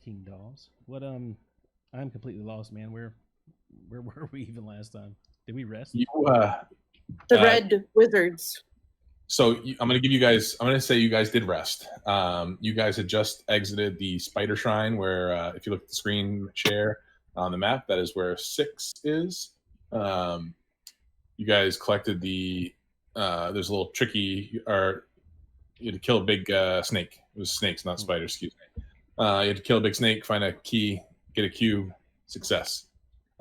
King Dawes. What I'm completely lost, man. Where were we even last time? Did we rest? You The Red Wizards. So I'm going to give you guys. I'm going to say you guys did rest. You guys had just exited the Spider Shrine, where if you look at the screen share on the map, that is where 6 is. You guys collected the. There's a little tricky, or you had to kill a big snake. It was snakes, not spiders. Excuse me. You had to kill a big snake, find a key, get a cube. Success.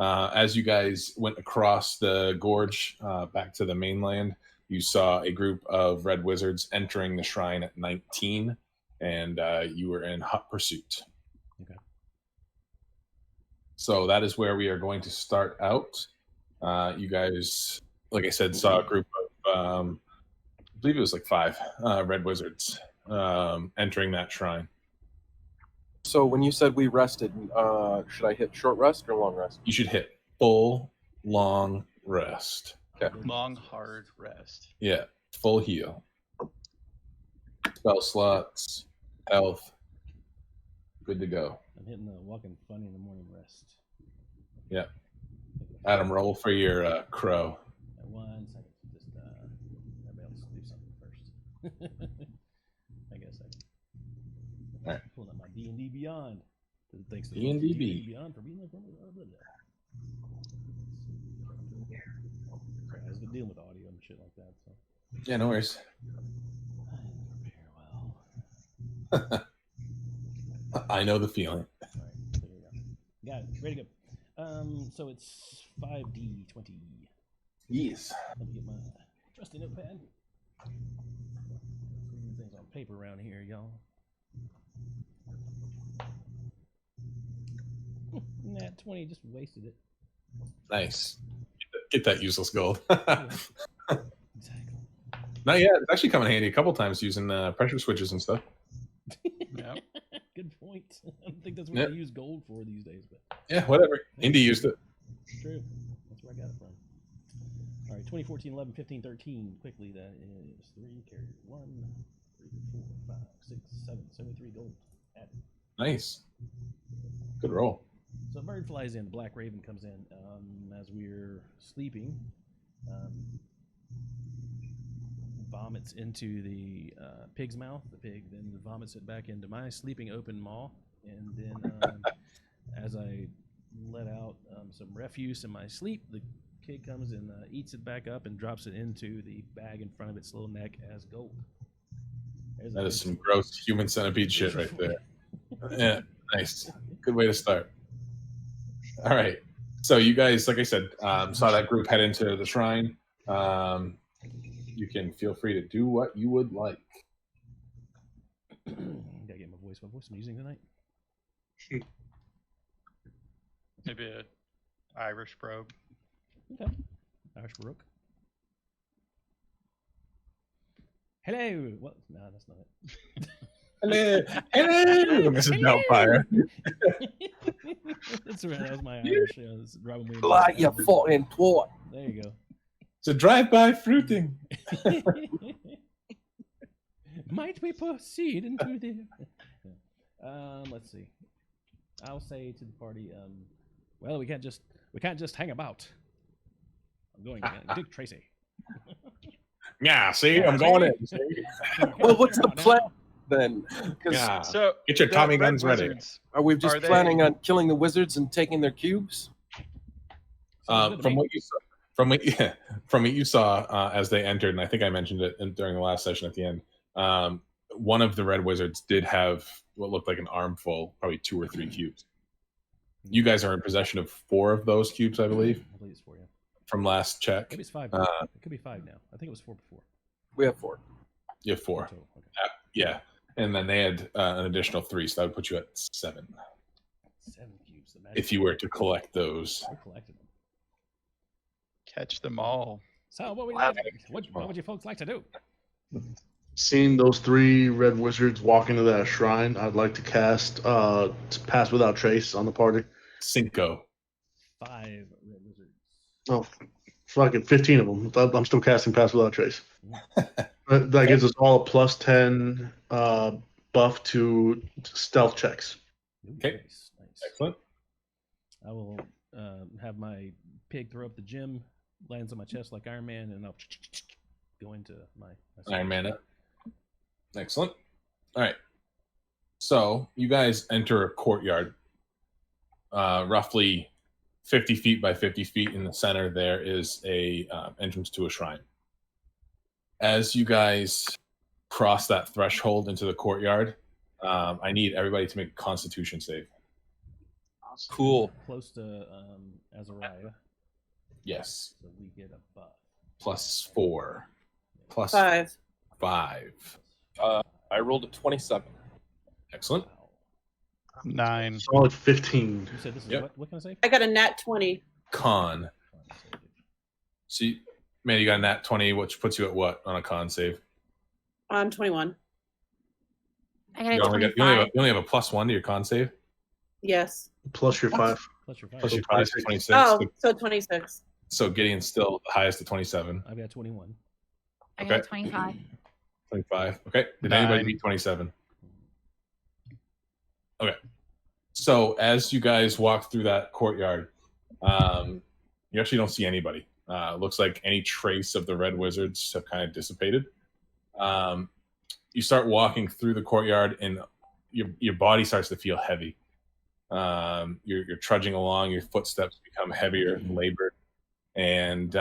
As you guys went across the gorge back to the mainland, you saw a group of red wizards entering the shrine at 19, and you were in hot pursuit. Okay. So that is where we are going to start out. You guys, like I said, saw a group of, I believe it was like 5 red wizards entering that shrine. So when you said we rested, should I hit short rest or long rest? You should hit full, long rest. Okay. Long, hard rest. Yeah, full heal. Spell slots, health, good to go. I'm hitting the walking funny in the morning rest. Yeah. Adam, roll for your crow. 1 second. Just everybody else do something first. I guess I can. All right. Pulling up my D&D Beyond. Thanks to D&D Beyond for being like, sorry, I was dealing with audio and shit like that. So. Yeah, no worries. I didn't prepare well. I know the feeling. All right, there we go. Got it. Ready to go. So it's 5d20. Yes. Let me get my trusty notepad. Reading things on paper around here, y'all. Nat 20 just wasted it. Nice. Get that useless gold. Exactly. Not yet. It's actually come in handy a couple times using pressure switches and stuff. Yeah. Good point. I don't think that's what Yep. they use gold for these days, but Yeah, whatever. Indy used it. true. That's where I got it from. All right, 2014, 11, 15, 13. Quickly, that is 3 carry 1, 3, 4, 5, 6, 7, 73 gold. Added. Nice. Good roll. So a bird flies in. The black raven comes in as we're sleeping. Vomits into the pig's mouth. The pig then vomits it back into my sleeping open maw. And then as I let out some refuse in my sleep, the pig comes and eats it back up and drops it into the bag in front of its little neck as gold. That is some gross human centipede shit right there. Yeah, nice. Good way to start. All right. So you guys, like I said, saw that group head into the shrine. You can feel free to do what you would like. Gotta get my voice. What voice am I using tonight? Maybe a Irish probe. Okay. Irish Baroque. Hello. What? No, that's not it. Hello, hello, Mrs. Doubtfire. That's right. That was my Irish. It's Robin Williams. Like you fucking twat. There you go. It's a drive-by fruiting. Might we proceed into the? Let's see. I'll say to the party. Well, we can't just hang about. I'm going. Dick Tracy. Yeah, see, I'm going in. See? Well, what's the plan then? 'Cause Yeah. So Get your the Tommy Red guns ready. Wizards, are we just Are they- planning on killing the wizards and taking their cubes? From what you saw, from what you saw as they entered, and I think I mentioned it during the last session at the end. One of the red wizards did have what looked like an armful, probably 2 or 3 cubes. You guys are in possession of 4 of those cubes, I believe, I believe it's 4. Yeah. from last check. Maybe it's 5. Now. It could be 5 now. I think it was 4 before. We have 4. You have 4. Total. Okay. Yeah, and then they had an additional 3, so that would put you at 7 7 cubes. if you were to collect those. We collected them. catch them all. So what would you folks like to do? Seeing those 3 red wizards walk into that shrine, I'd like to cast Pass Without Trace on the party. 5. 5 red wizards. Oh, fucking 15 of them. I'm still casting Pass Without Trace. That gives us all a +10 buff to stealth checks. Ooh, Okay. Nice. Excellent. I will have my pig throw up the gem, lands on my chest like Iron Man, and I'll go into my Iron Man up. Excellent. All right. So you guys enter a courtyard, roughly 50 feet by 50 feet. In the center, there is a entrance to a shrine. As you guys cross that threshold into the courtyard, I need everybody to make a Constitution save. Cool. Close to Azariah, Yes. so we get a buff. +4. Plus 5. 5. I rolled a 27. Excellent. Wow. 9. Solid 15. You said this is Yep. what can I say? I got a nat 20. Con. So, man, you got a nat 20, which puts you at what on a con save? I'm 21. I got a You only 25. have a +1 to your con save. Yes. Plus your 5. Plus your 5. Plus your 5 is 26. Oh, so 26. So Gideon's still the highest at 27. I've got 21. I got a Okay. 25. 25. Okay. Did anybody 9. beat 27? Okay. So as you guys walk through that courtyard, you actually don't see anybody. Looks like any trace of the red wizards have kind of dissipated. You start walking through the courtyard, and your body starts to feel heavy. You're trudging along. Your footsteps become heavier and labored, and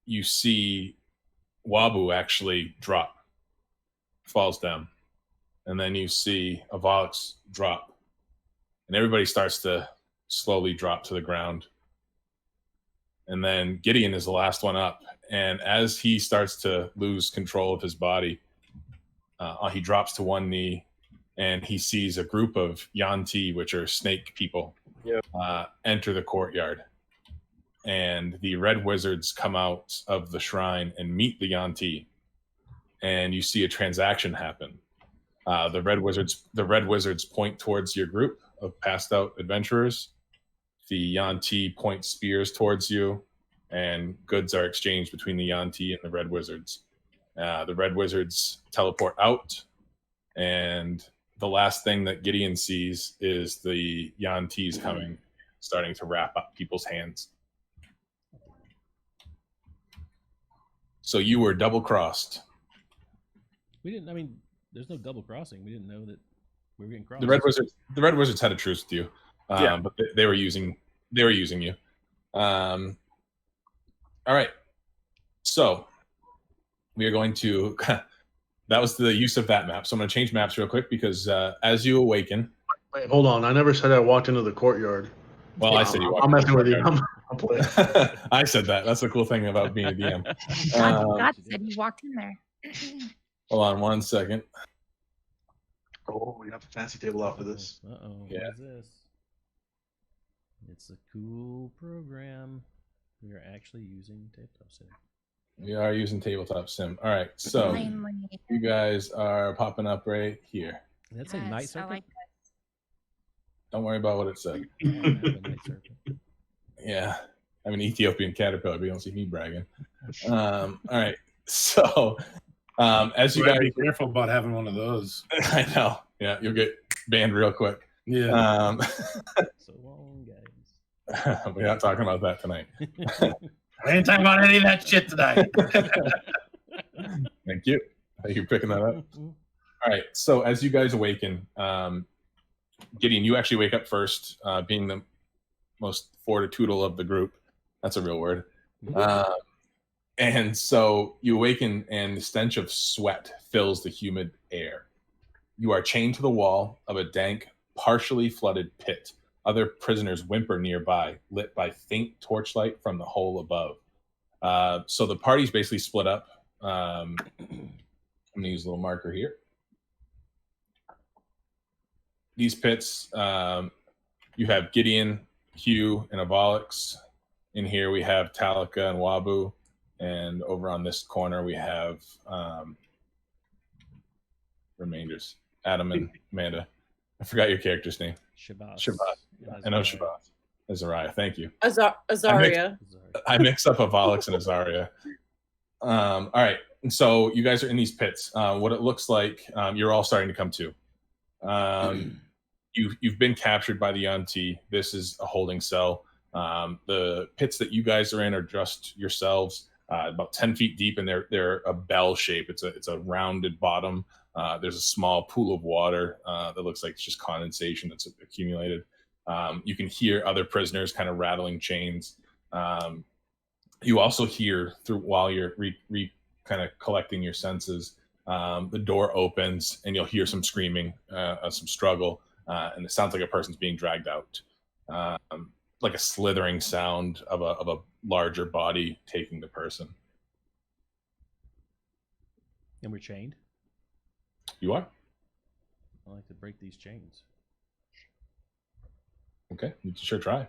you see Wabu actually drop, falls down, and then you see Avalix drop, and everybody starts to slowly drop to the ground. And then Gideon is the last one up, and as he starts to lose control of his body, he drops to one knee, and he sees a group of Yanti, which are snake people, enter the courtyard. And the red wizards come out of the shrine and meet the Yanti, and you see a transaction happen. The red wizards point towards your group of passed out adventurers. The Yanti point spears towards you, and goods are exchanged between the Yanti and the red wizards. The red wizards teleport out, and the last thing that Gideon sees is the Yantis coming, starting to wrap up people's hands. So you were double crossed. We didn't. I mean, there's no double crossing. We didn't know that we were getting crossed. The red wizards had a truce with you, but they were using you. All right, so we are going to. That was the use of that map. So I'm going to change maps real quick because as you awaken. Wait, hold on. I never said I walked into the courtyard. Well, I said you walked. I'm messing with you. courtyard. I'm playing. I said that. That's the cool thing about being a DM. God said you walked in there. Hold on 1 second. Oh, we got the fancy table out for this. Uh-oh. Yeah. What is this? It's a cool program. We are actually using Tabletop Sim. We are using Tabletop Sim. All right, so Finally. you guys are popping up right here. And that's a night Yes, I serpent. like Don't worry about what it said. I have a night serpent. Yeah, I'm an Ethiopian caterpillar, but you don't see me bragging. All right, so as you You gotta guys, be careful about having one of those. I know, yeah, you'll get banned real quick. Yeah. So long, guys. We're not talking about that tonight. I ain't talking about any of that shit tonight. Thank you. Thank you for picking that up. All right, so as you guys awaken, Gideon, you actually wake up first, being the most fortitudinal of the group. That's a real word. And so you awaken, and the stench of sweat fills the humid air. You are chained to the wall of a dank, partially flooded pit. Other prisoners whimper nearby, lit by faint torchlight from the hole above. So the party's basically split up. I'm going to use a little marker here. These pits, you have Gideon, Hugh, and Avalix. In here we have Talika and Wabu. And over on this corner we have remainders. Adam and Amanda. I forgot your character's name. Shabbat. I know Shabbat. Azariah, thank you. Azaria. I mix up Avalix and Azaria. All right, and so you guys are in these pits. What it looks like, you're all starting to come to. you've been captured by the Yuan-Ti. This is a holding cell. The pits that you guys are in are just yourselves, about 10 feet deep, and they're a bell shape. It's a rounded bottom. There's a small pool of water that looks like it's just condensation that's accumulated. You can hear other prisoners kind of rattling chains. You also hear while you're kind of collecting your senses, the door opens and you'll hear some screaming, some struggle, and it sounds like a person's being dragged out, like a slithering sound of a larger body taking the person. And we're chained. You are? I like to break these chains. Okay, you can sure try.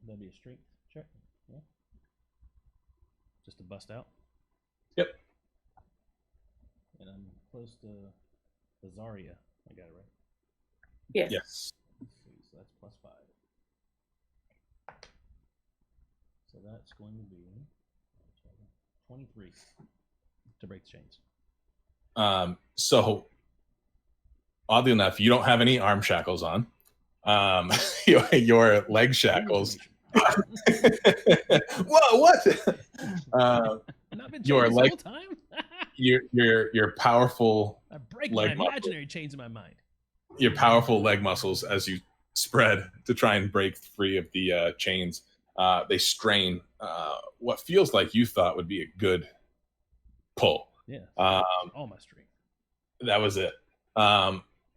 That'd be a strength check. Yeah. Just to bust out. Yep. And I'm close to Zarya. I got it right. Yes. Yes. Let's see, so that's +5. So that's going to be 23 to break the chains. So oddly enough, you don't have any arm shackles on. Your leg shackles. Whoa! What? Not been Your chained this leg. whole time. Your powerful I break leg my muscle. imaginary chains in my mind. Your powerful leg muscles as you spread to try and break free of the chains. They strain what feels like you thought would be a good pull. Yeah. All my strength. That was it.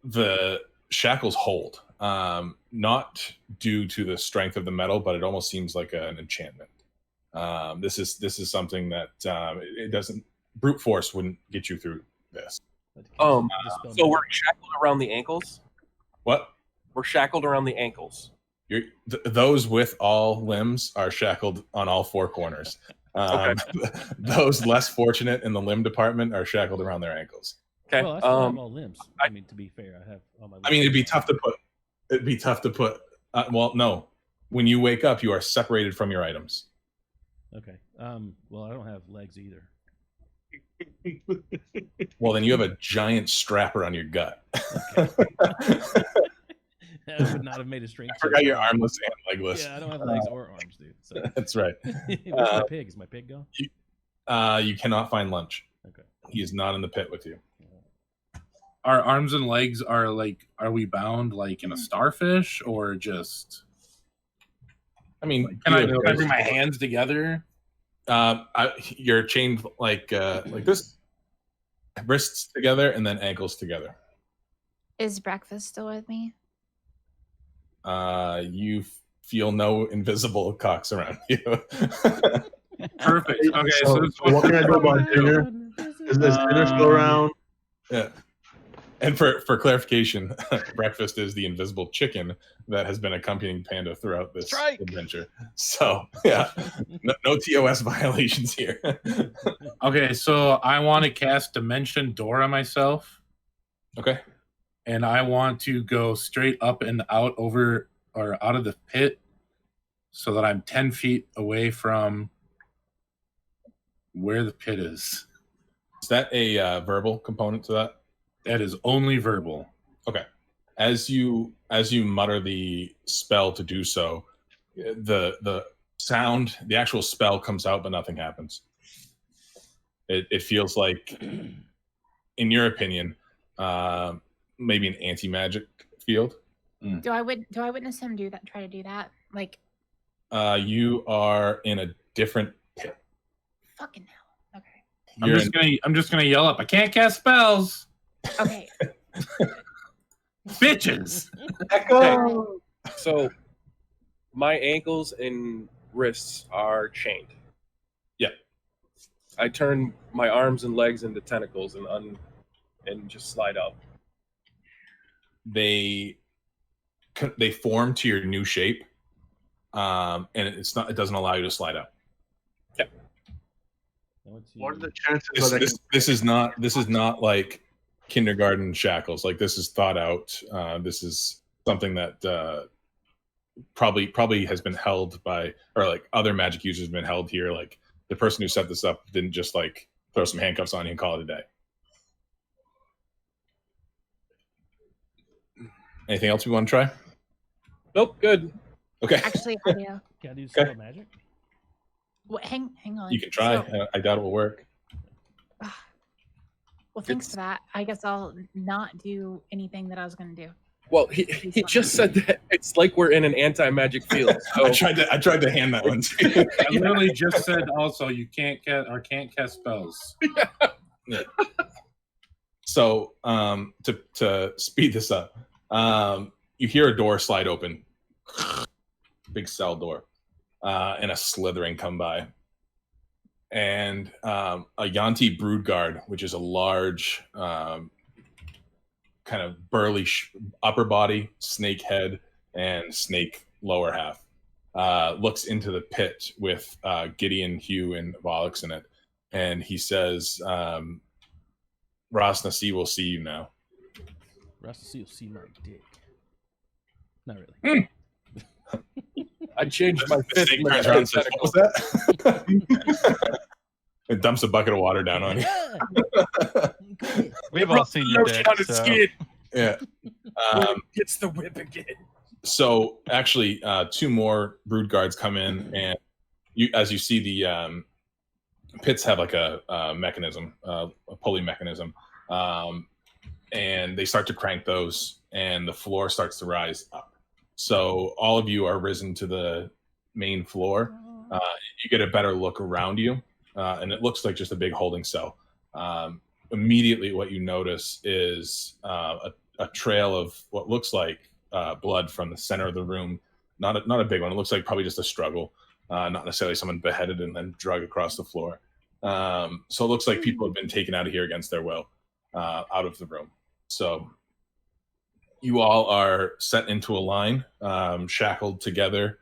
The shackles hold, not due to the strength of the metal, but it almost seems like an enchantment. This is something that it doesn't. Brute force wouldn't get you through this. Dispel So we're magic. shackled around the ankles. What? We're shackled around the ankles. Those with all limbs are shackled on all four corners. Okay. Those less fortunate in the limb department are shackled around their ankles. Okay. Well, I still have all limbs. I mean, to be fair, I have all my limbs. I mean, it'd be tough to put. Well, no. When you wake up, you are separated from your items. Okay. Well, I don't have legs either. Well, then you have a giant strap around your gut. I would not have made a strength. I forgot you're armless and legless. Yeah, I don't have legs or arms, dude. So. That's right. Where's my pig? Is my pig gone? You cannot find lunch. Okay. He is not in the pit with you. Our arms and legs are we bound like in a starfish or just? I mean, Can I bring my hands together? You're chained like this, wrists together and then ankles together. Is breakfast still with me? You feel no invisible cocks around you. Perfect. Okay, So what can I do about dinner? Is this dinner still around? Yeah. And for clarification, breakfast is the invisible chicken that has been accompanying Panda throughout this adventure. So yeah, no TOS violations here. Okay, so I want to cast Dimension Door on myself, Okay. and I want to go straight up and out out of the pit, so that I'm 10 feet away from where the pit is. Is that a verbal component to that? That is only verbal. Okay. As you mutter the spell to do so, the sound, the actual spell comes out, but nothing happens. It feels like, in your opinion, maybe an anti-magic field. Do I witness him do that? Try to do that? Like, You are in a different pit. fucking hell. Okay. I'm just gonna yell up. I can't cast spells, Okay. bitches. Echo. So my ankles and wrists are chained. Yeah. I turn my arms and legs into tentacles and just slide up. They form to your new shape, and it doesn't allow you to slide out. What are the chances that I This is not like kindergarten shackles. Like, this is thought out. This is something that probably has been held by, or like other magic users have been held here. Like, the person who set this up didn't just like throw some handcuffs on you and call it a day. Anything else we want to try? Nope, good. Okay. Actually, I do. Can I do spell magic? What, hang on. You can try. So, I doubt it will work. well, thanks for that. I guess I'll not do anything that I was going to do. Well, he just said that it's like we're in an anti-magic field. So I tried to hand that one to you. I literally just said also you can't cast spells. So to speed this up, you hear a door slide open, big cell door, and a slithering come by, and a Yanti broodguard, which is a large, kind of burly upper body, snake head, and snake lower half, looks into the pit with Gideon, Hugh, and Volix in it, and he says, Rosnasi will see you now. Rusty will see my dick. Not really. I changed my fifth. Snake turns around and says, "What was that?" It dumps a bucket of water down on you. We've all seen your dick. On his So. skin. Yeah. Gets the whip again. So actually, 2 more brood guards come in, and as you see, the pits have like a mechanism, a pulley mechanism, and they start to crank those, and the floor starts to rise up. So all of you are risen to the main floor. You get a better look around you, and it looks like just a big holding cell. Immediately, what you notice is a trail of what looks like blood from the center of the room. Not a big one. It looks like probably just a struggle, not necessarily someone beheaded and then drug across the floor. So it looks like people have been taken out of here against their will, out of the room. So you all are set into a line, shackled together,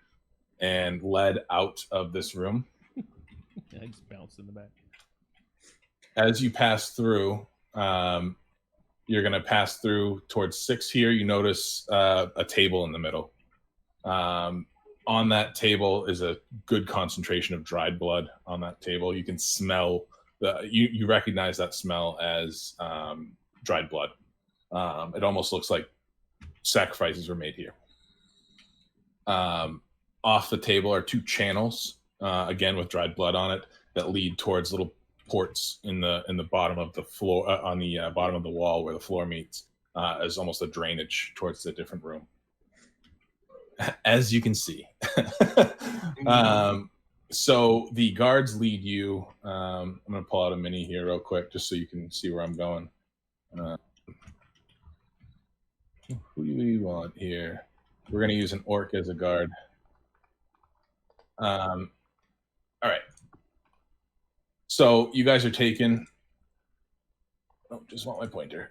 and led out of this room. Yeah, I just bounced in the back. As you pass through, you're going to pass through towards 6 here. You notice a table in the middle. On that table is a good concentration of dried blood on that table. You can smell you recognize that smell as dried blood. It almost looks like sacrifices were made here. Off the table are 2 channels, again with dried blood on it, that lead towards little ports in the bottom of the floor, on the bottom of the wall where the floor meets, as almost a drainage towards a different room. As you can see. So the guards lead you. I'm going to pull out a mini here real quick just so you can see where I'm going. Who do we want here? We're going to use an orc as a guard. All right. So you guys are taken. Oh, just want my pointer.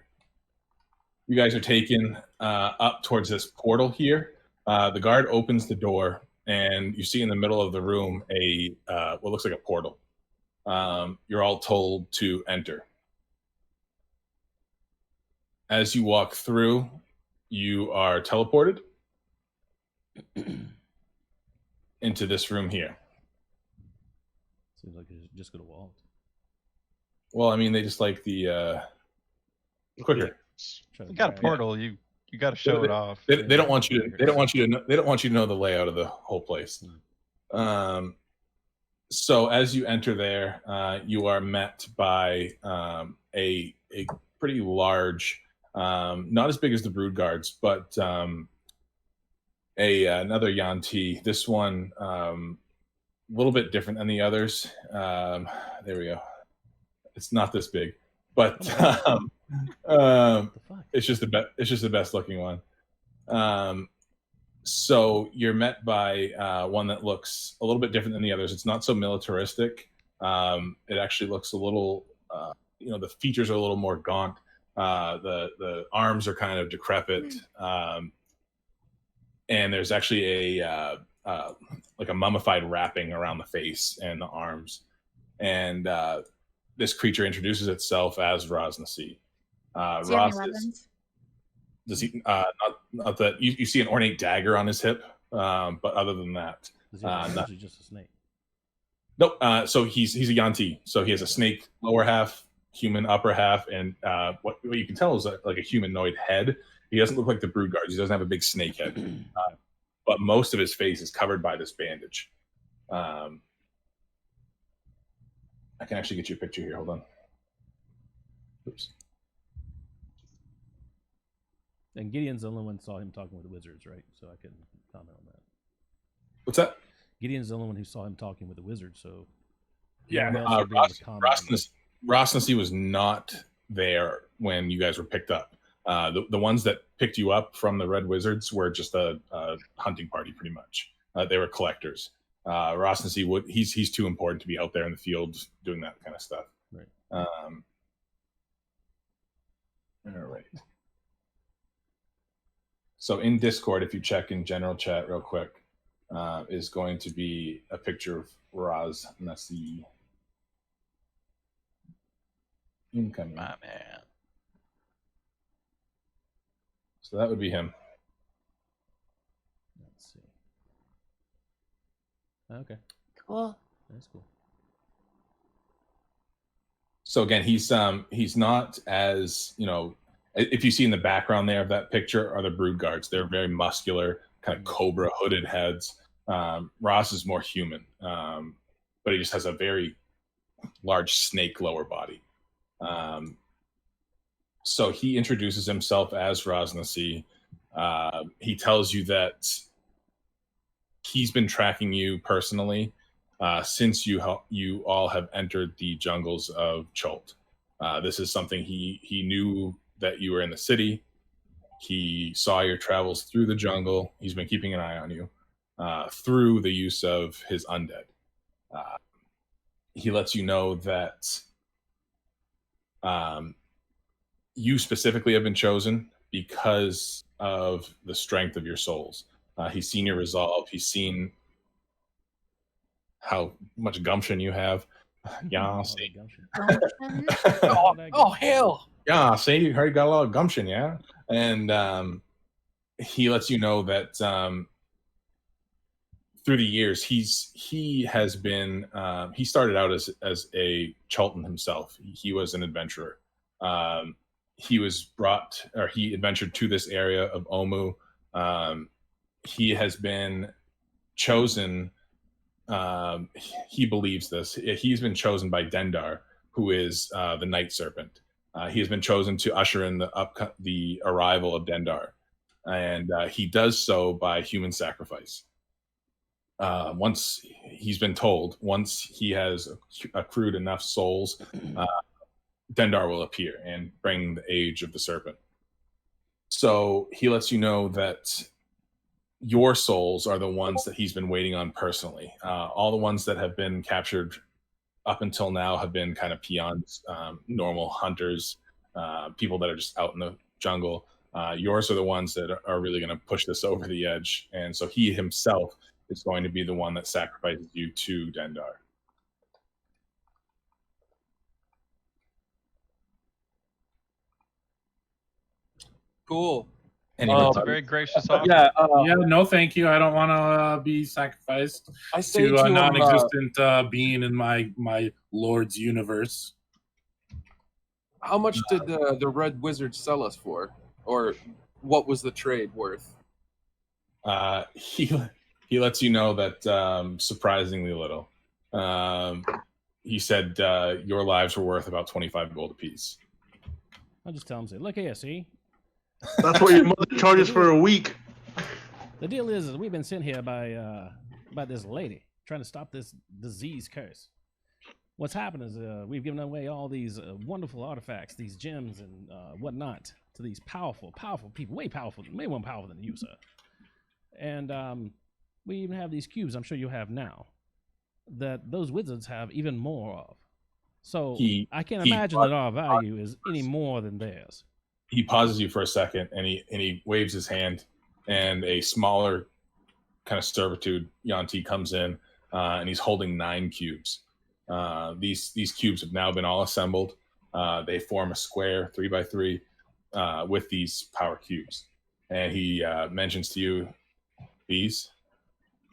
You guys are taken up towards this portal here. The guard opens the door, and you see in the middle of the room what looks like a portal. You're all told to enter. As you walk through, you are teleported into this room here. Seems like you just could have walked. Well, I mean, they just like the quicker. Try to You got a brag. portal. You got to show it off. They don't want you to. They don't want you to. They don't want you to know the layout of the whole place. So as you enter there, you are met by a pretty large, not as big as the brood guards, but another Yanti. This one a little bit different than the others. There we go. It's not this big, but What the fuck? it's just the best looking one. So you're met by one that looks a little bit different than the others. It's not so militaristic. It actually looks a little, the features are a little more gaunt. The arms are kind of decrepit, and there's actually like a mummified wrapping around the face and the arms. And this creature introduces itself as Rosnasi. Do you have any Ros is, weapons? does he not that you see an ornate dagger on his hip, but other than that, Is he or not- is he just a snake? nope. So he's a Yanti, so he has a snake lower half, human upper half, and what you can tell is like a humanoid head. He doesn't look like the brood guards. He doesn't have a big snake head, but most of his face is covered by this bandage. I can actually get you a picture here. Hold on. Oops. And Gideon's the only one who saw him talking with the wizards, right? So I can comment on that. What's that? Gideon's the only one who saw him talking with the wizards, so Yeah, no one else would be able to comment on that. Rosnacy was not there when you guys were picked up. The ones that picked you up from the Red Wizards were just a hunting party, pretty much. They were collectors. Rosnacy he's too important to be out there in the field doing that kind of stuff. Right. All right. So in Discord, if you check in general chat real quick, is going to be a picture of Rosnacy. Incoming. My man. So that would be him. Let's see. Okay, Cool. that's cool. So again, he's not as, if you see in the background there of that picture are the brood guards. They're very muscular, kind of cobra hooded heads. Ross is more human, but he just has a very large snake lower body. So he introduces himself as Rosnacy. He tells you that he's been tracking you personally since you all have entered the jungles of Cholt. This is something he knew that you were in the city. He saw your travels through the jungle. He's been keeping an eye on you through the use of his undead. He lets you know that you specifically have been chosen because of the strength of your souls. He's seen your resolve. He's seen how much gumption you have. Yeah, see. Gumption? Oh hell! Yeah, see, you already got a lot of gumption, yeah. And he lets you know that through the years, he has been he started out as a Chalton himself. He was an adventurer. He adventured to this area of Omu. He has been chosen. He believes this. He's been chosen by Dendar, who is the Night Serpent. He has been chosen to usher in the arrival of Dendar, and he does so by human sacrifice. Once he's been told, once he has accrued enough souls, Dendar will appear and bring the age of the serpent. So he lets you know that your souls are the ones that he's been waiting on personally. All the ones that have been captured up until now have been kind of peons, normal hunters, people that are just out in the jungle. Yours are the ones that are really going to push this over the edge. And so he himself is going to be the one that sacrifices you to Dendar. Cool. That's a very gracious offer. Yeah. Yeah, no, thank you. I don't want to be sacrificed I say to to a him, non-existent being in my Lord's universe. how much did the Red Wizard sell us for, or what was the trade worth? He lets you know that surprisingly little. He said your lives were worth about 25 gold apiece. I'll just tell him, say, look here, see? That's what your mother charges for a week. The deal is we've been sent here by this lady trying to stop this disease curse. What's happened is we've given away all these wonderful artifacts, these gems and whatnot, to these powerful people, way more powerful than you, sir. And we even have these cubes, I'm sure you have now, that those wizards have even more of. So I can't imagine that our value is any more than theirs. He pauses you for a second, and he waves his hand, and a smaller kind of servitude Yanti comes in, and he's holding 9 cubes. These cubes have now been all assembled. They form a square 3x3 with these power cubes, and he mentions to you these.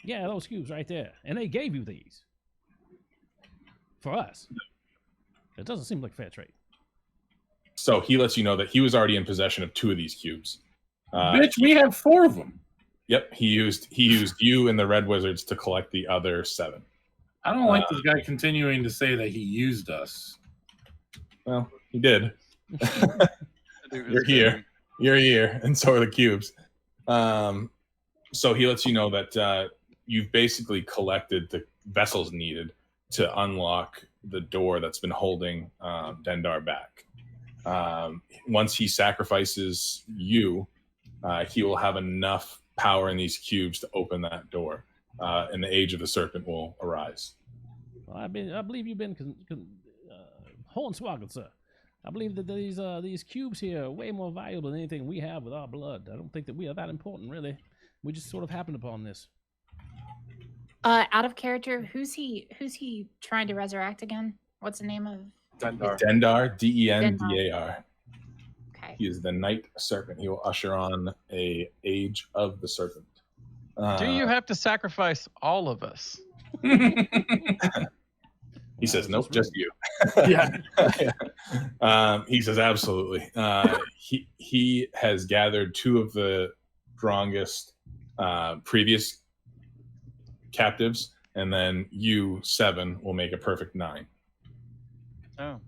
Yeah, those cubes right there, and they gave you these for us. It doesn't seem like fair trade. So he lets you know that he was already in possession of 2 of these cubes. Bitch, we have 4 of them. Yep, he used you and the red wizards to collect the other 7. I don't like this guy continuing to say that he used us. Well, he did. You're here. You're here, and so are the cubes. So he lets you know that you've basically collected the vessels needed to unlock the door that's been holding Dendar back. Once he sacrifices you, he will have enough power in these cubes to open that door, and the Age of the Serpent will arise. Well, I believe you've been hornswoggled, sir. I believe that these cubes here are way more valuable than anything we have with our blood. I don't think that we are that important, really. We just sort of happened upon this. Out of character, who's he trying to resurrect again? What's the name of Dendar. Dendar, Dendar. Okay. He is the Night Serpent. He will usher on a Age of the Serpent. Do you have to sacrifice all of us? He says, nope, just you. Yeah. He says, absolutely. He has gathered 2 of the strongest previous captives, and then you 7 will make a perfect 9. Oh.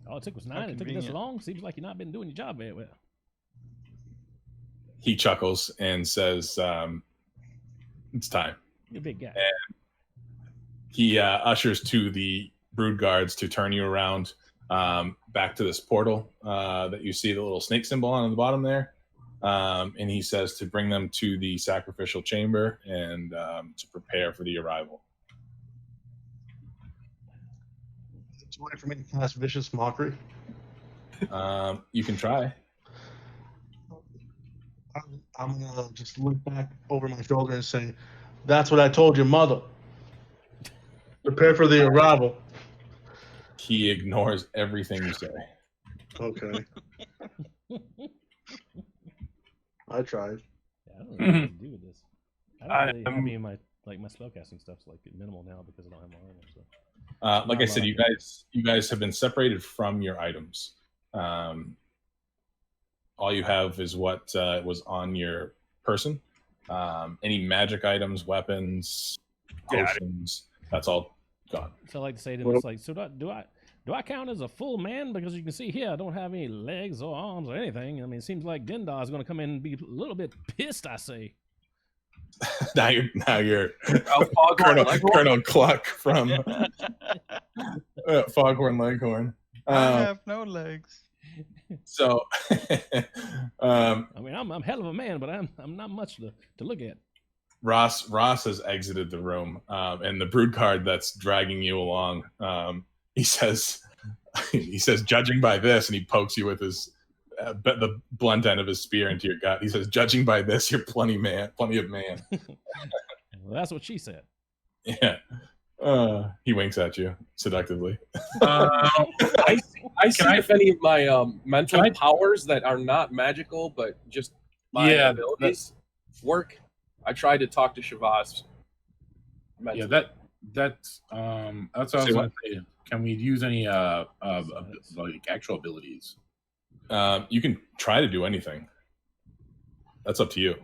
All it took was 9. It took this long. Seems like you've not been doing your job very well. He chuckles and says, it's time. You're a big guy. And he ushers to the brood guards to turn you around back to this portal that you see the little snake symbol on the bottom there. And he says to bring them to the sacrificial chamber and to prepare for the arrival. It's a way for me to cast Vicious Mockery. You can try. I'm going to just look back over my shoulder and say, that's what I told your mother. Prepare for the arrival. He ignores everything you say. Okay. I tried. Yeah, I don't know what to do with this. I don't really, I mean, my spellcasting stuff's like minimal now because I don't have my armor. So. Like I said, you guys have been separated from your items. All you have is what was on your person. Any magic items, weapons, potions, that's all gone. So I like to say to them, it's like, so do I count as a full man? Because you can see here, I don't have any legs or arms or anything. I mean, it seems like Dendar is going to come in and be a little bit pissed, I say. now you're Colonel Cluck from Foghorn Leghorn. I have no legs. So, I mean, I'm hell of a man, but I'm not much to look at. Ross has exited the room, and the brood card that's dragging you along. He says, judging by this, and he pokes you with his the blunt end of his spear into your gut. He says, judging by this, you're plenty of man. Well, that's what she said. Yeah. He winks at you seductively. I see if any of my mental powers that are not magical but just my abilities work. I tried to talk to Shavaz. Yeah, that's what I was going to say. Can we use any like actual abilities? You can try to do anything. That's up to you.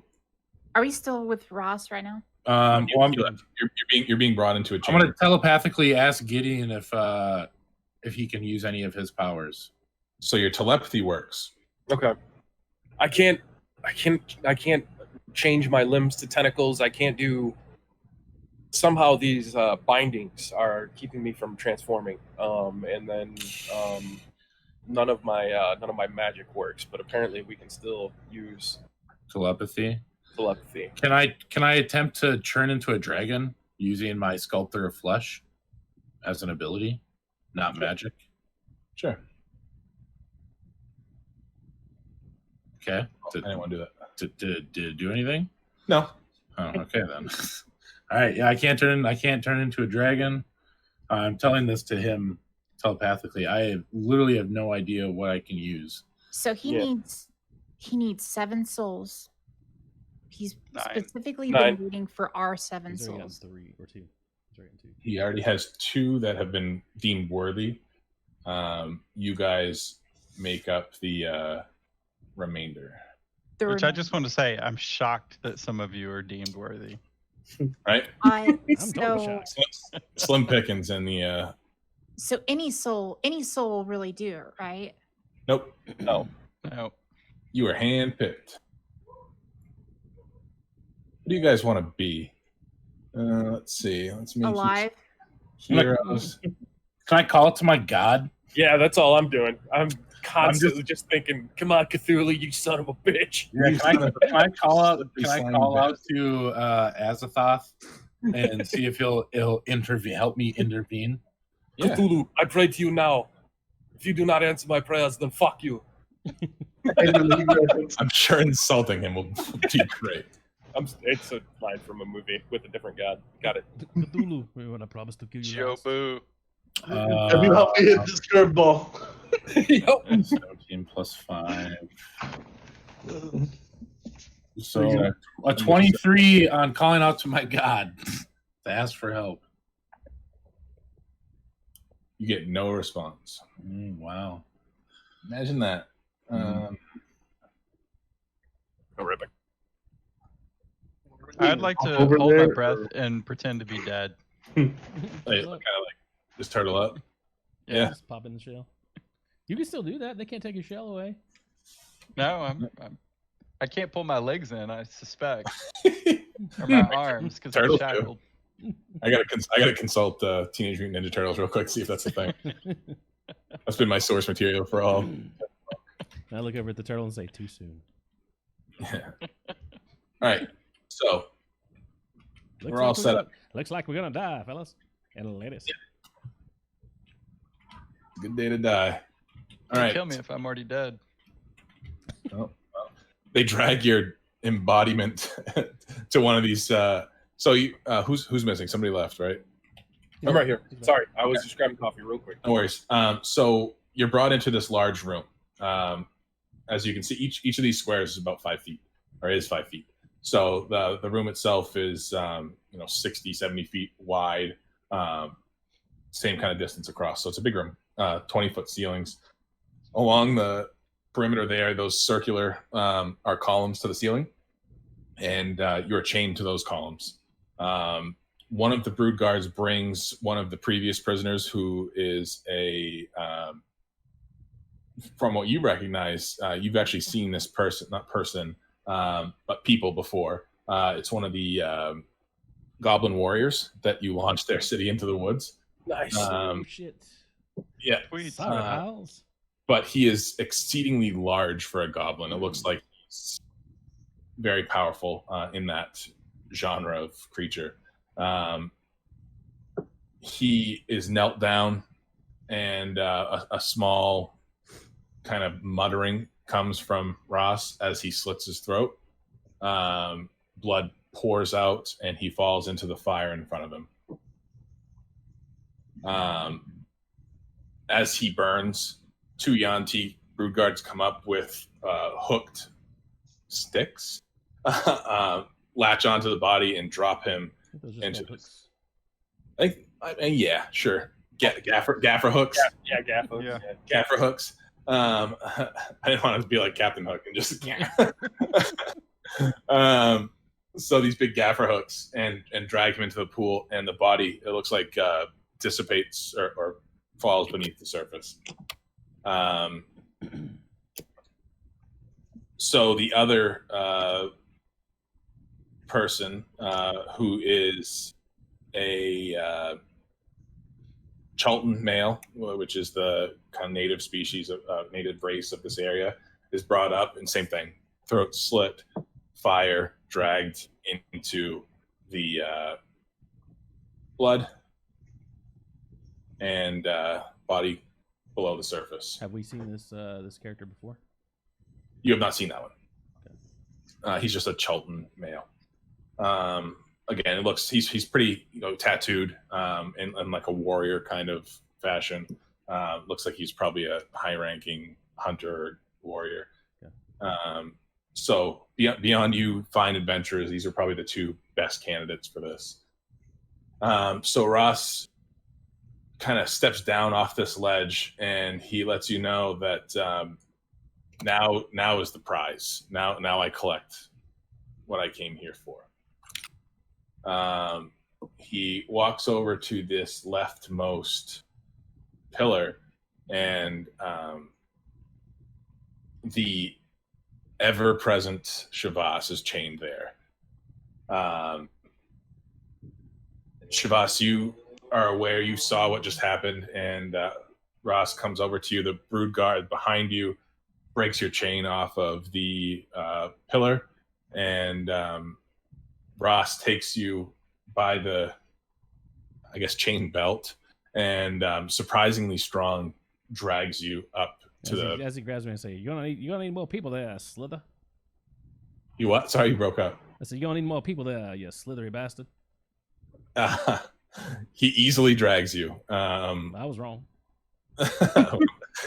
Are we still with Ross right now? You're being brought into a chamber. I'm going to telepathically ask Gideon if he can use any of his powers. So your telepathy works. Okay. I can't change my limbs to tentacles. I can't do. Somehow these bindings are keeping me from transforming. And then none of my magic works. But apparently we can still use telepathy. Can I attempt to turn into a dragon using my Sculptor of Flesh as an ability, not magic? Sure. Okay. I didn't want to do that. Did it do anything? No. Oh, okay then. All right. Yeah, I can't turn into a dragon. I'm telling this to him telepathically. I literally have no idea what I can use. So he needs 7 souls. He's specifically been waiting for our 7 He's already souls. got 3 or 2. He already has 2 that have been deemed worthy. You guys make up the remainder. Which I just want to say, I'm shocked that some of you are deemed worthy. Right? I'm totally So, shocked. Slim pickings in the. so any soul will really do it, right? Nope. No. No. You were handpicked. What do you guys want to be? Let's see. Let's make you Alive. heroes. Can I call it to my god? Yeah, that's all I'm doing. I'm constantly just thinking, "Come on, Cthulhu, you son of a bitch!" Yeah, can I call out? Slippery Can I slime call bit. out to Azathoth and see if he'll intervene, help me intervene? Yeah. Cthulhu, I pray to you now. If you do not answer my prayers, then fuck you. I'm sure insulting him will be great. It's a line from a movie with a different god. Got it. Cthulhu, we want to promise to kill you. last. Jobu. Have you helped me hit this curveball? Yep. 17 plus 5. So a 23 on calling out to my god to ask for help. You get no response. Wow. Imagine that. Horrific. I'd like to Over hold my there, breath or- and pretend to be dead. Kind of like just turtle up. Yeah. Just pop in the shell. You can still do that. They can't take your shell away. No, I can't pull my legs in, I suspect. Or my arms, because I'm Turtles do. shackled. I gotta consult Teenage Mutant Ninja Turtles real quick, see if that's a thing. That's been my source material for all. I look over at the turtle and say, too soon. Yeah. All right, so Looks we're all set up. Looks like we're going to die, fellas. And ladies. Good day to die. All right. Kill me if I'm already dead. They drag your embodiment to one of these. So you, who's missing? Somebody left, right? I'm right here. Sorry, I was just grabbing coffee real quick. No worries. So you're brought into this large room. As you can see, each of these squares is about 5 feet, or is 5 feet. So the room itself is 60, 70 feet wide, same kind of distance across. So it's a big room, 20-foot ceilings. Along the perimeter there, those circular are columns to the ceiling, and you're chained to those columns. One of the brood guards brings one of the previous prisoners, who is from what you recognize, you've actually seen this person, not person, but people before. It's one of the goblin warriors that you launched their city into the woods. Nice. Oh, shit. Yeah. Sweet. Sorry, Hiles. But he is exceedingly large for a goblin. It looks like he's very powerful in that genre of creature. He is knelt down, and a small kind of muttering comes from Ross as he slits his throat. Blood pours out, and he falls into the fire in front of him. As he burns, 2 Yanti brood guards come up with hooked sticks, latch onto the body, and drop him into hooks. yeah, sure. Gaffer hooks. Yeah, Gaffo. Yeah. Gaffer hooks. I didn't want to be like Captain Hook and just so these big gaffer hooks and drag him into the pool, and the body, it looks like, dissipates or falls beneath the surface. So the other person, who is a Chalton male, which is the kind of native species of native race of this area, is brought up, and same thing, throat slit, fire dragged into the blood, and body below the surface. Have we seen this this character before? You have not seen that one. He's just a Chalton male. Again, it looks he's pretty tattooed in like a warrior kind of fashion. Looks like he's probably a high-ranking hunter or warrior. Yeah. So beyond you fine adventurers, these are probably the 2 best candidates for this. So Ross kind of steps down off this ledge, and he lets you know that now is the prize. Now I collect what I came here for. He walks over to this leftmost pillar, and the ever-present Shavas is chained there. Shavas, you are aware, you saw what just happened, and Ross comes over to you. The brood guard behind you breaks your chain off of the pillar, and Ross takes you by the, I guess, chain belt, and surprisingly strong drags you up to as he grabs me and say, "You gonna need more people there, Slither." You what? Sorry, you broke up. I said, "You gonna need more people there, you slithery bastard." He easily drags you. I was wrong.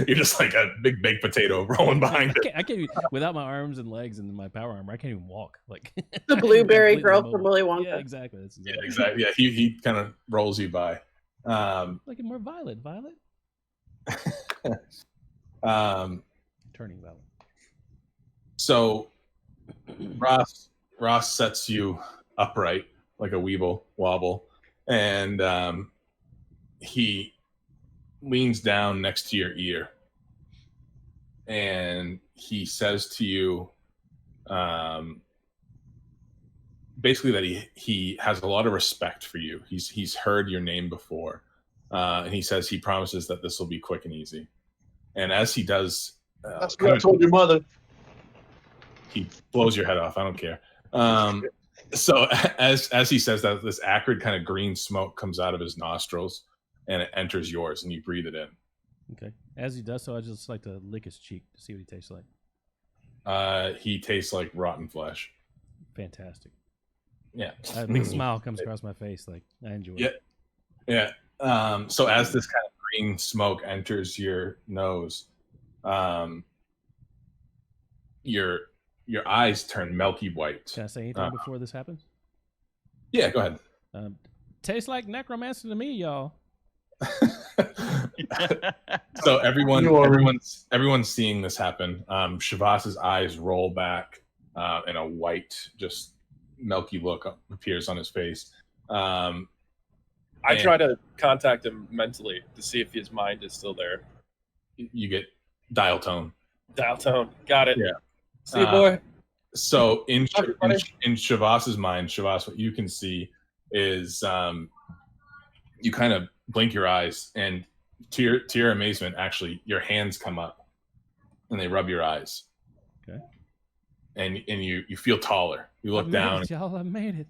You're just like a big baked potato rolling behind it. I can't even, without my arms and legs and my power armor, I can't even walk. Like The blueberry completely girl immobile. from Willy Wonka. Yeah, exactly. That's Yeah, exactly. Yeah, he kind of rolls you by. Like more Violet. Turning Violet. So Ross sets you upright like a weeble wobble, and he leans down next to your ear, and he says to you, basically that he has a lot of respect for you. He's heard your name before, and he says he promises that this will be quick and easy. And as he does, That's what I told your mother. he blows your head off. I don't care. So as he says that, this acrid kind of green smoke comes out of his nostrils, and it enters yours, and you breathe it in. Okay. As he does so, I just like to lick his cheek to see what he tastes like. He tastes like rotten flesh. Fantastic. Yeah. A big smile comes across my face. Like I enjoy it. Yeah. So as this kind of green smoke enters your nose, your eyes turn milky white. Can I say anything before this happens? Yeah, go ahead. Tastes like necromancy to me, y'all. So everyone's seeing this happen. Shavas's eyes roll back, and a white, just milky look appears on his face. I try to contact him mentally to see if his mind is still there. You get dial tone. Dial tone. Got it. Yeah. See you, boy. So in Everybody. Shavas's mind, Shavas, what you can see is you kind of blink your eyes, and to your amazement, actually, your hands come up and they rub your eyes. Okay. And you feel taller. You look down, y'all. I made it.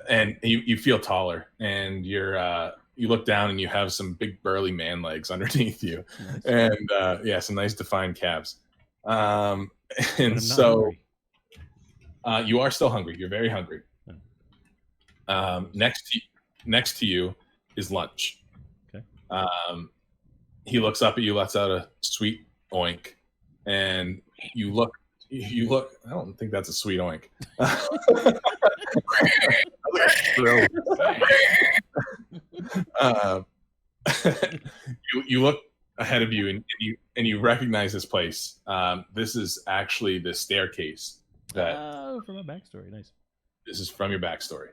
and you feel taller, and you look down and you have some big burly man legs underneath you, Nice. and some nice defined calves. And But I'm not so hungry. you are still hungry. You're very hungry. Next to you is lunch. Okay. He looks up at you, lets out a sweet oink, and you look. I don't think that's a sweet oink. You look ahead of you, and you recognize this place. This is actually the staircase that. From my backstory. Nice. This is from your backstory.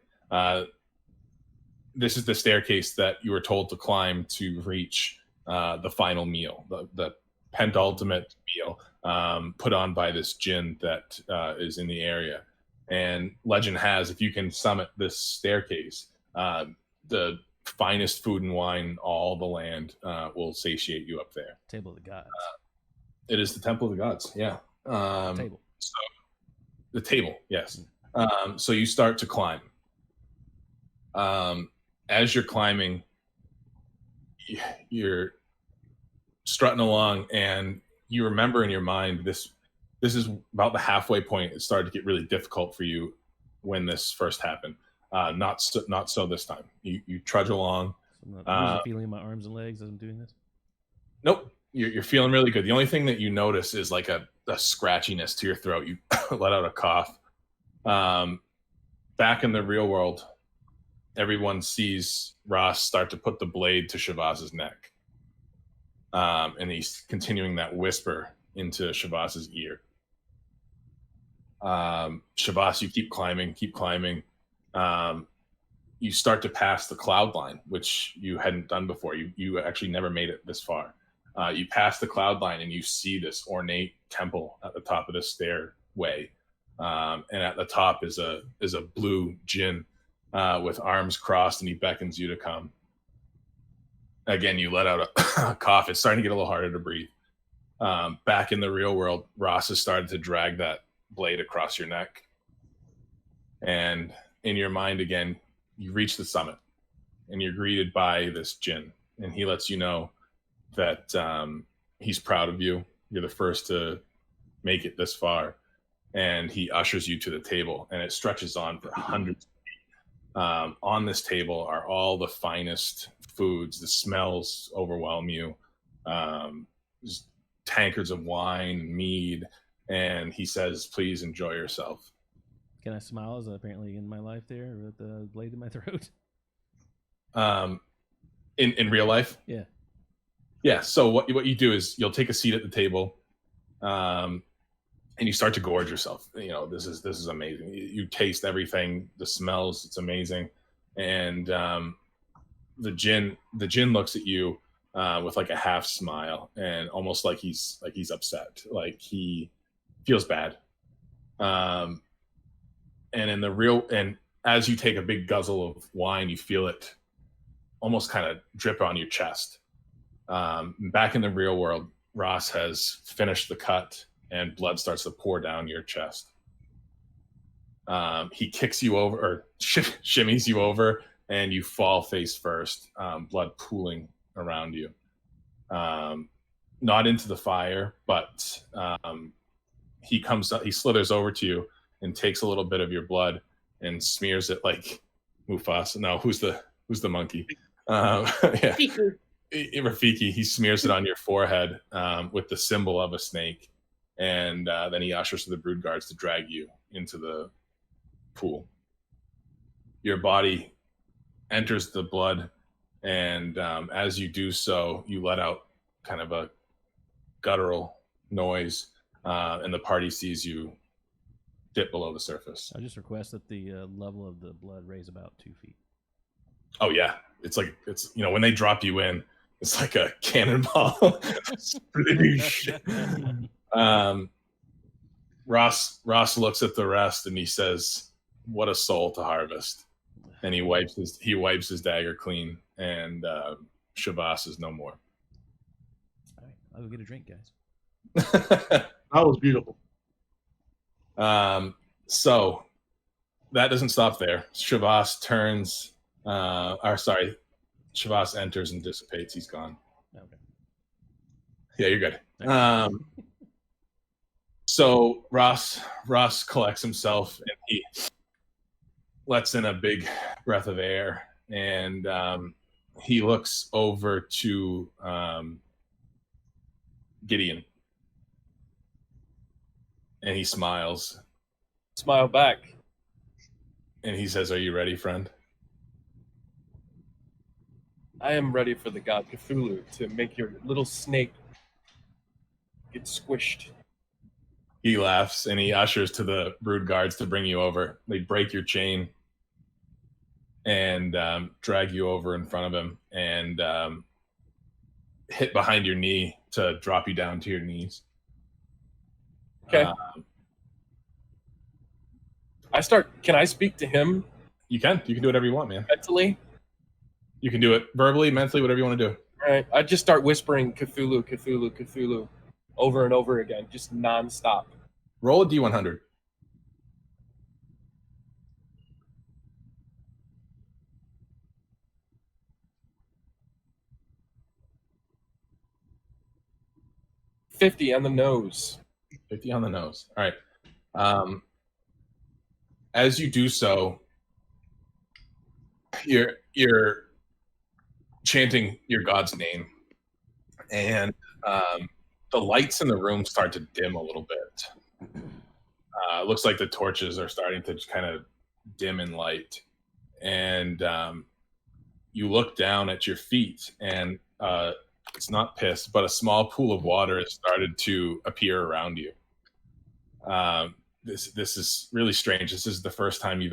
This is the staircase that you were told to climb to reach the final meal, the penultimate meal put on by this djinn that is in the area. And legend has, if you can summit this staircase, the finest food and wine, all the land will satiate you up there. Table of the gods. It is the temple of the gods. Yeah. Table. So the table, yes. So you start to climb. As you're climbing, you're strutting along, and you remember in your mind this is about the halfway point. It started to get really difficult for you when this first happened. Not so this time. You trudge along. So I'm not losing feeling in my arms and legs as I'm doing this. Nope, you're feeling really good. The only thing that you notice is like a scratchiness to your throat. You let out a cough. Back in the real world, everyone sees Ross start to put the blade to Shavaz's neck. And he's continuing that whisper into Shavaz's ear. Shavaz, you keep climbing. You start to pass the cloud line, which you hadn't done before. You actually never made it this far. You pass the cloud line and you see this ornate temple at the top of the stairway. And at the top is a blue djinn with arms crossed, and he beckons you to come. Again, you let out a cough. It's starting to get a little harder to breathe. Back in the real world, Ross has started to drag that blade across your neck. And in your mind again, you reach the summit and you're greeted by this djinn. And he lets you know that he's proud of you. You're the first to make it this far. And he ushers you to the table, and it stretches on for hundreds of feet. On this table are all the finest foods. The smells overwhelm you. There's tankards of wine, mead, and he says, please enjoy yourself. Can I smile as apparently in my life there with the blade in my throat? In real life? Yeah. Yeah, so what you do is you'll take a seat at the table, and you start to gorge yourself. You know, this is amazing. You taste everything, the smells, it's amazing. And the djinn looks at you with like a half smile, and almost like he's upset, like he feels bad. And as you take a big guzzle of wine, you feel it almost kind of drip on your chest. Back in the real world, Ross has finished the cut, and blood starts to pour down your chest. He kicks you over, or shimmies you over, and you fall face first, blood pooling around you. Not into the fire, but he slithers over to you and takes a little bit of your blood and smears it like Mufasa. No, who's the monkey? Yeah. Rafiki. He smears it on your forehead with the symbol of a snake. And then he ushers the brood guards to drag you into the pool. Your body enters the blood, and as you do so, you let out kind of a guttural noise, and the party sees you dip below the surface. I just request that the level of the blood raise about 2 feet. Oh yeah, it's when they drop you in, it's like a cannonball. Ross looks at the rest and he says, "What a soul to harvest!" And he wipes his dagger clean, and Shavas is no more. All right, I'll go get a drink, guys. That was beautiful. So that doesn't stop there. Shavas enters and dissipates. He's gone. Okay. Yeah, you're good. So Ross collects himself, and he lets in a big breath of air, and he looks over to Gideon, and he smiles. Smile back. And he says, "Are you ready, friend?" I am ready for the god Cthulhu to make your little snake get squished. He laughs, and he ushers to the brood guards to bring you over. They break your chain and drag you over in front of him, and hit behind your knee to drop you down to your knees. Okay. Can I speak to him You can do whatever you want, man. mentally? You can do it verbally, mentally, whatever you want to do. All right. I just start whispering Cthulhu, Cthulhu, Cthulhu over and over again, just nonstop. Roll a D100. $50 on the nose. 50 on the nose. All right. As you do so, you're chanting your god's name, and the lights in the room start to dim a little bit. It looks like the torches are starting to kind of dim in light, and you look down at your feet, and it's not piss, but a small pool of water has started to appear around you. This is really strange. This is the first time you've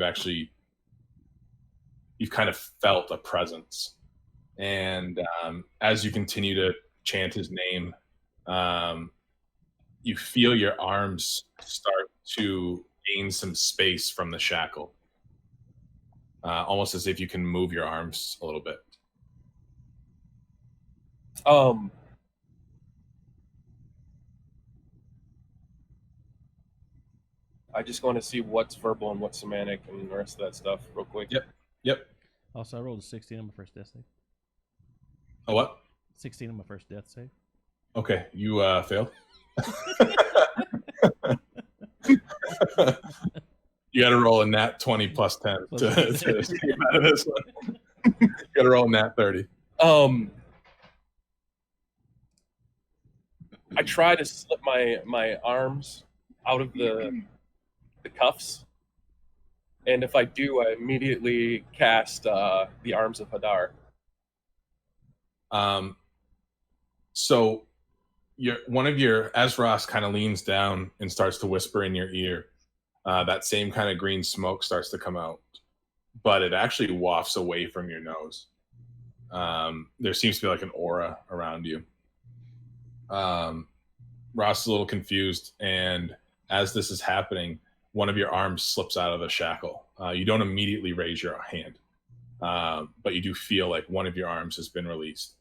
kind of felt a presence. And as you continue to chant his name, you feel your arms start to gain some space from the shackle, almost as if you can move your arms a little bit. I just want to see what's verbal and what's semantic and the rest of that stuff real quick. Yep. Also, I rolled a 16 on my first death save. A what? 16 on my first death save. Okay, you failed. You got to roll a nat 20 plus 10 to escape out of this one. You got to roll a nat 30. I try to slip my arms out of the cuffs, and if I do, I immediately cast the arms of Hadar. So as Ross kind of leans down and starts to whisper in your ear, that same kind of green smoke starts to come out, but it actually wafts away from your nose. There seems to be like an aura around you. Ross is a little confused, and as this is happening, one of your arms slips out of the shackle. You don't immediately raise your hand, but you do feel like one of your arms has been released.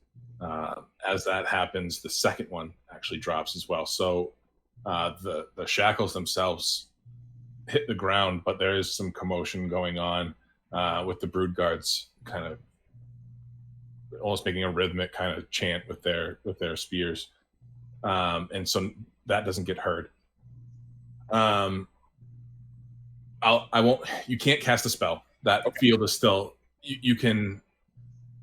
As that happens, the second one actually drops as well. So the shackles themselves hit the ground, but there is some commotion going on with the brood guards kind of almost making a rhythmic kind of chant with their spears. And so that doesn't get heard. You can't cast a spell. That field is still, you can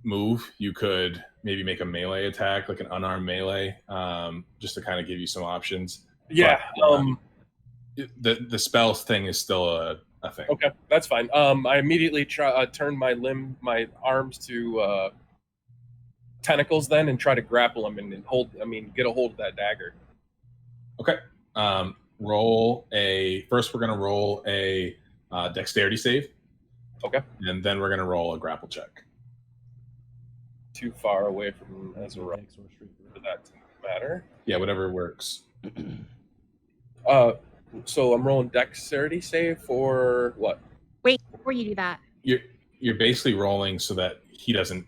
move. You could maybe make a melee attack, like an unarmed melee, just to kind of give you some options. Yeah. But, the spell thing is still a thing. Okay, that's fine. I immediately turn my arms to tentacles then, and try to grapple him and get a hold of that dagger. Okay. First we're going to roll a dexterity save. Okay. And then we're going to roll a grapple check. Too far away from Ezra for that to matter. Yeah, whatever works. So I'm rolling dexterity save for what? Wait, before you do that. You're basically rolling so that he doesn't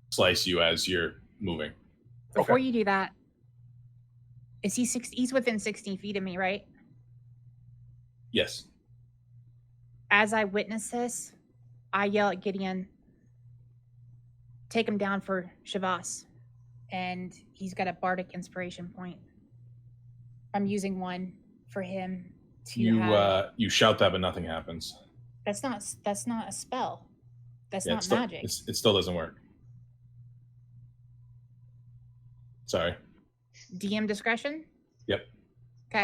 slice you as you're moving. Before you do that, is he he's within 16 feet of me, right? Yes. As I witness this, I yell at Gideon, take him down for Shavas. And he's got a bardic inspiration point. I'm using one for him to you shout that, but nothing happens. That's not a spell. That's not magic. It still doesn't work. Sorry. DM discretion? Yep. Okay.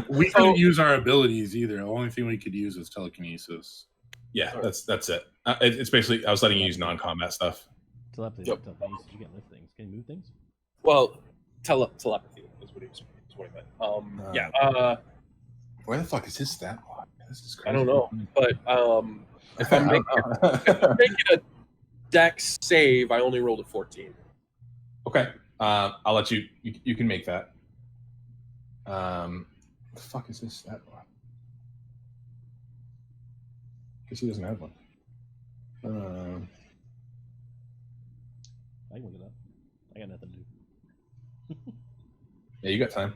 We couldn't use our abilities either. The only thing we could use was telekinesis. Yeah, that's it. It's basically, I was letting you use non-combat stuff. Telepathy. Yep. Telepathy. You can't lift things. Can you move things? Well, telepathy is what he meant. Yeah. Where the fuck is his stat block? This is crazy. I don't know, but if I'm making a dex save, I only rolled a 14. Okay. I'll let you can make that. What the fuck is his stat block? Guess he doesn't have one. I can look it up. I got nothing to do. Yeah, you got time.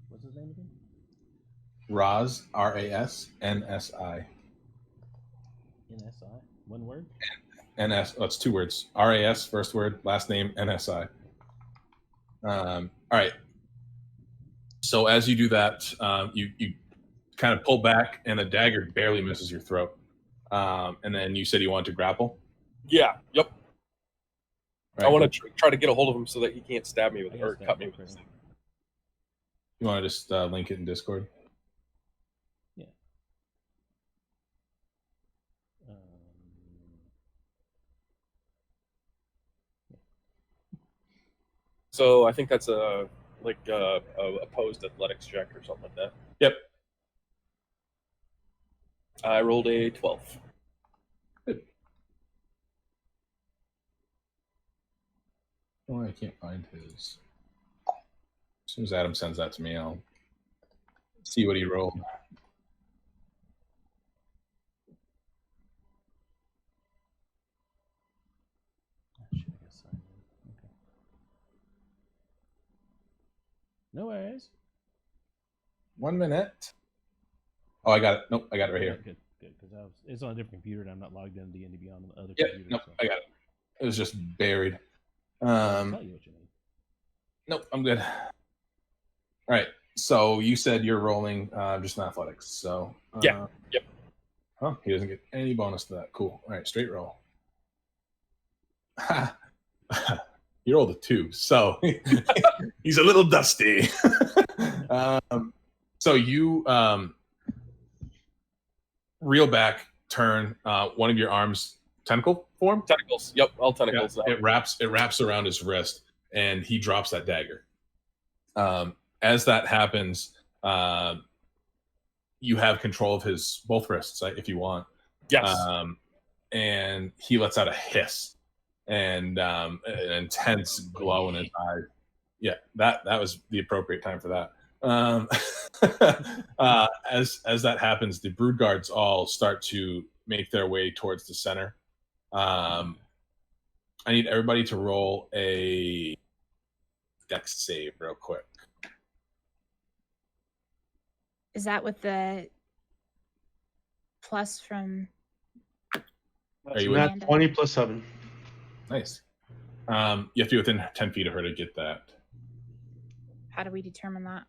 What's his name again? Raz, RASNSI. NSI? One word? NS. Oh, it's 2 words. RAS, first word, last name, NSI. All right. So as you do that, you kind of pull back, and a dagger barely misses your throat. And then you said you wanted to grapple? Yeah. Yep. Right. I want to try to get a hold of him so that he can't stab me with or cut me with this thing. You want to just link it in Discord? Yeah. So I think that's a opposed athletics check or something like that. Yep. I rolled a 12. Oh, I can't find his. As soon as Adam sends that to me, I'll see what he rolled. No worries. 1 minute. Oh, I got it. Nope, I got it right here. Good, because it's on a different computer and I'm not logged in to D&D Beyond on the other Yep, computer. nope, so I got it. It was just buried. I'll tell you what you need. Nope, I'm good. All right. So you said you're rolling just in athletics. So Yeah. Yep. Huh? He doesn't get any bonus to that. Cool. All right, straight roll. You rolled a 2, so he's a little dusty. So you reel back, turn one of your arms tentacle form. Tentacles. Yep, all tentacles. Yeah, it wraps around his wrist, and he drops that dagger. As that happens, you have control of his both wrists if you want. Yes. And he lets out a hiss and an intense glow in his eyes. Yeah, that was the appropriate time for that. As that happens, the brood guards all start to make their way towards the center. I need everybody to roll a dex save real quick. Is that with the plus from Are you Nat Amanda? 20 plus 7. Nice. You have to be within 10 feet of her to get that. How do we determine that?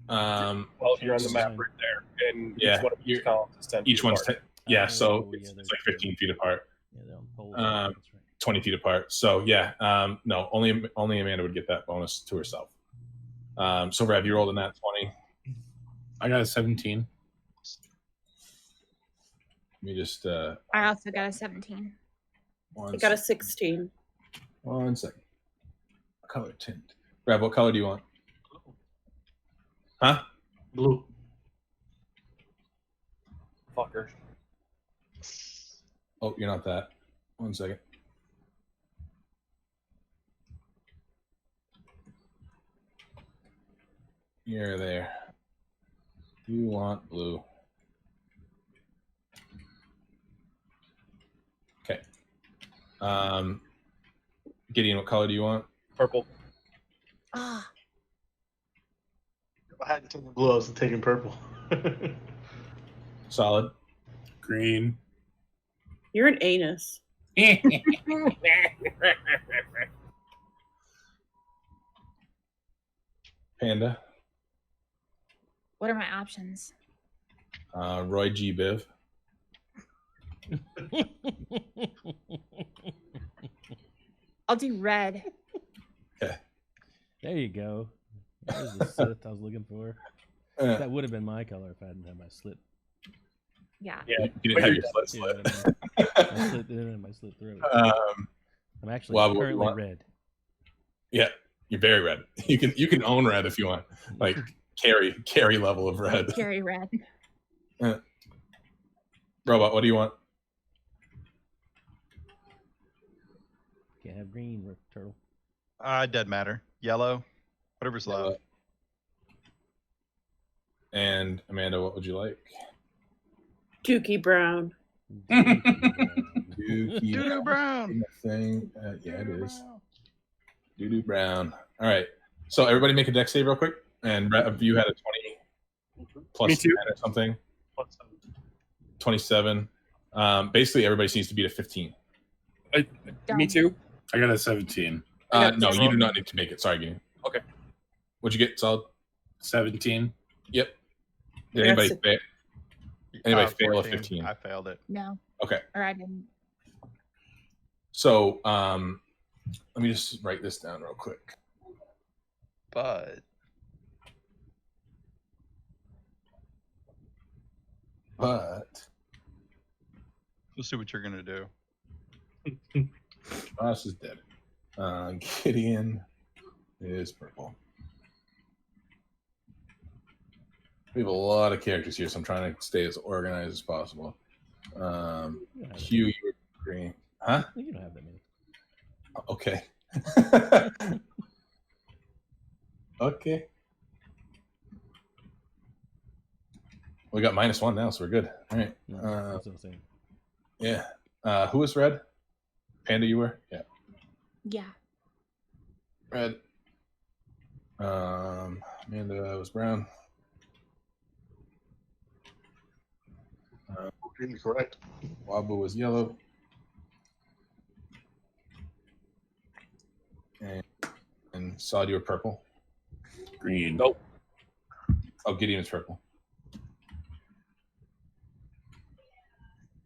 Um, Well, you're on the map right there, and Yeah, each one of these columns is 10 feet each one's apart. 10. Yeah, Oh, so yeah, it's they're like 15 feet apart, Yeah, they're on poles. Um, That's right. 20 feet apart. So yeah, no, only Amanda would get that bonus to herself. So Rev, you rolled a nat 20. I got a 17. Let me just I also got a 17. I got a 16. 1 second. Color tint. Rev, what color do you want? Huh? Blue. Fucker. Oh, you're not that. 1 second. You're there. You want blue. Okay. Gideon, what color do you want? Purple. Ah, If I hadn't taken blue, I was taking purple. Solid. Green. You're an anus. Panda. what are my options? Roy G. Biv. I'll do red. There you go. There's the Sith I was looking for. That would have been my color if I hadn't had my slit. Yeah. Yeah. You didn't have your slit You slit. know what I mean? My slit didn't have my slit throat. I'm actually well, what do you currently want? red. Yeah, you're very red. You can own red if you want. Like carry level of red. Carry red. Robot, what do you want? Can't have green, turtle. Dead matter. Yellow. Whatever's Yellow. left. And Amanda, what would you like? Dookie Brown. Doo-doo brown. Thing. Yeah, it is. Doo-doo brown. All right. So everybody make a dex save real quick. And Rev, you had a 20 plus Me too. 10 or something. 27. Basically, everybody seems to beat a 15. Me too. I got a 17. No, you do not need to make it. Sorry, Gideon. Okay. What'd you get, Solid? 17. Yep. Did Yeah, anybody six. fail? Anybody fail a 14. 15? I failed it. No. Okay. Or I didn't. So let me just write this down real quick. But we'll see what you're gonna do. Ross is dead. Gideon It is purple. We have a lot of characters here, so I'm trying to stay as organized as possible. Hugh, you were green. Huh? You don't have that many. Okay. Okay. We got -1 now, so we're good. All right. No, that's what I'm saying. Yeah. Who was red? Panda, you were? Yeah. Yeah. Red. Amanda was brown. Green, correct. Wabu was yellow. And Sod, you were purple. Green. Nope. Oh, Gideon's purple.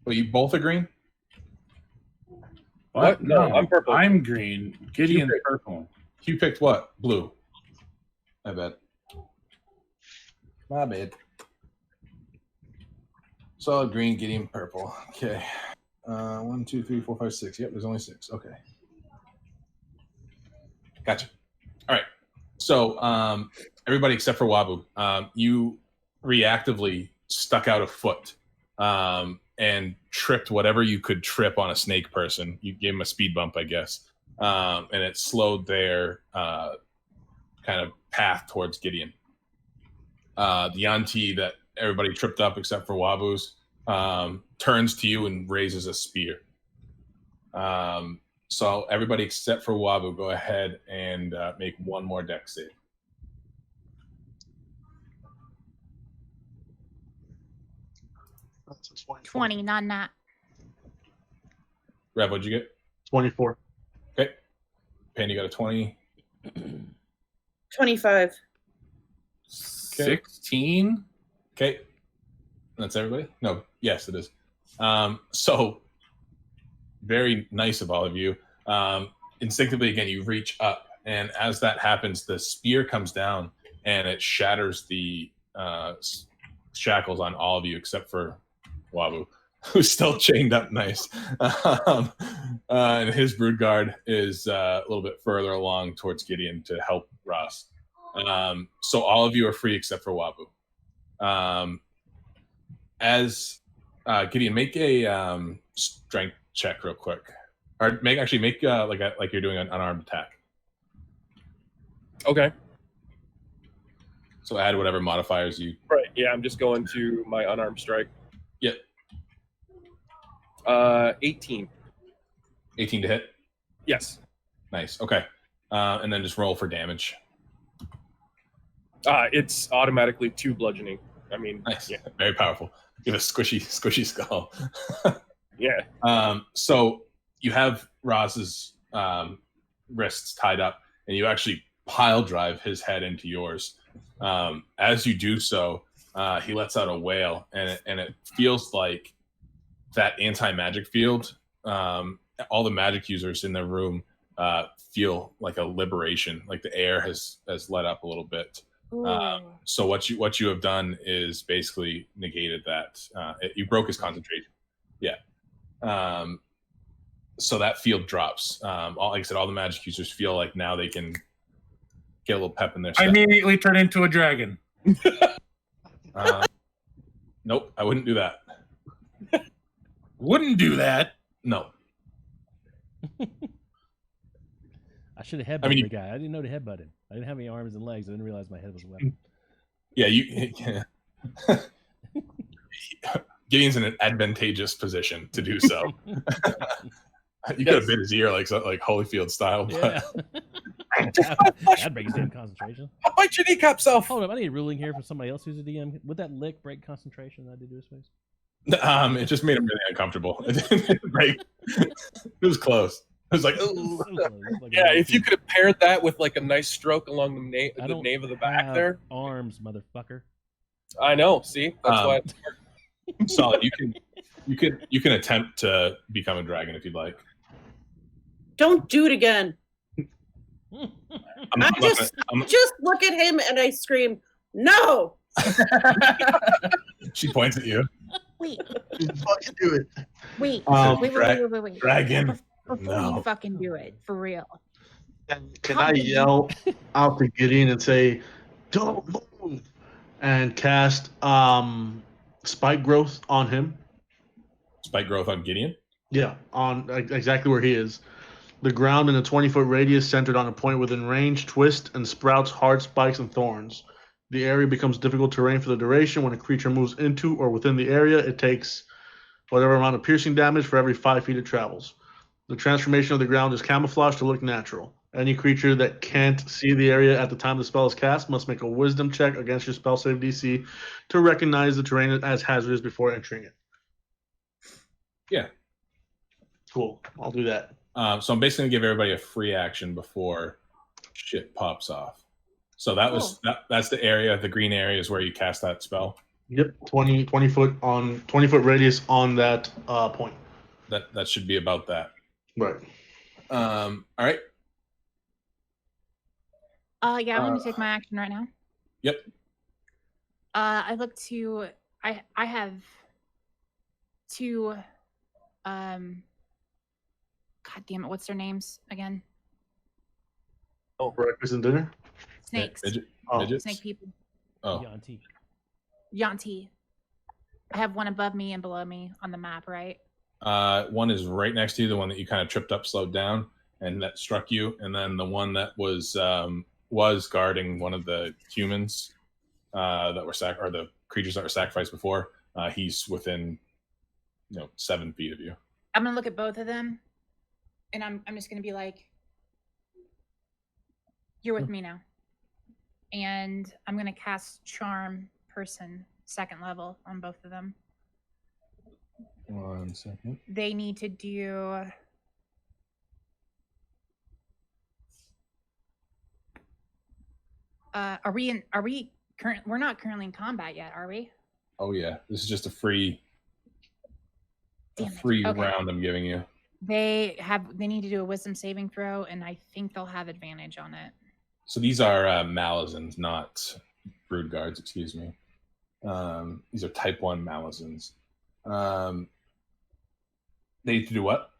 Well, you both are green? What? No, I'm purple. I'm green. Gideon's picked- purple. Hugh picked what? Blue. I bet. My bad. Solid green, Gideon purple. Okay. 1, 2, 3, 4, 5, 6. Yep, there's only 6. Okay. Gotcha. All right. So everybody except for Wabu, you reactively stuck out a foot and tripped whatever you could trip on a snake person. You gave him a speed bump, I guess. And it slowed their kind of path towards Gideon. The Yanti that everybody tripped up except for Wabu's turns to you and raises a spear. So everybody except for Wabu, go ahead and make one more dex save. That's a 24. 20, not nat. Rev, what'd you get? 24. Okay. Pan, you got a 20. 25. 16? Okay. That's everybody? No, yes, it is. So very nice of all of you. Instinctively, again, you reach up, and as that happens, the spear comes down and it shatters the shackles on all of you except for Wabu, who's still chained up nice. And his brood guard is a little bit further along towards Gideon to help Ross. So all of you are free except for Wabu. As Gideon, make a strength check real quick, or make like you're doing an unarmed attack. Okay. So add whatever modifiers you. Right. Yeah, I'm just going to my unarmed strike. Yep. 18. 18 to hit. Yes. Nice. Okay. And then just roll for damage. It's automatically 2 bludgeoning. I mean, Nice. yeah. Very powerful. You have a squishy skull. Yeah. So you have Roz's wrists tied up, and you actually pile drive his head into yours. As you do so, he lets out a wail, and it feels like that anti-magic field. All the magic users in the room feel like a liberation, like the air has let up a little bit. So what you have done is basically negated that. You broke his concentration. Yeah. So that field drops. Like I said, all the magic users feel like now they can get a little pep in their I step. immediately turn into a dragon. Nope, I wouldn't do that. Wouldn't do that. No. I should have headbutted I mean, the guy. I didn't know to headbutt him. I didn't have any arms and legs. I didn't realize my head was a weapon. Yeah, Gideon's in an advantageous position to do so. You could have bit his ear like Holyfield style. But... Yeah. That breaks damn concentration. I'll bite your kneecaps off. Hold up, I need a ruling here from somebody else who's a DM. Would that lick break concentration? I did to his face. It just made him really uncomfortable. It didn't break. It was close. It was like, ooh. So close. Like Yeah, if you could have paired that with like a nice stroke along the nave of the back have there. arms, motherfucker. I know. See, that's why. Solid. You can attempt to become a dragon if you'd like. Don't do it again. I'm Just look at him and I scream, no! She points at you. Wait, Fucking do it. wait, Um, wait. Dragon. Before No. you fucking do it, for real. Can I yell out to Gideon and say, "Don't move," and cast spike growth on him? Spike growth on Gideon. Yeah, on exactly where he is. The ground in a 20-foot radius centered on a point within range twists and sprouts hard spikes and thorns. The area becomes difficult terrain for the duration. When a creature moves into or within the area, it takes whatever amount of piercing damage for every 5 feet it travels. The transformation of the ground is camouflaged to look natural. Any creature that can't see the area at the time the spell is cast must make a wisdom check against your spell save DC to recognize the terrain as hazardous before entering it. Yeah. Cool. I'll do that. So I'm basically gonna give everybody a free action before shit pops off. So that was that's the area, the green area is where you cast that spell. Yep, 20 foot radius on that point. That should be about that. Right. All right. Yeah, I'm gonna take my action right now. Yep. I look to I have two God damn it, what's their names again? Breakfast and dinner? Snakes. Midgets? Snake people. Oh. Yanti. Yanti. I have one above me and below me on the map, right? One is right next to you, the one that you kind of tripped up, slowed down, and that struck you, and then the one that was guarding one of the humans that were or the creatures that were sacrificed before. He's within 7 feet of you. I'm gonna look at both of them, and I'm just gonna be like, "You're with me now," and I'm gonna cast Charm Person 2nd level on both of them. 1 second. They need to do. Are we current? We're not currently in combat yet, are we? Oh yeah, this is just a free Damn it. free Okay. round I'm giving you. They need to do a wisdom saving throw, and I think they'll have advantage on it. So these are Malazans, not brood guards. Excuse me. These are type 1 Malazans. They need to do what?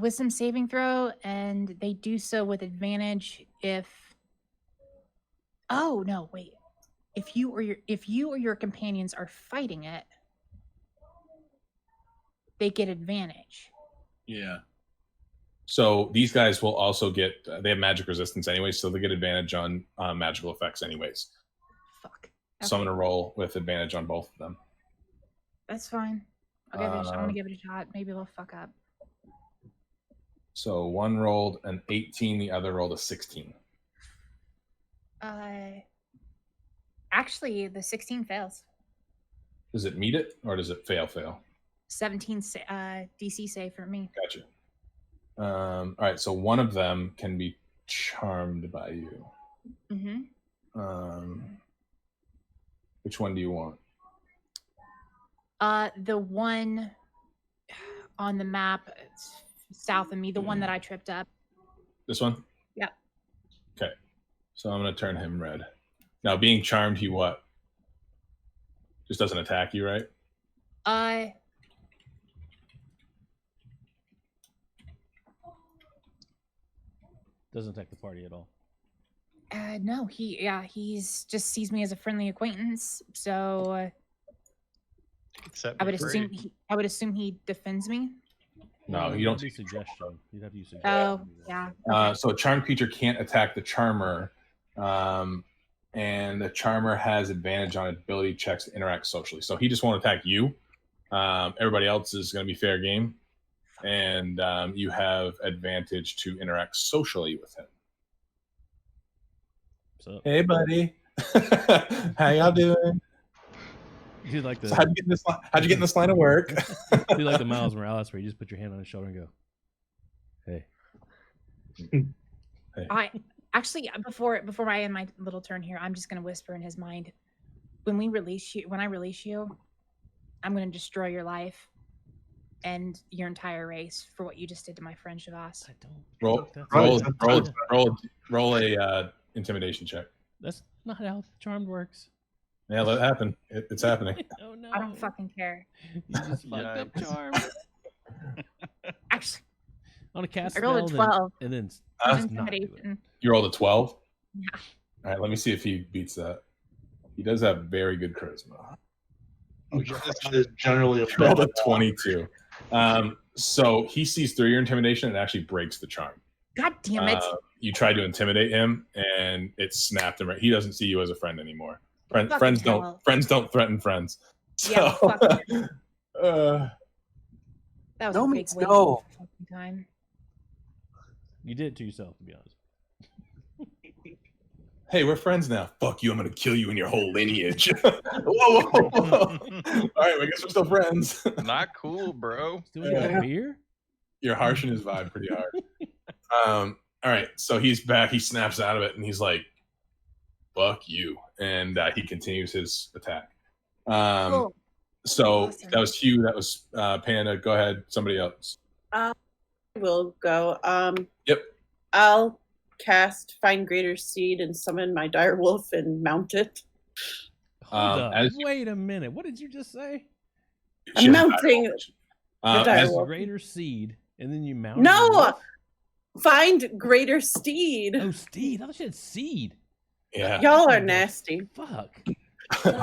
Wisdom saving throw, and they do so with advantage if. Oh no! Wait. If you or your companions are fighting it, they get advantage. Yeah. So these guys will also get. They have magic resistance anyway, so they get advantage on magical effects anyways. Fuck. So I'm Okay. gonna roll with advantage on both of them. That's fine. I'll give it. I'm gonna give it a shot. Maybe they'll fuck up. So one rolled an 18, the other rolled a 16. Actually, the 16 fails. Does it meet it or does it fail? 17 DC save for me. Gotcha. All right, so one of them can be charmed by you. Mm-hmm. Which one do you want? The one on the map south of me, the one that I tripped up. This one? Yep. Okay. So I'm going to turn him red. Now, being charmed, he what? Just doesn't attack you, right? Doesn't attack the party at all. No, he's just sees me as a friendly acquaintance. So Set I me would free. assume he defends me. No, you don't. Do suggestion. You'd have to use suggestion. Oh, to do that. yeah. So a charmed creature can't attack the charmer, and the charmer has advantage on ability checks to interact socially. So he just won't attack you. Everybody else is going to be fair game, and you have advantage to interact socially with him. So Hey, buddy. How y'all doing? do like the So how'd you get in this line of work? do like the Miles Morales where you just put your hand on his shoulder and go, "Hey." I actually before I end my little turn here, I'm just gonna whisper in his mind, when I release you, I'm gonna destroy your life and your entire race for what you just did to my friend Shavas. I don't. Roll a intimidation check. That's not how charmed works. Yeah, let it happen. It's happening. Oh no! I don't fucking care. You just fucked up Yikes. charm. Actually, On a cast I rolled a spell, 12. and then Uh, just not do it. Intimidation. You rolled a 12? Yeah. All right, let me see if he beats that. He does have very good charisma. That is generally a He rolled a bad 22. So he sees through your intimidation and actually breaks the charm. God damn it. You tried to intimidate him, and it snapped him. He doesn't see you as a friend anymore. Fucking Friends hell. don't threaten friends. So, Yeah, fuck that was No a big means waste no. of fucking time. You did it to yourself, to be honest. hey, we're friends now. Fuck you! I'm gonna kill you and your whole lineage. whoa, whoa, whoa. All right, I guess we're still friends. Not cool, bro. Still got a beer? You're harshing his vibe pretty hard. All right, so he's back. He snaps out of it, and he's like, "Fuck you!" And he continues his attack. Cool. So Awesome. that was Hugh. That was Panda. Go ahead. Somebody else. We'll go. Yep. I'll cast Find Greater Seed and summon my direwolf and mount it. Hold up. as- Wait a minute. What did you just say? I'm She has mounting direwolf. the As- direwolf. Greater seed, and then you mount. No! your wolf? Find Greater Steed. Oh, steed. I thought you had seed. yeah. Y'all are nasty. Fuck. As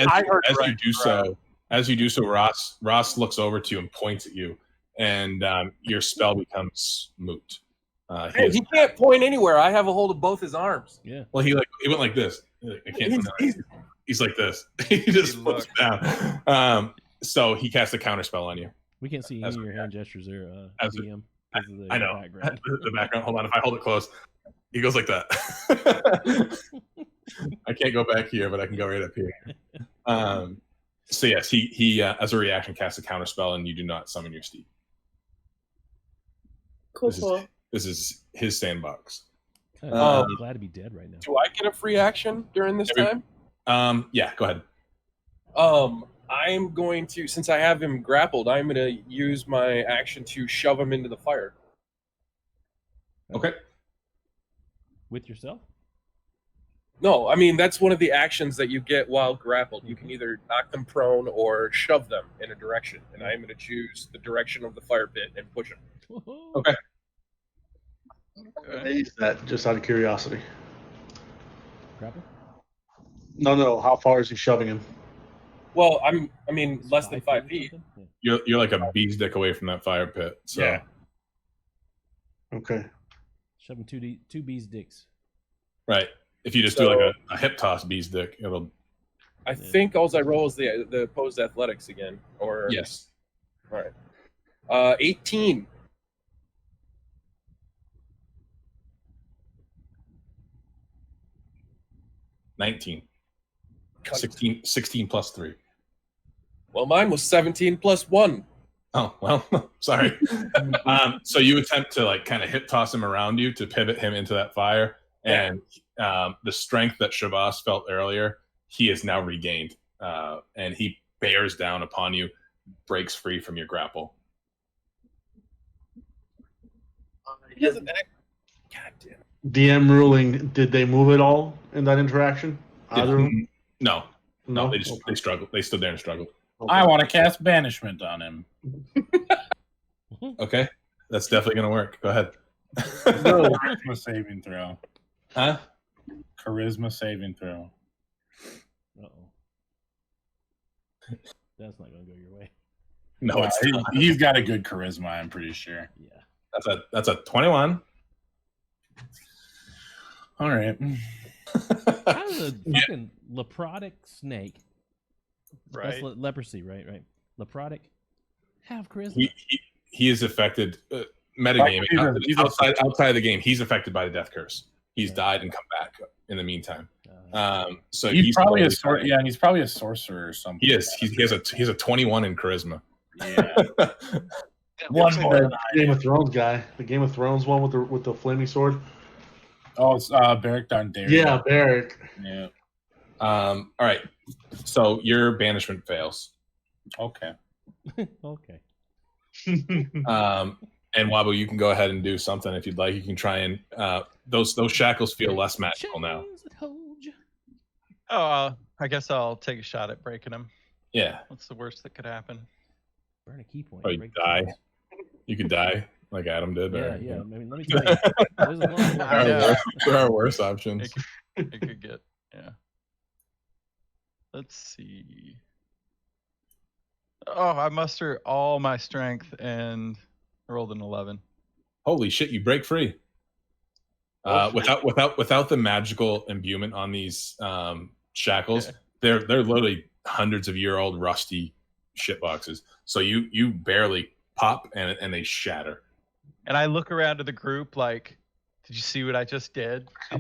I heard you right, do so, Ross looks over to you and points at you, and your spell becomes moot. Hey, he can't point anywhere. I have a hold of both his arms. Yeah. Well, he went like this. I can't. He's like this. He just He flips down. So he casts a counter spell on you. We can't see any of your hand gestures there, As a- DM, because of the I know background. the background. Hold on, if I hold it close, he goes like that. I can't go back here, but I can go right up here. So yes, he as a reaction casts a counter spell, and you do not summon your steed. Cool, This is- cool. This is his sandbox. Kind of Um, glad to be dead right now. Do I get a free action during this Every- time? Yeah, go ahead. I'm going to, since I have him grappled, I'm going to use my action to shove him into the fire. Okay. With yourself? No, I mean, that's one of the actions that you get while grappled. You can either knock them prone or shove them in a direction. And I'm going to choose the direction of the fire pit and push him. Okay. Is that just out of curiosity? Grapple? No. How far is he shoving him? Well, less than 5 or feet. something? Yeah. You're like a bee's dick away from that fire pit. So Yeah. Okay. Shoving two bees' dicks. right. If you just do like a hip toss bee's dick, it'll I think all I roll is the opposed athletics again. Or yes. All right. 18. 19. 16 plus 3. Well, mine was 17 plus 1. Oh, well, sorry. So you attempt to like kind of hip toss him around you to pivot him into that fire. And the strength that Shavas felt earlier, he has now regained. And he bears down upon you, breaks free from your grapple. He doesn't act. God damn it. DM ruling. Did they move at all in that interaction? Either of them? No, No. they just they struggled. They stood there and struggled. Okay. I want to cast banishment on him. Okay, that's definitely gonna work. Go ahead. Charisma saving throw. Huh? Charisma saving throw. Uh-oh. That's not going to go your way. No, Well, it's he's got a good charisma, I'm pretty sure. Yeah. that's a 21. All right. How does a fucking leprotic snake, that's Right. leprosy, right? Leprotic, have charisma? He is affected. Metagaming He's outside of the game, he's affected by the death curse. He's died and come back in the meantime. So he's probably a totally yeah, and he's probably a sorcerer or something. He is. He has a 21 in charisma. Yeah. One One more. more. Game of Thrones guy. The Game of Thrones one with the flaming sword. Oh, it's Beric Dondarrion. Yeah, Beric. Yeah. All right. So your banishment fails. Okay. Okay. And Wabu, you can go ahead and do something if you'd like. You can try and those shackles feel less magical now. Chains that hold you. Oh, I guess I'll take a shot at breaking him. Yeah. What's the worst that could happen? Burn a key point. Or you break the die. chains. You could die. like Adam did. Yeah, or, yeah. you know. I mean, let me tell you, there's a long I There know. there are worse options. It could get, yeah. Let's see. Oh, I muster all my strength and rolled an 11. Holy shit! You break free. Without the magical imbuement on these shackles, Yeah. they're literally hundreds of year old rusty shit boxes. So you barely pop and they shatter. And I look around to the group like, did you see what I just did? I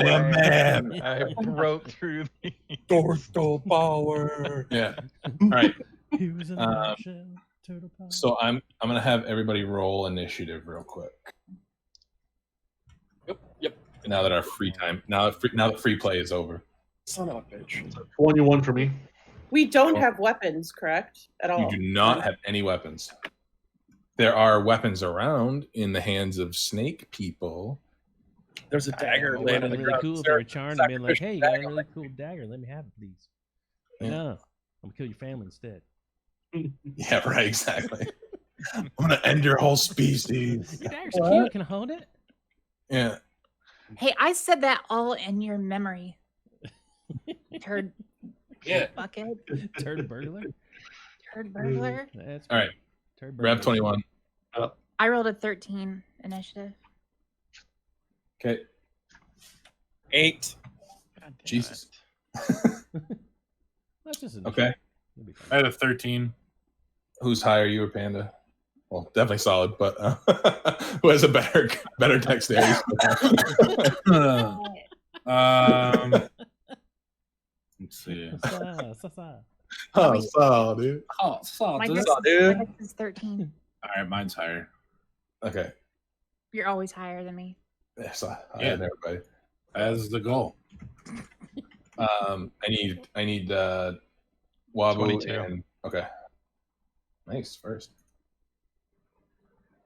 am man. I broke through the Torso power. Yeah. All right. He was in Um, shell, turtle power. So I'm gonna have everybody roll initiative real quick. Yep. Now that our free time, now that free play is over. Son of a bitch. 21 for me. We don't have weapons, correct? At all. You do not have any weapons. There are weapons around in the hands of snake people. There's a dagger It would laying have on the been really ground. cool if Sarah, they were charmed and being like, sacrificial "Hey, you got a dagger. really cool dagger. Let me have it, please." Yeah. No, I'm gonna kill your family instead. Yeah, right, exactly. I'm gonna end your whole species. Your dagger's cute. Can I hold it? Yeah. Hey, I said that all in your memory. Turd Yeah. bucket. Turd burglar. Turd burglar. That's All right. Turd Rev burglar. 21. I rolled a 13 initiative. Okay. 8. God damn Jesus. it. That's just an Okay. It'll be fine. I had a 13. Who's higher, you or Panda? Well, definitely solid, but who has a better dexterity? Let's see. Oh, solid, dude. Oh, My dude. dex up, dude? is 13. All right, mine's higher. Okay. You're always higher than me. Yes, I Yeah. had everybody. As the goal. I need Wabu 22. and okay. Nice first.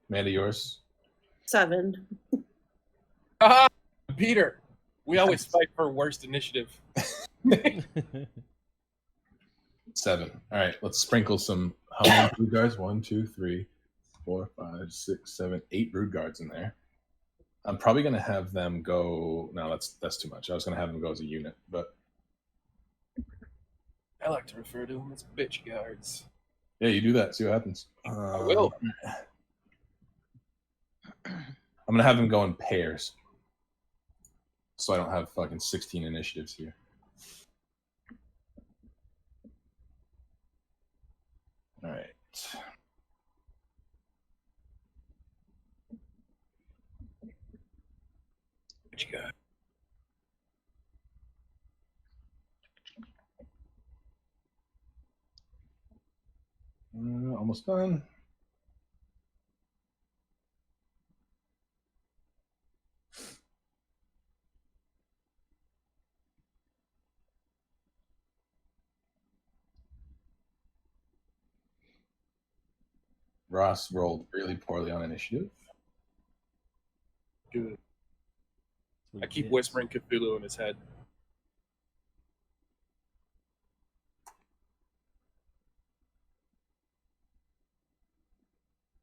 Amanda, yours. 7. Ah, Peter. We always fight for worst initiative. 7. All right, let's sprinkle some. How many brood guards? 1, 2, 3, 4, 5, 6, 7, 8 brood guards in there. I'm probably gonna have them go. No, that's too much. I was gonna have them go as a unit, but I like to refer to them as bitch guards. yeah, you do that. See what happens. I will. I'm gonna have them go in pairs, so I don't have fucking 16 initiatives here. All right. Bitch guard. Almost done. Ross rolled really poorly on initiative. Good. What I it keep is. whispering Cthulhu in his head.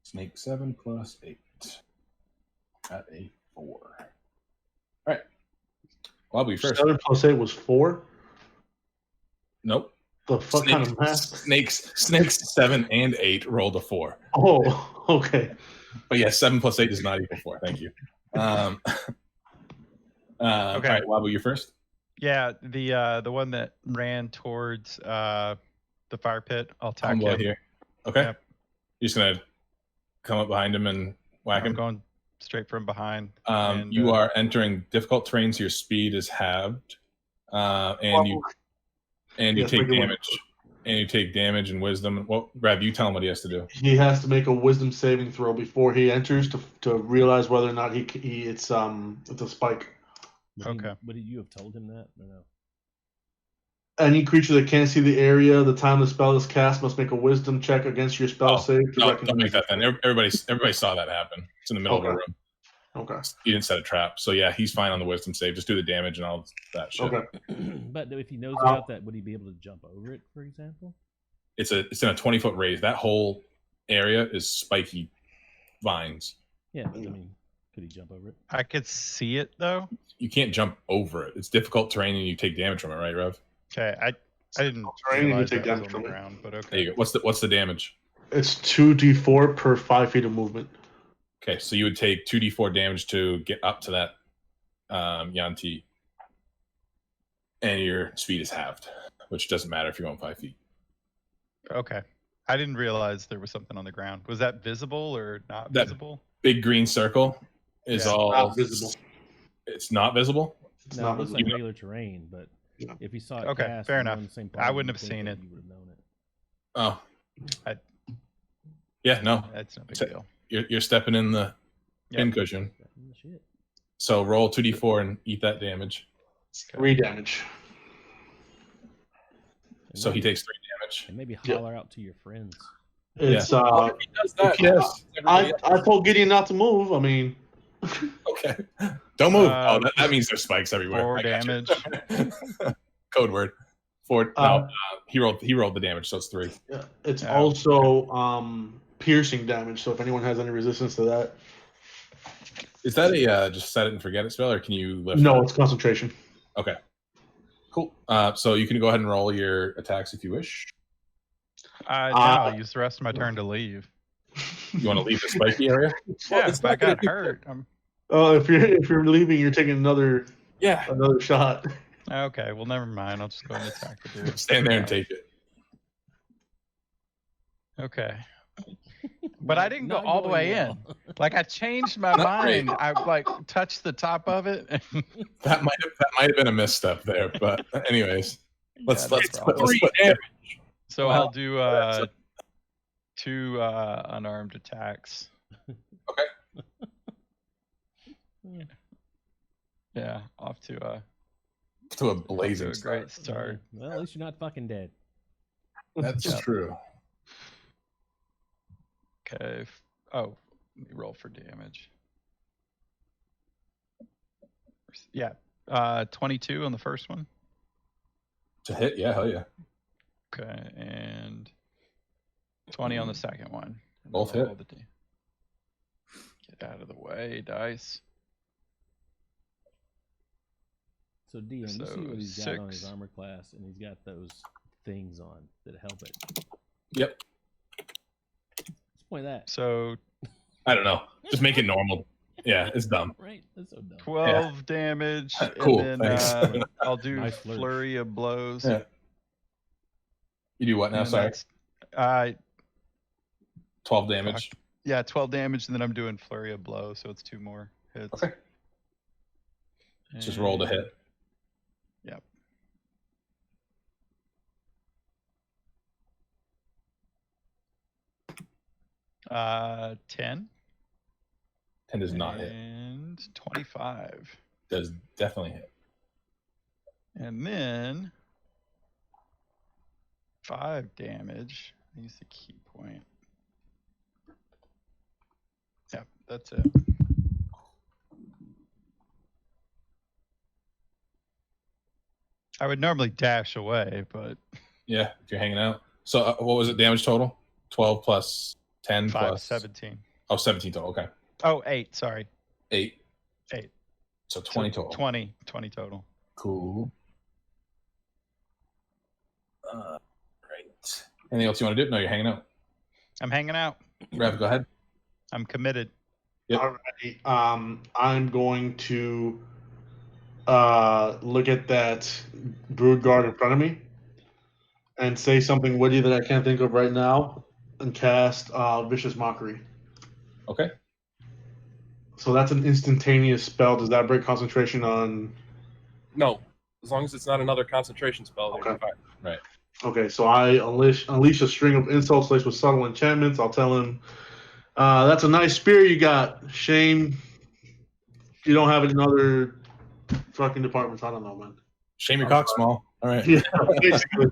Snake 7 plus 8 at a 4. All right. Well, I'll be first. 7 plus 8 was 4. Nope. The fuck kind of math? Snakes 7 and 8 rolled a 4. Oh, okay. But yeah, 7 plus 8 does not equal 4. Thank you. All right, Wabu, you first. Yeah, the one that ran towards the fire pit. I'll attack Homeboy him. here. Okay. Yep. You're just gonna come up behind him and whack I'm him. going straight from behind. You are entering difficult terrain, so your speed is halved, and you Yes, take make it damage. And you take damage and wisdom. Well, Brad, you tell him what he has to do. He has to make a wisdom saving throw before he enters to realize whether or not it's a spike. Okay. Would you have told him that? Or no. Any creature that can't see the area, the time the spell is cast, must make a wisdom check against your spell save to No, recognize. don't make that then. Everybody saw that happen. It's in the middle of a Okay. room. Okay. You didn't set a trap, so yeah, he's fine on the wisdom save. Just do the damage and all that shit. Okay. But if he knows about that, would he be able to jump over it, for example? It's in a 20-foot raise. That whole area is spiky vines. Yeah, I mean, could he jump over it? I could see it though. You can't jump over it. It's difficult terrain, and you take damage from it, right, Rev? Okay, I didn't Terrain, you realize take that was damage on the from it. ground, but There okay. you go. What's the damage? It's 2d4 per 5 feet of movement. Okay, so you would take 2d4 damage to get up to that Yanti, and your speed is halved, which doesn't matter if you're going 5 feet. Okay. I didn't realize there was something on the ground. Was that visible or not That- visible? Big green circle is Yeah. all Not visible. It's not visible. It's No, not it looks visible. like regular terrain, but Yeah. if you saw it Okay, cast fair and enough. on the same I plane, wouldn't you'd have think seen that it. You would have known it. Oh, I- yeah, no, That's no big So- deal. you're stepping in the Yep. pin cushion. Shit. So roll 2d4 and eat that damage. 3 damage. And So he maybe- takes 3 damage. And maybe Yeah. holler out to your friends. It's What if he does that? Yes. I told Gideon not to move. I mean, Okay, don't move. Uh, that means there's spikes everywhere. 4 I got you. damage. Code word. 4. No, he rolled the damage, so it's 3. yeah, it's Yeah. also piercing damage. So if anyone has any resistance to that, Is that a just set it and forget it spell, or can you lift? no, it? it's concentration. Okay. Cool. So you can go ahead and roll your attacks if you wish. No, I'll use the rest of my turn to leave. You want to leave the spiky area? Yeah, it's if I not gonna got be- hurt. If you're leaving, you're taking another Yeah. shot. Okay, well, never mind. I'll just go and attack the dude. Stand there and take it. Okay. But I didn't go Not all the going way well. in. Like I changed my Not great. mind. I like touched the top of it. And That might have been a misstep there, but anyways, let's Yeah, no let's problem. let's 3 put damage. So Well, I'll do that's 2 unarmed attacks. Yeah, off to to a off to blazing a start. great start. Well, at least you're not fucking dead. That's Yep. true. Okay. Oh, let me roll for damage. Yeah, 22 on the first one. To hit, yeah, hell yeah. Okay, and 20 on the second one. And then Both roll hit. the Get out of the way, dice. So DM, you see So, what he's got on his 6. armor class, and he's got those things on that help it. Yep. Let's point that. So I don't know. Just make it normal. Yeah, it's dumb. Right? That's so dumb. 12 damage. Cool, And then thanks. I'll do Nice flourish. flurry of blows. Yeah. You do what now? and Sorry. that's- 12 damage. yeah, 12 damage, and then I'm doing flurry of blows, so it's 2 more hits. Okay. Just roll to hit. Yep. Uh, 10 10 does not hit. and 25, Does definitely hit. and then 5 damage. Use the key point. Yep, that's it. I would normally dash away, but Yeah, if you're hanging out. So what was it? Damage total? 12 plus 10 5, plus 17. Oh, 17 total. Okay. Oh, 8, sorry. 8. 8. So 20 So total. 20 total. Cool. Right. Anything else you want to do? No, you're hanging out. I'm hanging out. Rev, go ahead. I'm committed. Yep. Alrighty. I'm going to look at that brood guard in front of me and say something witty that I can't think of right now and cast Vicious Mockery. Okay. So that's an instantaneous spell. Does that break concentration on? No, as long as it's not another concentration spell. then you're Okay. fine. Okay, so I unleash a string of insults laced with subtle enchantments. I'll tell him, that's a nice spear you got. Shame you don't have it in other fucking departments. I don't know, man. Shame your cock small. All right. Yeah, basically.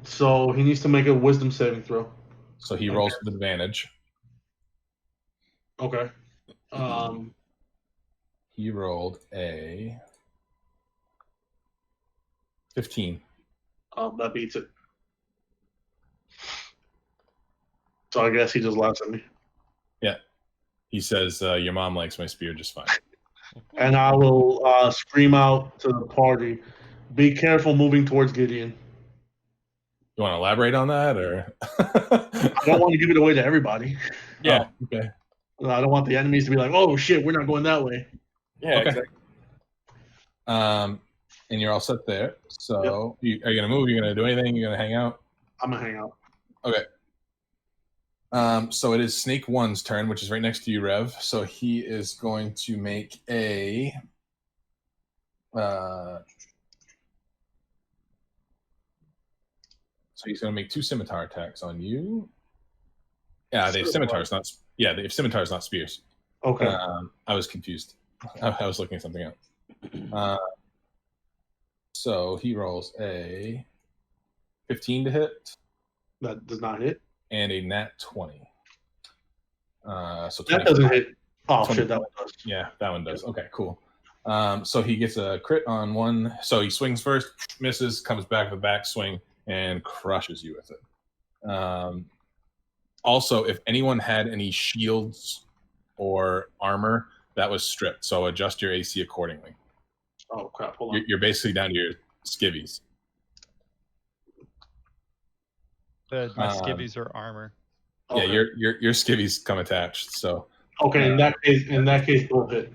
So he needs to make a wisdom saving throw. So he rolls with advantage. Okay. He rolled a 15. That beats it. So I guess he just laughs at me. He says, "Your mom likes my spear just fine." And I will scream out to the party, "Be careful moving towards Gideon." You want to elaborate on that, or? I don't want to give it away to everybody. Yeah. Oh, okay. I don't want the enemies to be like, "Oh shit, we're not going that way." Yeah. Okay. Exactly. And you're all set there. So, are you gonna move? You're gonna do anything? You're gonna hang out? I'm gonna hang out. Okay. So it is Snake 1's turn, which is right next to you, Rev. So he is going to make a. So he's going to make 2 scimitar attacks on you. Yeah, they have scimitars, not. Yeah, they have scimitars, not spears. Okay. I was confused. I was looking at something else. So he rolls a 15 to hit. That does not hit. And a nat 20. So That doesn't hit. Oh 20. shit, that one does. Yeah, that one does. Okay, cool. So he gets a crit on one. So he swings first, misses, comes back with a back swing, and crushes you with it. Also, if anyone had any shields or armor, that was stripped. So adjust your AC accordingly. Oh crap! Hold on. You're basically down to your skivvies. My skivvies are armor. Yeah, Okay. your skivvies come attached. So Okay, in that case, both hit.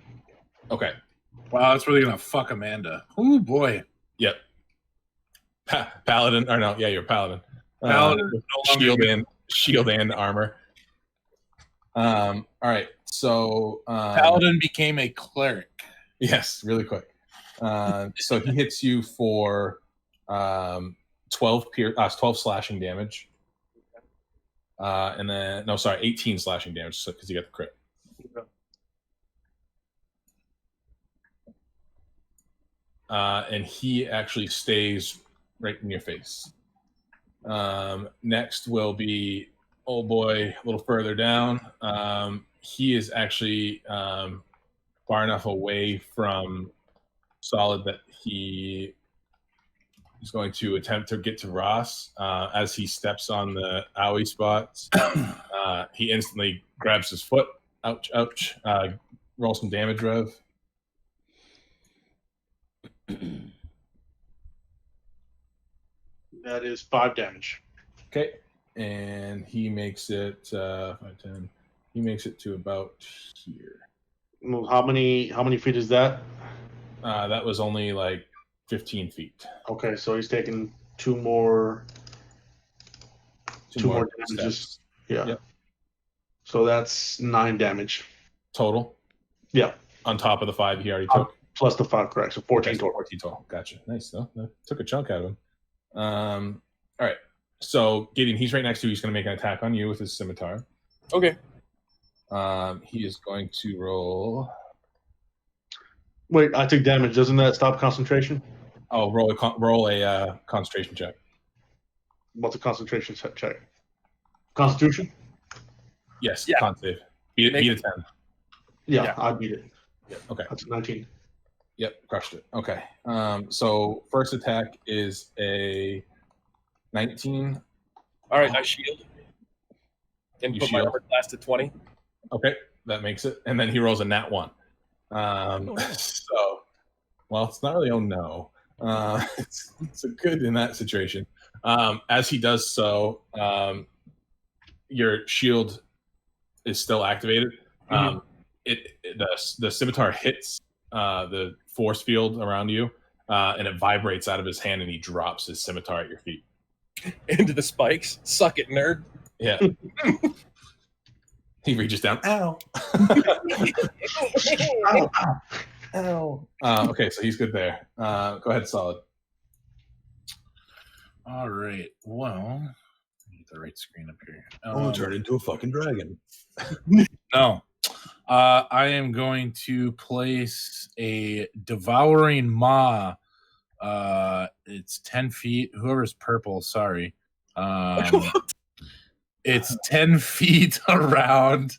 okay. Wow, that's really gonna fuck Amanda. Oh boy. Yep. Paladin, or no? Yeah, you're paladin. Paladin is no longer shield and armor. All right. So Paladin became a cleric. yes, really quick. So he hits you for 12 slashing damage. And then 18 slashing damage because you got the crit. And he actually stays right in your face. Next will be old boy a little further down. He is actually far enough away from Solid that he is going to attempt to get to Ross. As he steps on the owie spots, he instantly grabs his foot. Ouch, ouch. Roll some damage, Rev. That is 5 damage. Okay, and he makes it 5, 10. He makes it to about here. Well, how many feet is that? That was only like 15 feet. Okay, so he's taking 2 more. Two more damages. steps. Yeah. Yep. So that's 9 damage. Total. Yeah. On top of the 5 he already took. Plus the 5, correct. So 14 total. 14 total. Gotcha. Nice. Though. That took a chunk out of him. All right. So Gideon, he's right next to you. He's going to make an attack on you with his scimitar. Okay. He is going to roll. Wait, I took damage. Doesn't that stop concentration? Oh, roll a concentration check. What's a concentration check? Constitution? Yes. Yeah. Con save. Beat a 10. Yeah, I beat it. Okay. That's a 19. Yep, crushed it. Okay. So first attack is a 19. All right. I shield. And You put my shield. armor class to 20. Okay, that makes it. And then he rolls a nat 1. So, well, it's not really oh no. It's a good in that situation. As he does so, your shield is still activated. The scimitar hits the force field around you, and it vibrates out of his hand, and he drops his scimitar at your feet. Into the spikes. Suck it, nerd. Yeah. He reaches down. Ow. Ow, Ow. Okay, so he's good there. Go ahead, Solid. All right. Well, get the right screen up here. Turn into a fucking dragon. No. I am going to place a devouring maw. It's 10 feet. Whoever's purple, sorry. It's 10 feet around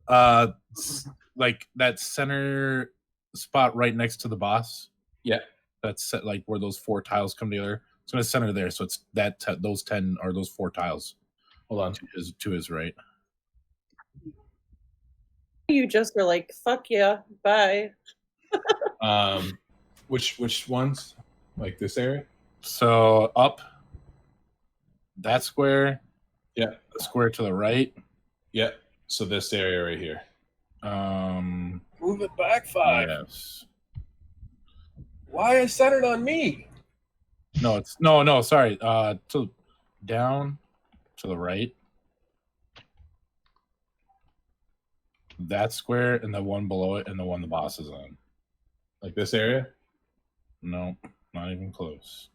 like that center spot right next to the boss. Yeah. That's set, like where those 4 tiles come together. It's going to center there. So it's that those 10 or those 4 tiles. Hold on. To his right. You just were like, fuck yeah, bye. Which ones? Like this area? So up that square. Yeah. The square to the right. Yeah. So this area right here. Move it back 5. Yes. Why is centered on me? No, it's no. Sorry. To down to the right. That square and the one below it and the one the boss is on. Like this area? No, not even close.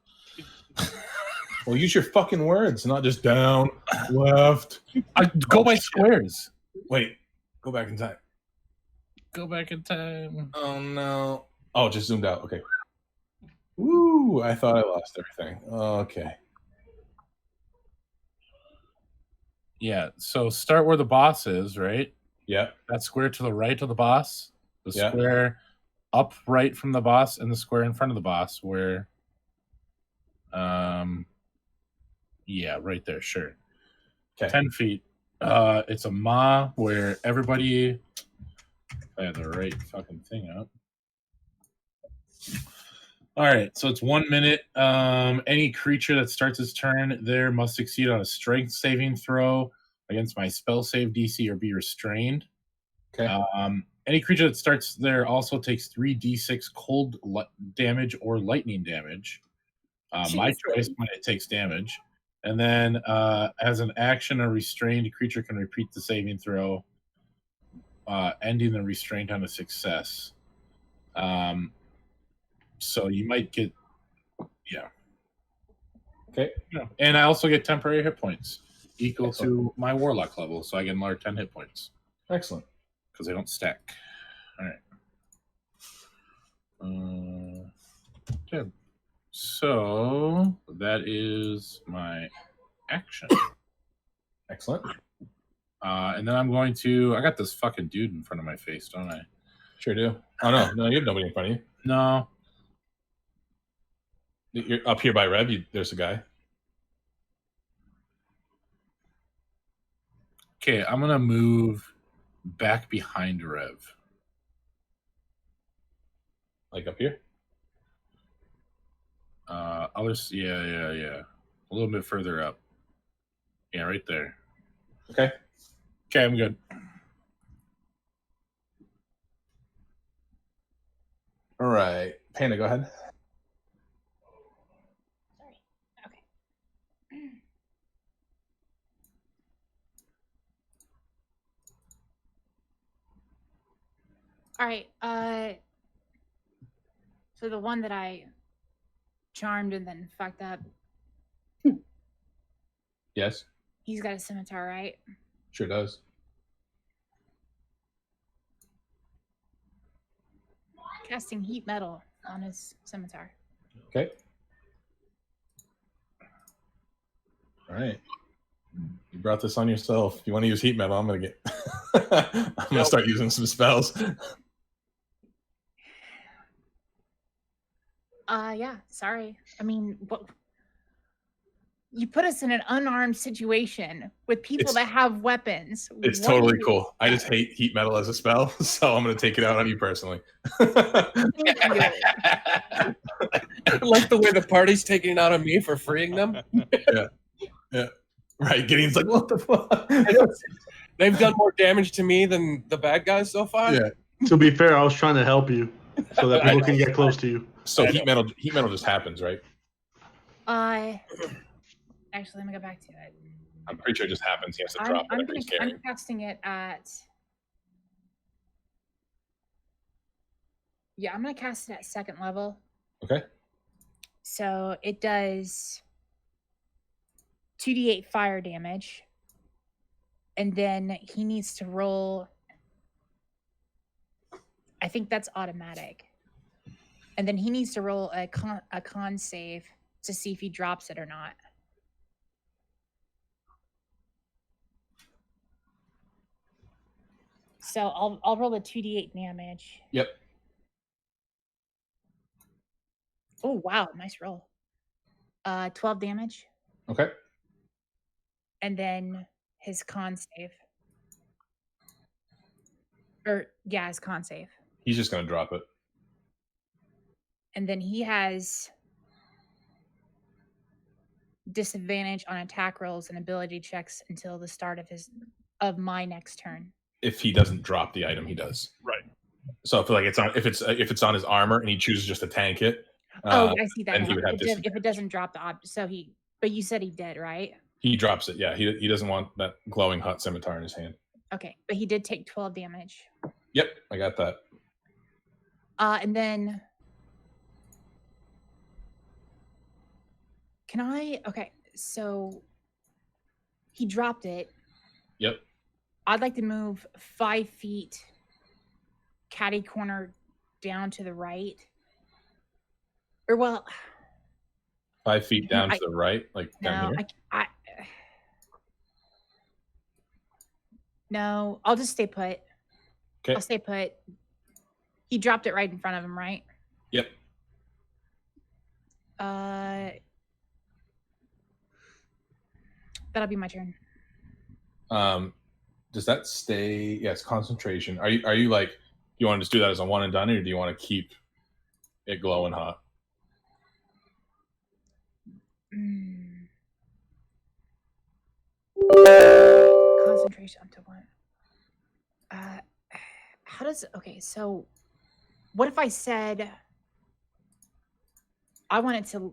Well, use your fucking words, not just down, left. I go by squares. Wait, go back in time. Go back in time. Oh no. Oh, just zoomed out. Okay. Woo! I thought I lost everything. Okay. Yeah. So start where the boss is, right? Yeah. That square to the right of the boss. The Yeah. square up right from the boss, and the square in front of the boss where yeah, right there, sure. Okay. 10 feet. It's a maw where everybody, I have the right fucking thing up. All right, so it's 1 minute. Any creature that starts its turn there must succeed on a strength saving throw against my spell save DC or be restrained. Okay. Any creature that starts there also takes 3d6 cold damage or lightning damage. My choice when it takes damage. And then as an action, a restrained creature can repeat the saving throw, ending the restraint on a success. So you might get, yeah. Okay. Yeah. And I also get temporary hit points equal to my warlock level, so I get another 10 hit points. Excellent. Because they don't stack. All right. Okay. So that is my action. Excellent. And then I'm going to. I got this fucking dude in front of my face, don't I? Sure do. Oh no, you have nobody in front of you. No. You're up here by Rev. There's a guy. Okay, I'm gonna move back behind Rev. Like up here? Yeah. A little bit further up. Yeah, right there. Okay. Okay, I'm good. All right. Panda, go ahead. Sorry. Okay. All right. So the one that I charmed and then fucked up, Yes. he's got a scimitar, right? Sure does. Casting heat metal on his scimitar. Okay. All right. You brought this on yourself. If you want to use heat metal, I'm gonna get. I'm gonna start using some spells. Yeah. Sorry. I mean, what? You put us in an unarmed situation with people that have weapons. It's What totally do you cool. I just hate heat metal as a spell, so I'm gonna take it out on you personally. expect? Like the way the party's taking it out on me for freeing them. Yeah. Right. Gideon's like, what the fuck? They've done more damage to me than the bad guys so far. Yeah. To be fair, I was trying to help you so that people can get close to you. So heat metal just happens, right? Actually, let me go back to it. I'm pretty sure it just happens. He has to drop whatever he's carrying. I'm casting it at. Yeah, I'm gonna cast it at 2nd level. Okay. So it does 2d8 fire damage, and then he needs to roll. I think that's automatic, and then he needs to roll a con save to see if he drops it or not. So I'll roll a 2d8 damage. Yep. Oh wow, nice roll. 12 damage, Okay. and then his con save. Or yeah, his con save. He's just gonna drop it. And then he has disadvantage on attack rolls and ability checks until the start of my next turn. If he doesn't drop the item, he does. Right. So if like if it's on his armor and he chooses just to tank it, I see that. then he would have If it doesn't drop the object, but you said he did, right? he drops it. Yeah, he doesn't want that glowing hot scimitar in his hand. Okay, but he did take 12 damage. Yep, I got that. And then can I? Okay, so he dropped it. Yep. I'd like to move 5 feet, catty corner down to the right. Or well, 5 feet down to the right, like down no, here. No, I'll just stay put. Okay. I'll stay put. He dropped it right in front of him, right? Yep. That'll be my turn. Does that stay? Yeah, it's concentration. Are you like, you want to just do that as a one and done, or do you want to keep it glowing hot? Concentration up to one. How does okay? So, what if I said I want it to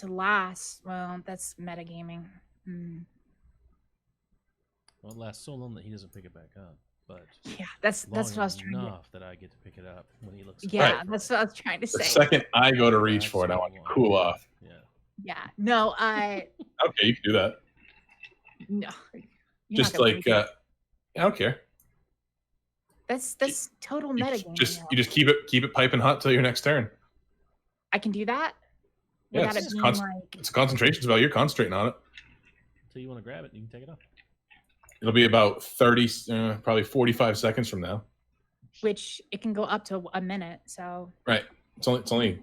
last? Well, that's metagaming. Well, it lasts so long that he doesn't pick it back up. But Yeah, that's what I was trying to. enough that I get to pick it up when he looks. Yeah, Right. that's what I was trying to The say. second I go to reach for it, I want to cool off. Yeah. Yeah, no, Okay, you can do that. no. You're Just not gonna like, break it. I don't care. That's total You metagaming. just keep it piping hot till your next turn. I can do that Yeah, without it's it being const- like. It's a concentration spell. You're concentrating on it. So you want to grab it, you can take it off. It'll be about 30, probably 45 seconds from now. Which it can go up to a minute. So Right. It's only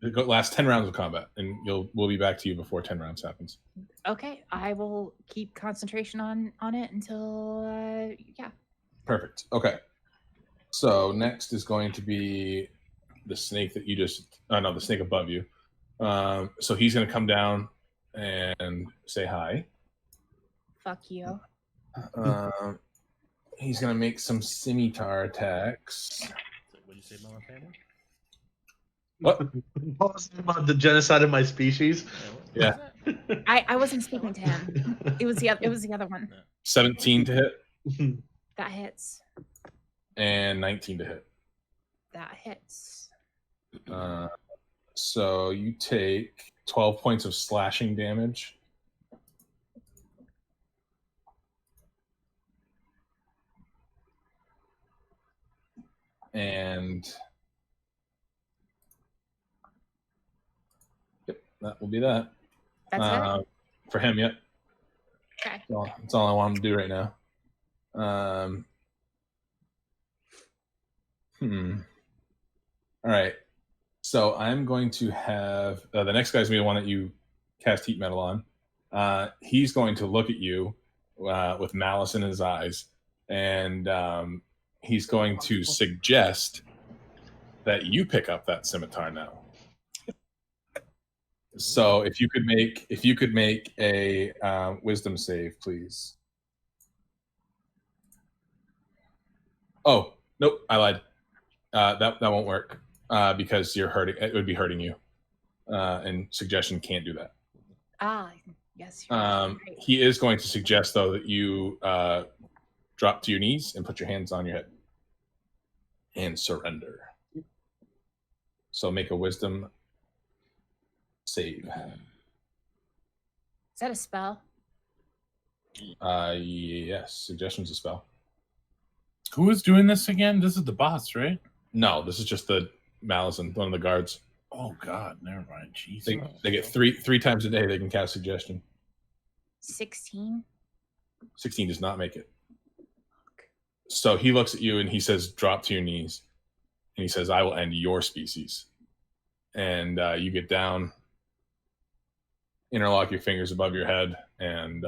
it lasts 10 rounds of combat, and we'll be back to you before 10 rounds happens. okay, I will keep concentration on it until yeah. Perfect. Okay. So next is going to be the snake that you just no, the snake above you. So he's going to come down and say hi. Fuck you. He's going to make some scimitar attacks. So what did you say, Mama Family? What? What was it about the genocide of my species? Yeah. What was that? I wasn't speaking to him. It was the other one 17 to hit that hits. and 19 to hit. That hits. So you take 12 points of slashing damage. And yep, that will be that. That's it. For him, yep. Okay. That's all I want him to do right now. All right. So I'm going to have the next guy's gonna be the one that you cast heat metal on. He's going to look at you with malice in his eyes, and he's going to suggest that you pick up that scimitar now. So if you could make a wisdom save, please. Oh nope, I lied. That won't work because you're hurting. It would be hurting you, and suggestion can't do that. Yes. Right. He is going to suggest though that you drop to your knees and put your hands on your head and surrender. So make a wisdom save. Is that a spell? Yes, suggestion's a spell. Who is doing this again? This is the boss, right? No, this is just the Malison, one of the guards. Oh God, never mind. Jesus. They get three times a day they can cast suggestion. 16. 16 does not make it. So he looks at you and he says, drop to your knees. And he says, I will end your species. And you get down, interlock your fingers above your head, and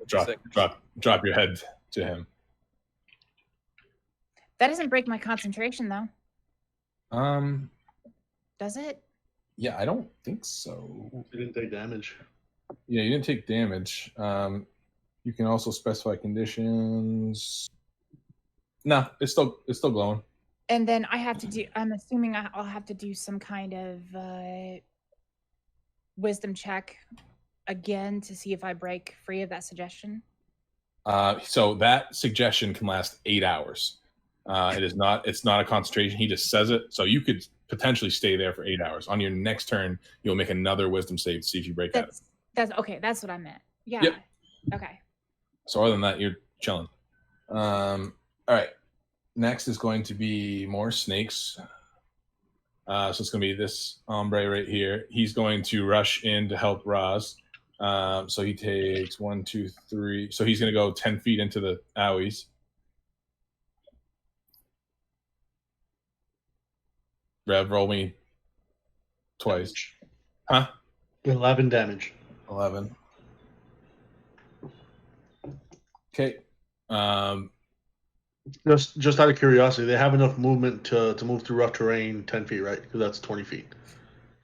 drop your head to him. That doesn't break my concentration, though. Does it? Yeah, I don't think so. You didn't take damage. Yeah, you didn't take damage. You can also specify conditions. No, it's still glowing. And then I have to do. I'm assuming I'll have to do some kind of wisdom check again to see if I break free of that suggestion. So that suggestion can last 8 hours. It's not a concentration. He just says it. So you could potentially stay there for 8 hours. On your next turn, you'll make another wisdom save to see if you break that. That's okay. That's what I meant. Yeah. Yep. Okay. So other than that, you're chilling. All right. Next is going to be more snakes. So it's going to be this hombre right here. He's going to rush in to help Roz. So he takes 1, 2, 3. So he's going to go 10 feet into the owies. Rev, roll me twice. Huh? 11 damage. 11. Okay. Just out of curiosity, they have enough movement to move through rough terrain 10 feet, right? Because that's 20 feet.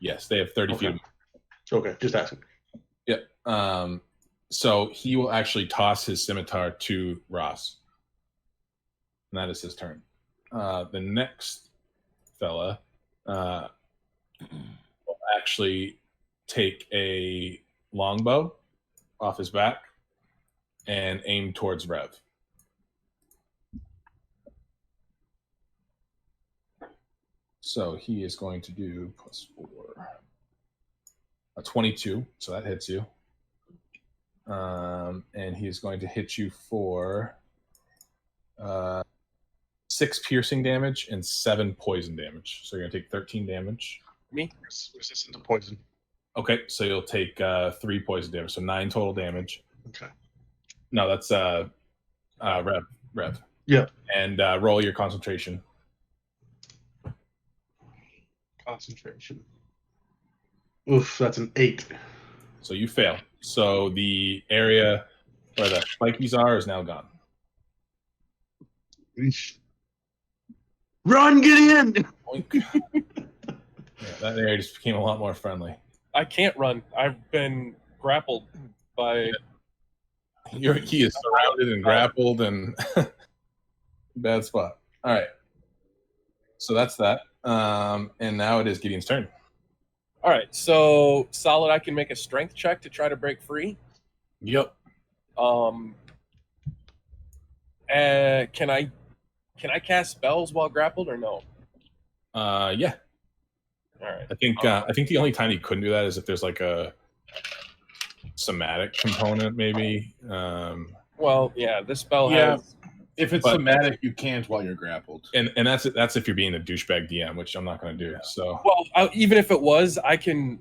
Yes, they have 30 feet. Okay, just asking. Yep. So he will actually toss his scimitar to Ross. And that is his turn. The next fella will actually take a longbow off his back and aim towards Rev. So he is going to do +4. A 22, so that hits you. And he is going to hit you for 6 piercing damage and 7 poison damage. So you're going to take 13 damage. Me? Resistant to poison. Okay, so you'll take 3 poison damage, so 9 total damage. Okay. No, that's Rev. Yeah. And roll your concentration. Concentration. Oof, that's an 8. So you fail. So the area where the spikies are is now gone. Run, get in! Yeah, that area just became a lot more friendly. I can't run. I've been grappled by. He is surrounded and grappled and bad spot. All right. So that's that. And now it is Gideon's turn. All right, so Solid, I can make a strength check to try to break free. Yep. Can I cast spells while grappled or no? Yeah. All right. I think the only time you couldn't do that is if there's like a somatic component, maybe. Well, yeah, this spell Yeah. has. If it's somatic, you can't while you're grappled. And that's if you're being a douchebag DM, which I'm not going to do. So Well, even if it was, I can,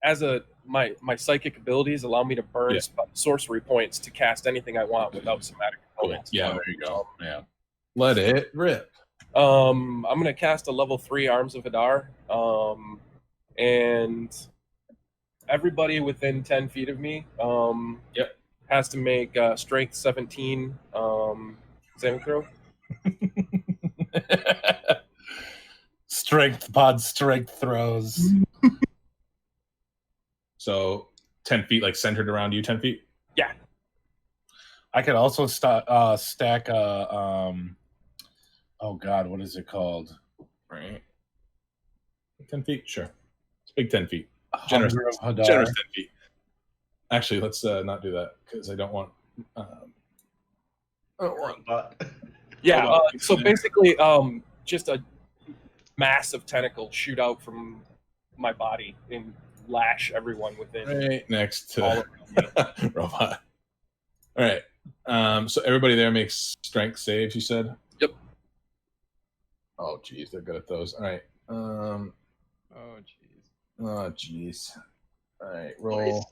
as my psychic abilities allow me to burn sorcery points to cast anything I want without somatic components. Yeah, there you go. Yeah. Let it rip. I'm gonna cast a level 3 Arms of Hadar, and everybody within 10 feet of me, has to make Strength 17 saving throw. Strength throws. So 10 feet, like centered around you, 10 feet? Yeah. I could also stack oh god, what is it called? Right. 10 feet? Sure. It's big 10 feet. Generous Generous 10 feet. Actually, let's not do that because I don't want. Yeah. So basically, just a mass of tentacles shoot out from my body and lash everyone within. Right next to all of me. Robot. All right. So everybody there makes strength saves. You said. Yep. Oh, geez, they're good at those. All right. Oh, jeez. Oh, geez. All right, roll.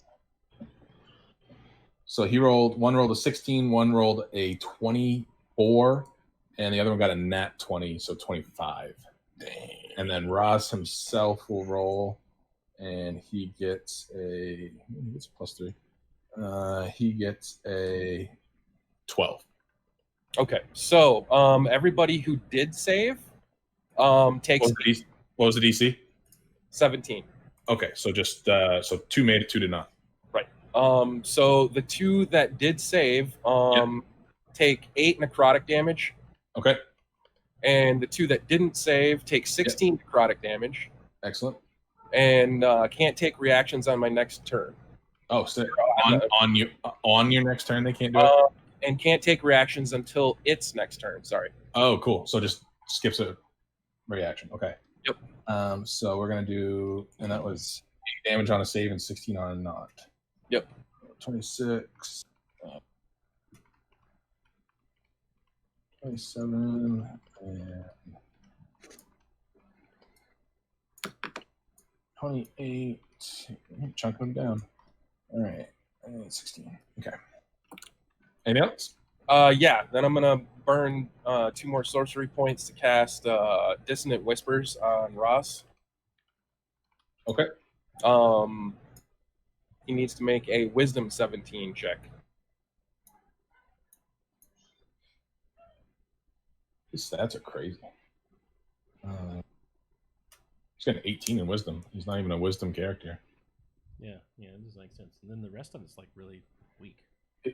So one rolled a 16, one rolled a 24, and the other one got a nat 20, so 25. Dang. And then Roz himself will roll, and he gets a +3. He gets a 12. Okay, so everybody who did save takes What was the DC? 17. Okay, so just so 2 made it, 2 did not. Right. So the 2 that did save take 8 necrotic damage. Okay. And the 2 that didn't save take 16 necrotic damage. Excellent. And can't take reactions on my next turn. Oh, so on your next turn they can't do it? And can't take reactions until its next turn. Sorry. Oh, cool. So just skips a reaction. Okay. Yep. So we're gonna do, and that was 8 damage on a save and 16 on a not. Yep. 26. 27 and 28. Chunk them down. All right. 16. Okay. Anything else? Yeah. Then I'm gonna burn 2 more sorcery points to cast Dissonant Whispers on Ross. Okay. He needs to make a Wisdom 17 check. His stats are crazy. He's got an 18 in Wisdom. He's not even a Wisdom character. Yeah, it doesn't make sense. And then the rest of it's like really weak.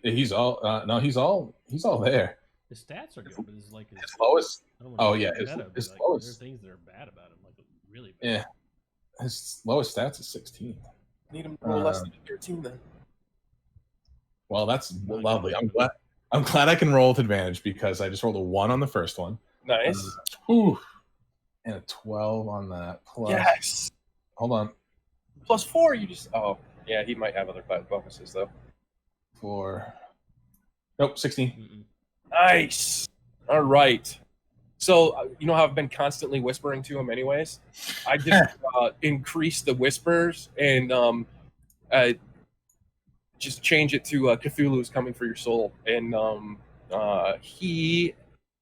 He's all no. He's all there. His stats are good, but it's like His lowest. I don't Oh wanna yeah, say meta, but, his like, lowest. There are things that are bad about him, like really bad. Yeah, his lowest stats is 16. Need him to roll less than 13 then. Well, that's lovely. I'm glad I can roll with advantage because I just rolled a 1 on the first one. Nice. And a 12 on that. Plus, Yes. Hold on. +4. You just. Oh, yeah. He might have other bonuses though. 4. Nope. 16. Nice. All right. So you know how I've been constantly whispering to him, anyways. I just increase the whispers and just change it to Cthulhu's coming for your soul. And he,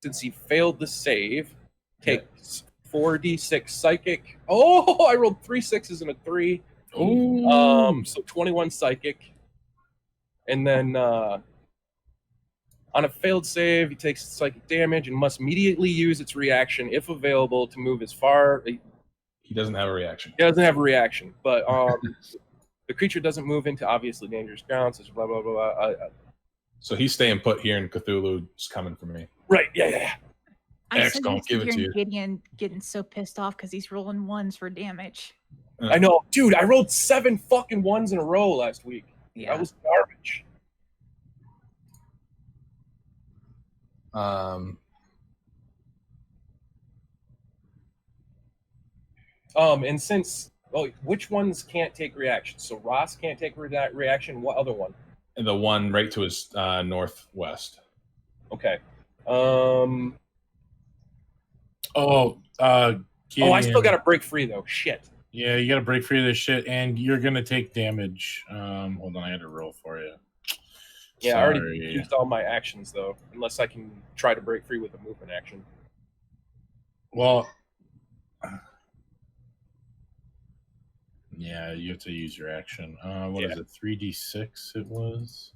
since he failed the save, takes 4d6 psychic. Oh, I rolled 3 6s and a 3. Ooh. So 21 psychic. And then on a failed save, he takes psychic damage and must immediately use its reaction, if available, to move as far. He doesn't have a reaction. He doesn't have a reaction, but the creature doesn't move into obviously dangerous ground, such blah, blah, blah, blah. So he's staying put here, and Cthulhu's coming for me. Right, yeah. I'm X don't give it to you. Gideon getting so pissed off because he's rolling 1s for damage. I know. Dude, I rolled 7 fucking 1s in a row last week. Yeah. That was garbage. And since which ones can't take reactions? So Ross can't take that reaction. What other one? And the one right to his northwest. Okay. Oh, I still got to break free though. Shit. Yeah, you got to break free of this shit, and you're gonna take damage. Hold on, I had to roll for you. Yeah, I already used all my actions though, unless I can try to break free with a movement action. Well, yeah, you have to use your action. What is it? 3d6. It was.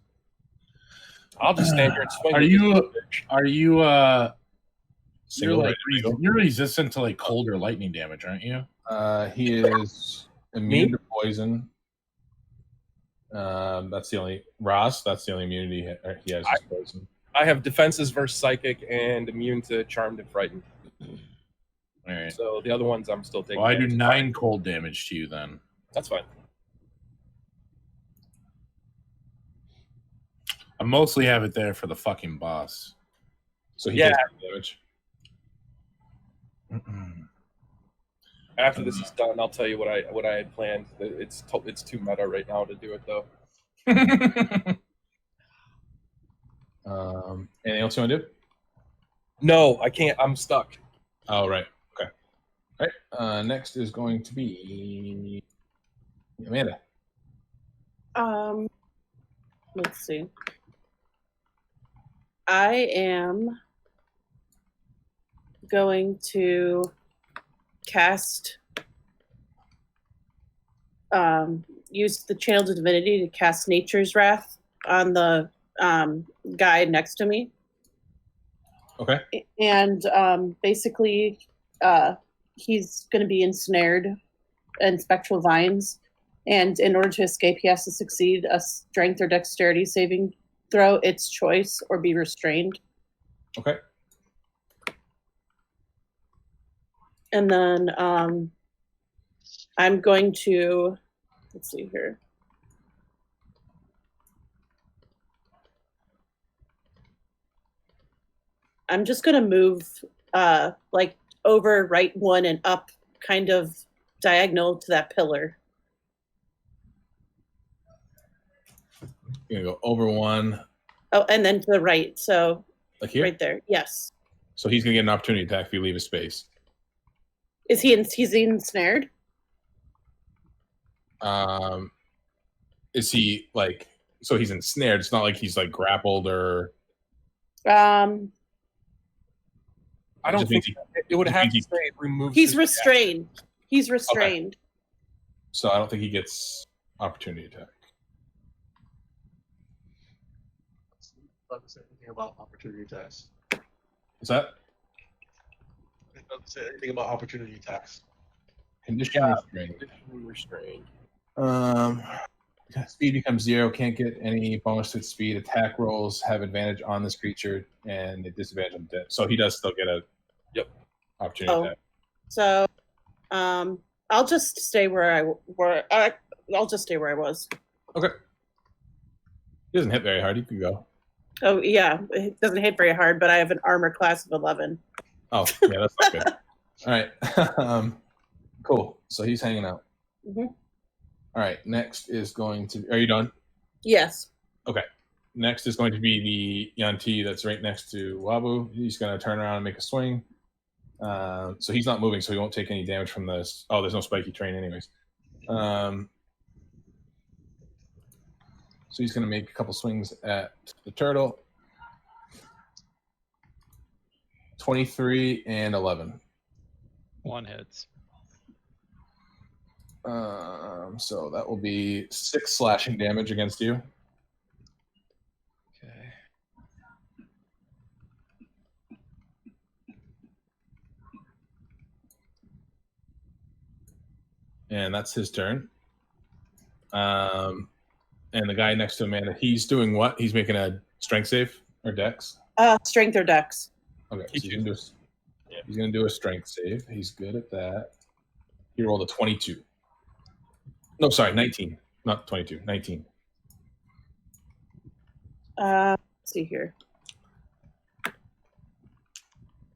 I'll just stand here and swing. You're resistant to like cold or lightning damage, aren't you? He is immune to poison. That's the only Ross. That's the only immunity he has. Is poison. I have defenses versus psychic and immune to charmed and frightened. All right. So the other ones I'm still taking. Well, I do 9 cold damage to you then. That's fine. I mostly have it there for the fucking boss. So he takes damage. After this is done, I'll tell you what I had planned. It's too meta right now to do it though. Anything else you want to do? No, I can't. I'm stuck. Oh, right. Okay. All right. Next is going to be Amanda. Let's see. I am going to cast use the Channel to Divinity to cast Nature's Wrath on the guy next to me. Okay. And basically, he's going to be ensnared in spectral vines. And in order to escape, he has to succeed a strength or dexterity saving throw, its choice, or be restrained. Okay. And then I'm going to, let's see here. I'm just going to move like over right one and up kind of diagonal to that pillar. You're going to go over one. Oh, and then to the right. So Like here? right there. Yes. So he's going to get an opportunity attack if you leave his space. Is he's ensnared? Is he like, so he's ensnared? It's not like he's like grappled or. I don't think it would have to say it removes. He's restrained. He's restrained. Okay. So I don't think he gets opportunity attack. It doesn't say anything about opportunity attacks. Is that It doesn't say anything about opportunity attacks. condition restrained? Speed becomes 0. Can't get any bonus to its speed. Attack rolls have advantage on this creature and a disadvantage on death. So he does still get a opportunity attack. So, I'll just stay where I'll just stay where I was. Okay. He doesn't hit very hard. He could go. Oh yeah, it doesn't hit very hard, but I have an armor class of 11. Oh yeah, that's not good. All right. Cool. So he's hanging out. Mhm. All right. Next is going to. Are you done? Yes. Okay. Next is going to be the Yanti that's right next to Wabu. He's going to turn around and make a swing. So he's not moving, so he won't take any damage from this. Oh, there's no spiky terrain anyways. So he's going to make a couple swings at the turtle. 23 and 11. One hits. So that will be 6 slashing damage against you. Okay. And that's his turn. And the guy next to Amanda, he's doing what? He's making a strength save or dex? Strength or dex. Okay, so he's gonna do a strength save. He's good at that. He rolled a 22. No, sorry, 19. Not 22, 19. Let's see here.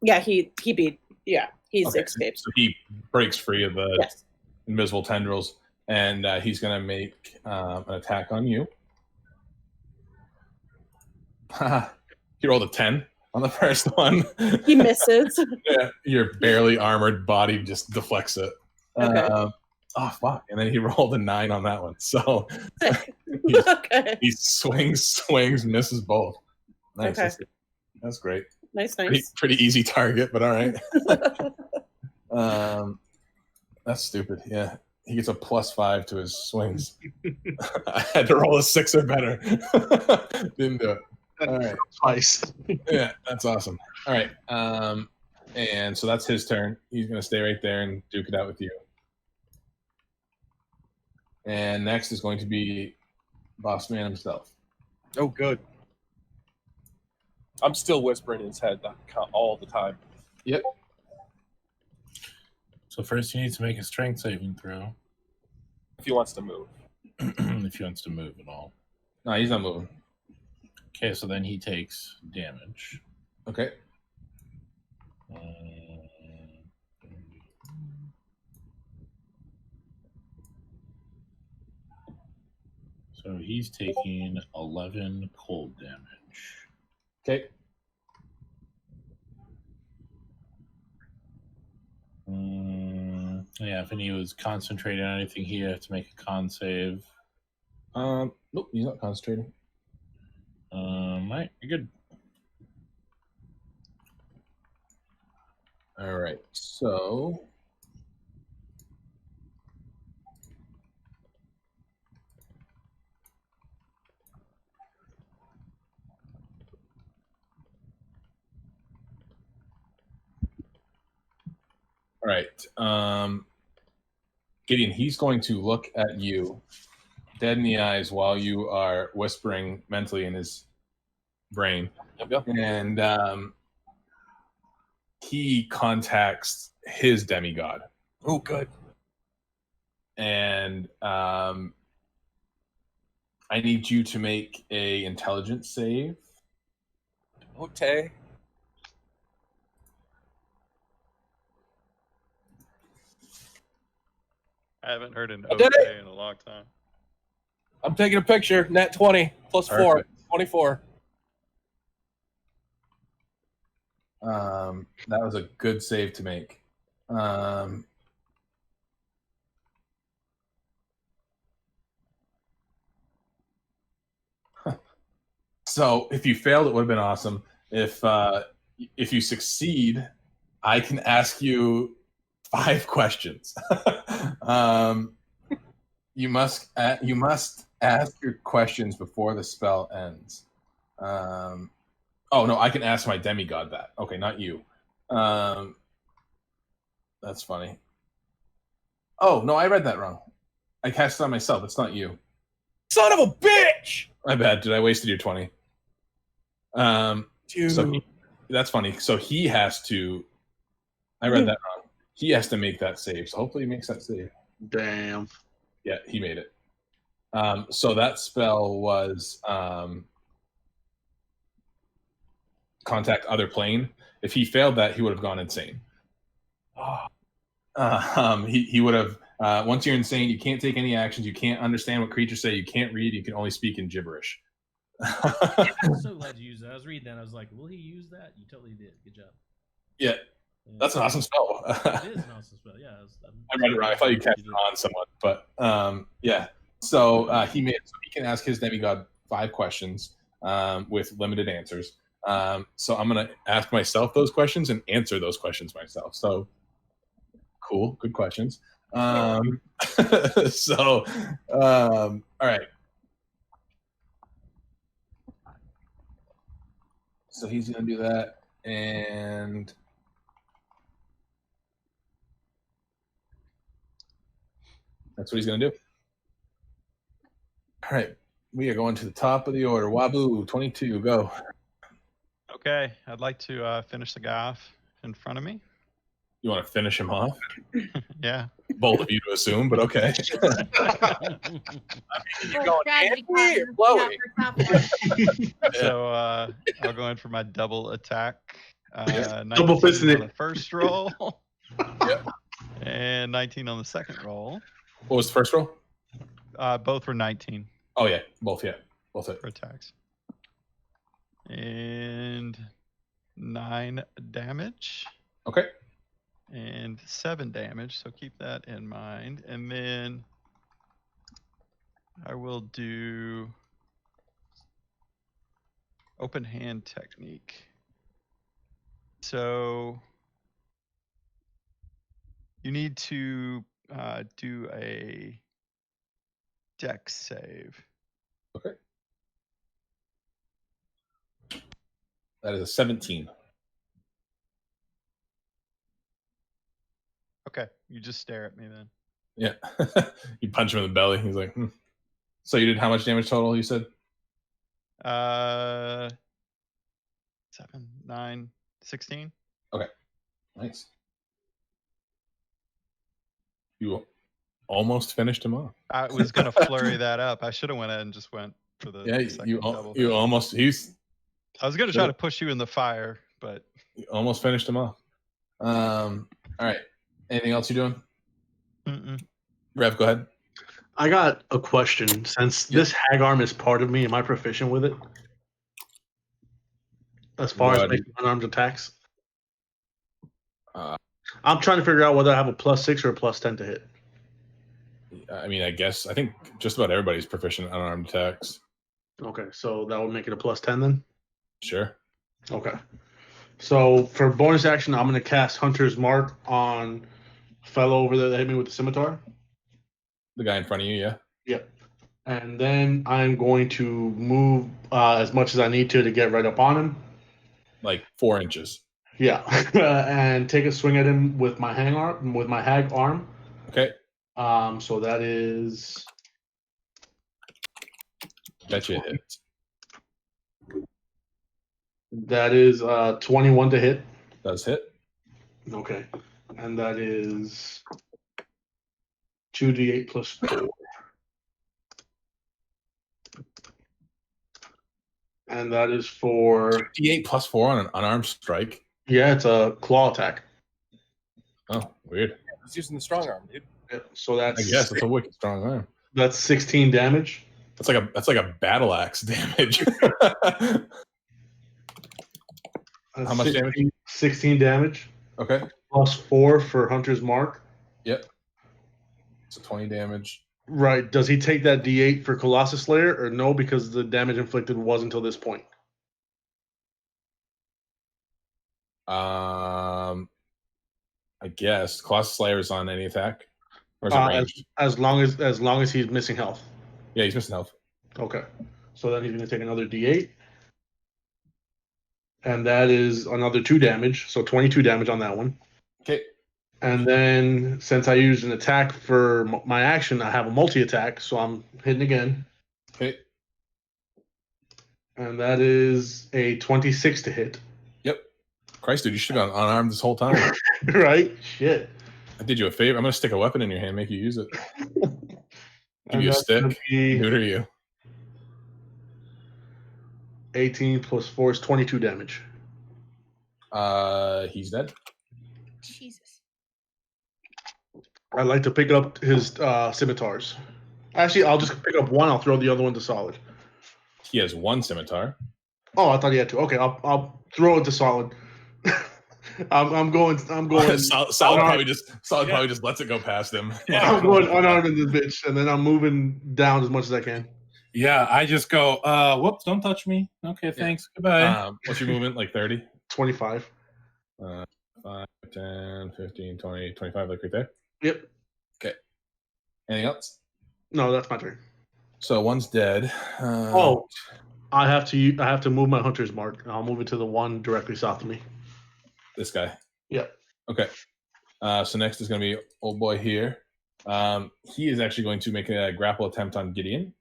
Yeah, he beat. Yeah, he's Okay, escaped. So he breaks free of the Yes. invisible tendrils, and he's gonna make an attack on you. He rolled a 10 on the first one. He misses. Yeah, your barely armored body just deflects it. Okay. Oh fuck! And then he rolled a 9 on that one. So Okay. he swings, misses both. Nice. Okay. That's great. Nice. Pretty easy target, but all right. That's stupid. Yeah, he gets a +5 to his swings. I had to roll a 6 or better. Didn't do it. All right. Twice. Yeah, that's awesome. All right. And so that's his turn. He's going to stay right there and duke it out with you. And next is going to be Boss Man himself. Oh, good. I'm still whispering in his head all the time. Yep. So first he needs to make a strength saving throw. If he wants to move. If he wants to move at all. No, he's not moving. Okay, so then he takes damage. Okay. So he's taking 11 cold damage. Okay. Yeah, if he was concentrating on anything, he'd have to make a con save. Nope, he's not concentrating. Right, you're good. All right, so right. Gideon, he's going to look at you dead in the eyes while you are whispering mentally in his brain. Yep. And he contacts his demigod. Oh, good. And I need you to make a intelligence save. Okay. I haven't heard an I did okay in a long time. I'm taking a picture. Nat 20 plus 4. Perfect. 24. That was a good save to make. So if you failed, it would have been awesome. If you succeed, I can ask you 5 questions. You must ask your questions before the spell ends. Oh no, I can ask my demigod that. Okay, not you. That's funny. Oh no, I read that wrong. I cast it on myself. It's not you. Son of a bitch! My bad. Did I wasted your 20? Dude. So that's funny. So he has to. I read that wrong. He has to make that save. So hopefully he makes that save. Damn. Yeah, he made it. So that spell was contact other plane. If he failed that, he would have gone insane. He would have. Once you're insane, you can't take any actions. You can't understand what creatures say. You can't read. You can only speak in gibberish. I'm so glad you used that. I was reading that. I was like, will he use that? You totally did. Good job. Yeah, that's an awesome spell. It is an awesome spell. Yeah. I read it wrong. I thought you cast it on someone, but yeah. So he made it so he can ask his demigod 5 questions with limited answers. So I'm gonna ask myself those questions and answer those questions myself. So cool, good questions. All right. So he's gonna do that, and that's what he's gonna do. All right, we are going to the top of the order. Wabu, 22, go. Okay, I'd like to finish the guy off in front of me. You want to finish him off? Yeah. Bold of you to assume, but okay. You're going strategy Andy or plan. Chloe? Yeah, for top one. So I'll go in for my double attack. Double 19 fisting on it. the first roll. Yep. And 19 on the second roll. What was the first roll? Both were 19 Oh yeah, both. Yeah, both hit. for attacks. And 9 damage. Okay. And 7 damage, so keep that in mind. And then I will do open hand technique. So you need to do a dex save. Okay. That is a 17. Okay, you just stare at me then. Yeah. You punch him in the belly. He's like, So you did how much damage total, you said? 7, 9, 16. Nice. You almost finished him off. I was gonna flurry that up. I should have went ahead and just went for the Yeah, second you double. almost I was gonna try to push you in the fire, but you almost finished him off. All right. Anything else you're doing? mm-mm. Rev, go ahead. I got a question. Since this hag arm is part of me, am I proficient with it? As far as What? making unarmed attacks? Uh, I'm trying to figure out whether I have a +6 or a +10 to hit. I mean, I think just about everybody's proficient in unarmed attacks. Okay, so that would make it a +10 then? Sure. Okay. So for bonus action, I'm going to cast Hunter's Mark on fellow over there that hit me with the scimitar. The guy in front of you, yeah. Yep. And then I'm going to move as much as I need to get right up on him. Like 4 inches. Yeah, and take a swing at him with my hag arm. Okay. So that is. Bet you it hits. That is 21 to hit. Does hit. Okay, and that is 2d8 plus 4. And that is for D8 plus 4 on an unarmed strike. yeah, it's a claw attack. Oh, weird. He's using the strong arm, dude. Yeah, so that's I guess it's a wicked strong arm. that's 16 damage. That's like a battle axe damage. That's How much damage? 16 damage. Okay. Plus 4 for Hunter's Mark. Yep. So 20 damage. Right. Does he take that D8 for Colossus Slayer or no? Because the damage inflicted was until this point. I guess Colossus Slayer is on any attack, or is it ranged? As long as he's missing health. Yeah, he's missing health. Okay. So then he's going to take another D8. And that is another 2 damage. So 22 damage on that one. Okay. And then since I used an attack for my action, I have a multi-attack. So I'm hitting again. Okay. And that is a 26 to hit. Yep. Christ, dude, you should have gone unarmed this whole time. Right? Shit. I did you a favor. I'm going to stick a weapon in your hand, make you use it. Give And you a that's gonna stick. be Neuter you. 18 plus 4 is 22 damage. He's dead. Jesus. I'd like to pick up his scimitars. Actually, I'll just pick up one. I'll throw the other one to Solid. He has one scimitar. Oh, I thought he had two. Okay, I'll throw it to Solid. I'm going. Solid probably just lets it go past him. I'm going unarmed in this bitch, and then I'm moving down as much as I can. Yeah, I just go, whoops, don't touch me. Okay, thanks. Goodbye. What's your movement? Like 30? 25. 5, 10, 15, 20, 25, like right there? Yep. Okay. Anything else? No, that's my turn. So one's dead. I have to move my Hunter's Mark. I'll move it to the one directly south of me. This guy. Yep. Okay. So next is going to be old boy here. He is actually going to make a grapple attempt on Gideon.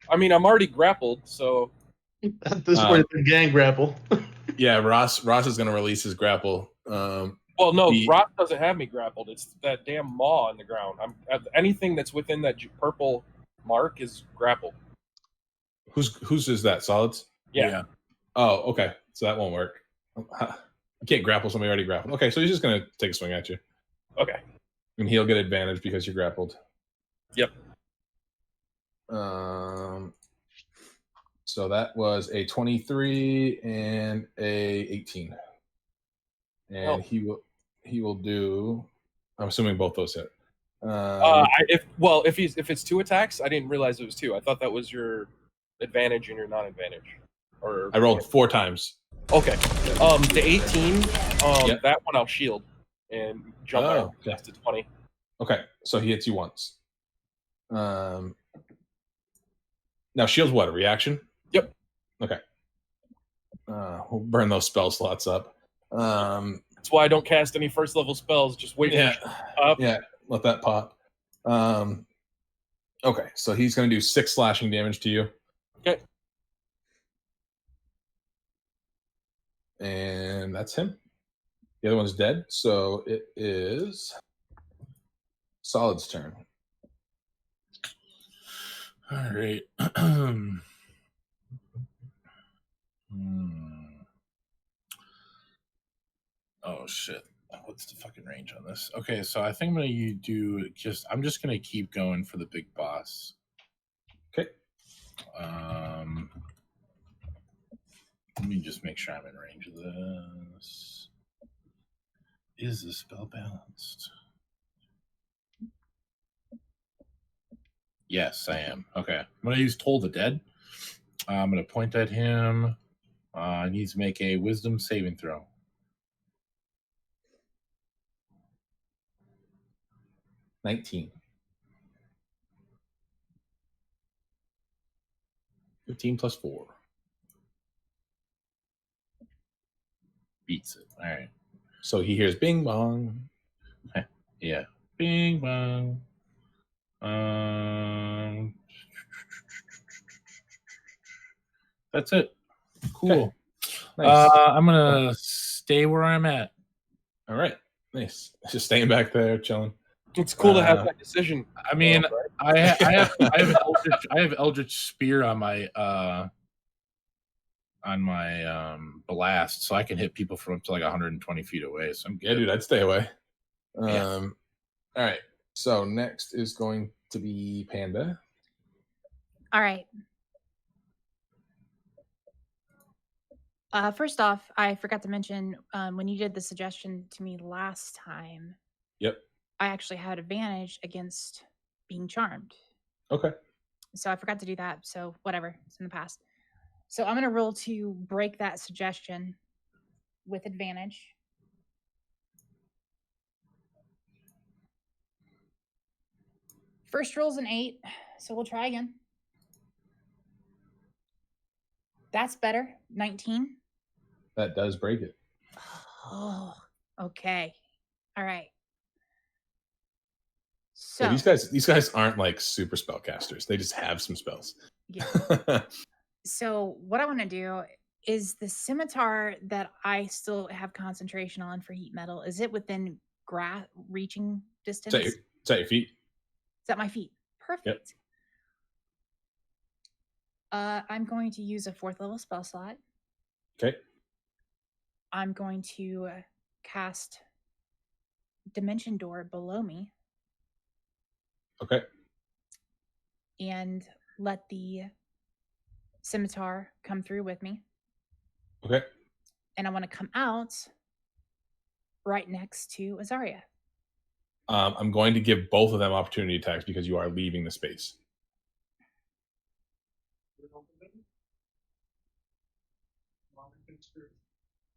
I mean, I'm already grappled, so At this point, it's a gang grapple. Yeah, Ross is going to release his grapple. well, no, Ross doesn't have me grappled. It's that damn maw on the ground. Anything that's within that purple mark is grappled. Whose is that? Solids? Yeah. Oh, okay. So that won't work. You can't grapple somebody already grappled. Okay, so he's just going to take a swing at you. Okay. And he'll get advantage because you're grappled. Yep. So that was a 23 and a 18. And he will do. I'm assuming both those hit. If it's 2 attacks, I didn't realize it was 2. I thought that was your advantage and your non-advantage. Or I rolled 4 times. Okay. The 18, Yep. that one I'll shield and jump out to 20. Okay, so he hits you once. Now shield's what? A reaction? Yep. Okay. We'll burn those spell slots up. That's why I don't cast any first level spells. Just wait. Yeah. Yeah. Let that pop. Okay, so he's going to do 6 slashing damage to you. Okay. And that's him. The other one's dead, so it is Solid's turn. All right. Oh shit! What's the fucking range on this? Okay, so I think I'm gonna I'm just gonna keep going for the big boss. Okay. Let me just make sure I'm in range of this. Is the spell balanced? Yes, I am. Okay. I'm going to use Toll the Dead. I'm going to point at him. He needs to make a wisdom saving throw. $19. 15 plus 4. beats it. All right. So he hears bing bong. Yeah. Bing bong. That's it. Cool. Nice. I'm gonna stay where I'm at. All right. Nice. Just staying back there, chilling. It's cool to have that decision. I mean, right? I have Eldritch Spear on my blast, so I can hit people from up to like 120 feet away. So I'm good. Yeah, dude, I'd stay away. Yeah. All right. So next is going to be Panda. All right. First off, I forgot to mention when you did the suggestion to me last time. Yep. I actually had advantage against being charmed. Okay. So I forgot to do that. So whatever, it's in the past. So I'm going to roll to break that suggestion with advantage. First roll's an 8, so we'll try again. That's better. 19. That does break it. Oh, okay. All right. So Yeah, these guys aren't like super spellcasters. They just have some spells. yeah. So what I want to do is the scimitar that I still have concentration on for heat metal. Is it within reaching distance? Is that your feet? Is that my feet? Perfect. Yep. I'm going to use a 4th level spell slot. Okay. I'm going to cast Dimension Door below me. Okay. And let the scimitar come through with me. Okay. And I want to come out right next to Azaria. I'm going to give both of them opportunity attacks because you are leaving the space.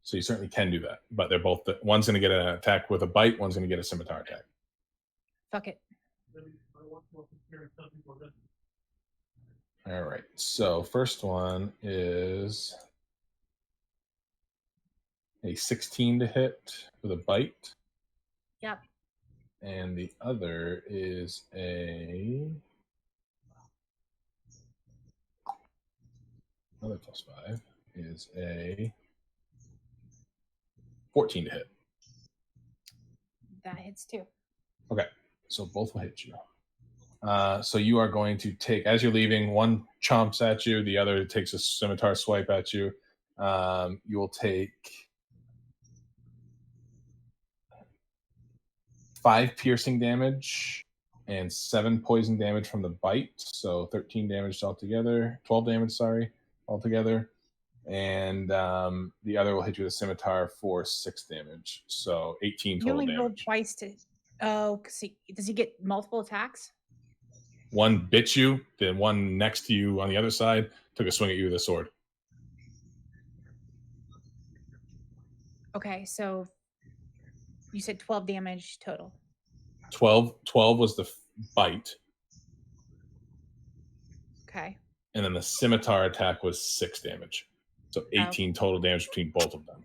So you certainly can do that, but they're both. One's going to get an attack with a bite. One's going to get a scimitar attack. Fuck it. All right. So first one is a 16 to hit with a bite. Yep. And the other is another +5 is a 14 to hit. That hits too. Okay, so both will hit you. So you are going to take, as you're leaving, one chomps at you, the other takes a scimitar swipe at you. You will take 5 piercing damage and 7 poison damage from the bite. So 13 damage altogether, 12 damage, sorry, altogether. And the other will hit you with a scimitar for 6 damage. So 18 total damage. You only rolled damage. twice to... Oh, does he get multiple attacks? One bit you, then one next to you on the other side took a swing at you with a sword. Okay, so you said 12 damage total. 12 was the bite. Okay. And then the scimitar attack was 6 damage. So 18 total damage between both of them.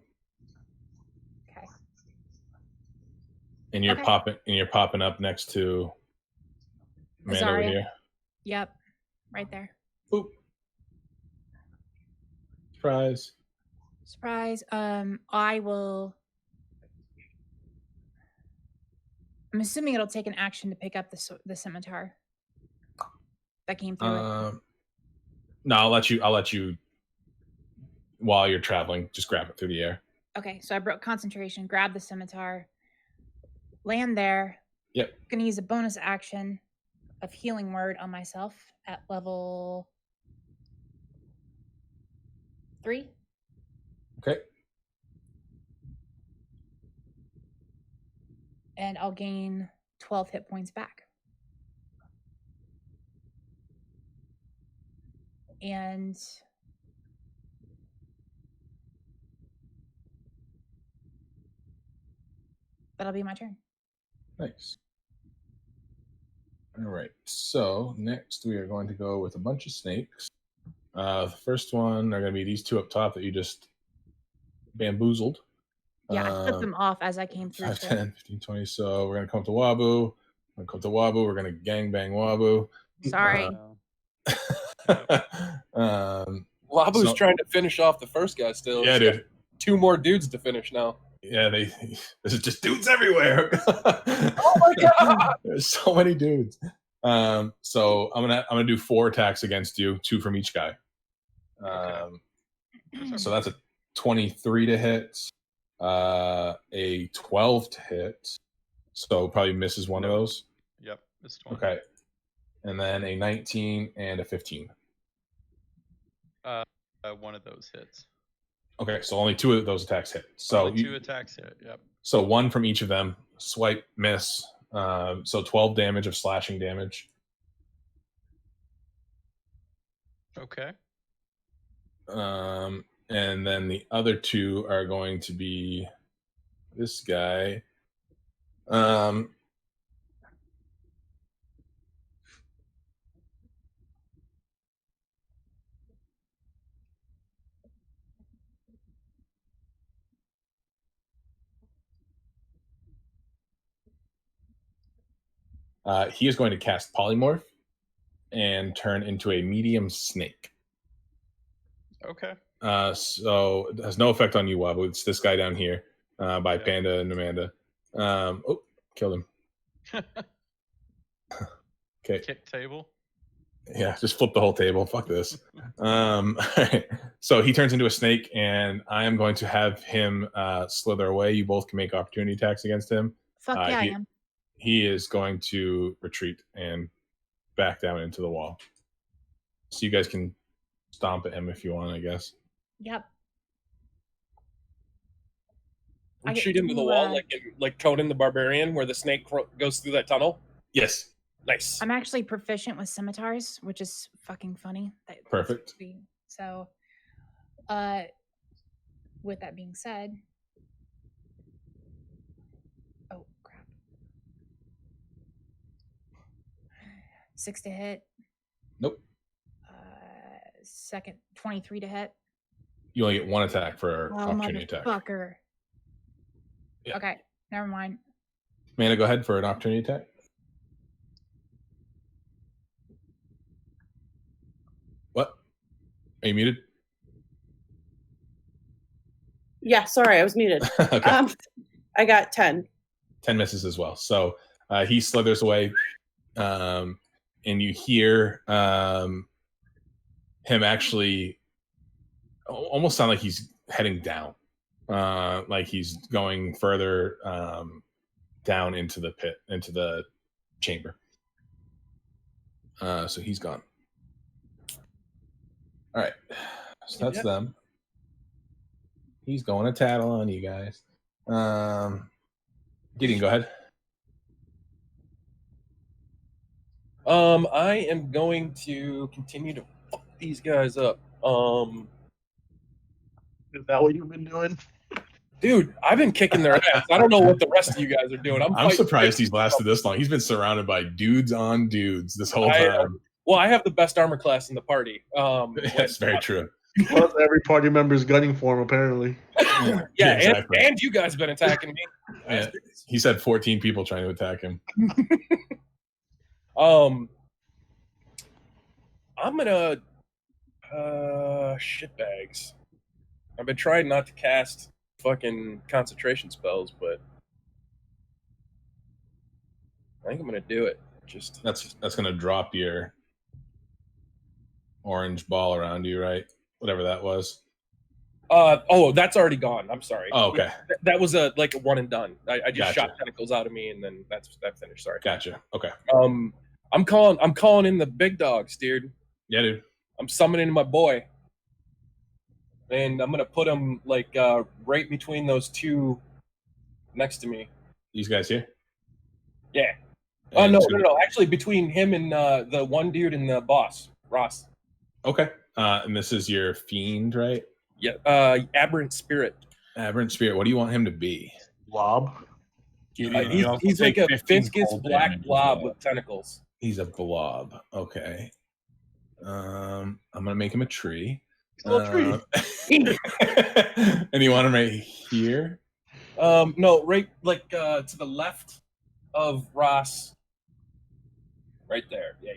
Okay. And you're popping up next to Amanda over Azaria. here. Yep. Right there. Boop. Surprise. Surprise. I'm assuming it'll take an action to pick up the scimitar that came through it. No, I'll let you while you're traveling, just grab it through the air. Okay, so I broke concentration, grab the scimitar, land there. Yep. Gonna use a bonus action of Healing Word on myself at level 3. Okay. And I'll gain 12 hit points back. And that'll be my turn. Nice. All right. So next we are going to go with a bunch of snakes. The first one are going to be these two up top that you just bamboozled. Yeah, I flipped them off as I came through. 5, too. 10, 15, 20. So we're gonna come to Wabu. We're gonna come to Wabu. We're gonna gangbang Wabu. Sorry. Wabu's So- trying to finish off the first guy still. Yeah, He's got dude. 2 more dudes to finish now. Yeah, there's just dudes everywhere. Oh my god! There's so many dudes. So I'm gonna do 4 attacks against you, 2 from each guy. So that's a 23 to hit, a 12 to hit. So probably misses one of those. Yep, it's 20. Okay, and then a 19 and a 15. One of those hits. Okay, so only 2 of those attacks hit. So Only 2 attacks hit. Yep. So 1 from each of them. Swipe, miss. So 12 damage of slashing damage. Okay. And then the other 2 are going to be this guy. He is going to cast Polymorph and turn into a medium snake. Okay. So it has no effect on you, Wabu. It's this guy down here by Yeah. Panda and Amanda. Oh, killed him. Okay. Kick table. Yeah, just flip the whole table. Fuck this. So he turns into a snake, and I am going to have him slither away. You both can make opportunity attacks against him. Fuck yeah, I am. He is going to retreat and back down into the wall. So you guys can stomp at him if you want, I guess. Yep. I get Retreat into the to, wall like Conan the Barbarian, where the snake goes through that tunnel. Yes. Nice. I'm actually proficient with scimitars, which is fucking funny. Perfect. So, with that being said, oh crap, 6 to hit. Nope. Second 23 to hit. You only get 1 attack for Oh opportunity attack. motherfucker. Yeah. Okay, never mind. Amanda, go ahead for an opportunity attack. What? Are you muted? Yeah, sorry, I was muted. Okay. I got 10. 10 misses as well. So he slithers away, and you hear him actually almost sound like he's heading down, like he's going further down into the pit, into the chamber. So he's gone. All right, so that's them. He's going to tattle on you guys. Gideon, go ahead. I am going to continue to fuck these guys up. Is that what you've been doing? Dude, I've been kicking their ass. I don't know what the rest of you guys are doing. I'm surprised he's lasted this long. He's been surrounded by dudes on dudes this whole time. Well, I have the best armor class in the party. That's very true. Plus, every party member is gunning for him, apparently. Yeah, exactly. and you guys been attacking me. Yeah, he said 14 people trying to attack him. I'm gonna shitbags. I've been trying not to cast fucking concentration spells, but I think I'm gonna do it. That's gonna drop your orange ball around you, right? Whatever that was. Oh, that's already gone. I'm sorry. Oh, okay. That was a one and done. I just Gotcha. shot tentacles out of me, and then that finished. Sorry. Gotcha. Okay. I'm calling in the big dogs, dude. Yeah, dude. I'm summoning my boy, and I'm gonna put him like right between those 2 next to me. These guys here. Yeah. And No. it's gonna- Actually, between him and the one dude and the boss, Ross. Okay. And this is your fiend, right? Yeah. Aberrant spirit. Aberrant spirit. What do you want him to be? Blob. Gideon, you also He's like take a 15 viscous cold black damage as blob well. with tentacles. He's a blob. Okay. I'm gonna make him a tree. Little tree. And you want him right here? No, right, like to the left of Ross. Right there. Yeah.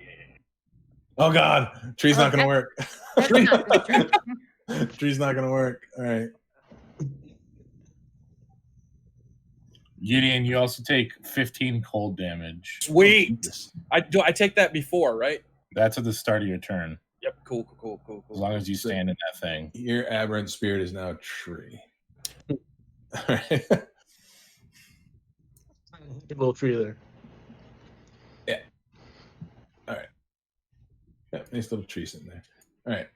Oh God, tree's not gonna work. That's not the trick. Tree's not gonna work. All right. Gideon, you also take 15 cold damage. Sweet. I take that before, right? That's at the start of your turn. Yep. Cool. As long as you stand in that thing. Your aberrant spirit is now a tree. All right. Little tree there. All right. Yeah, nice little tree sitting there. All right.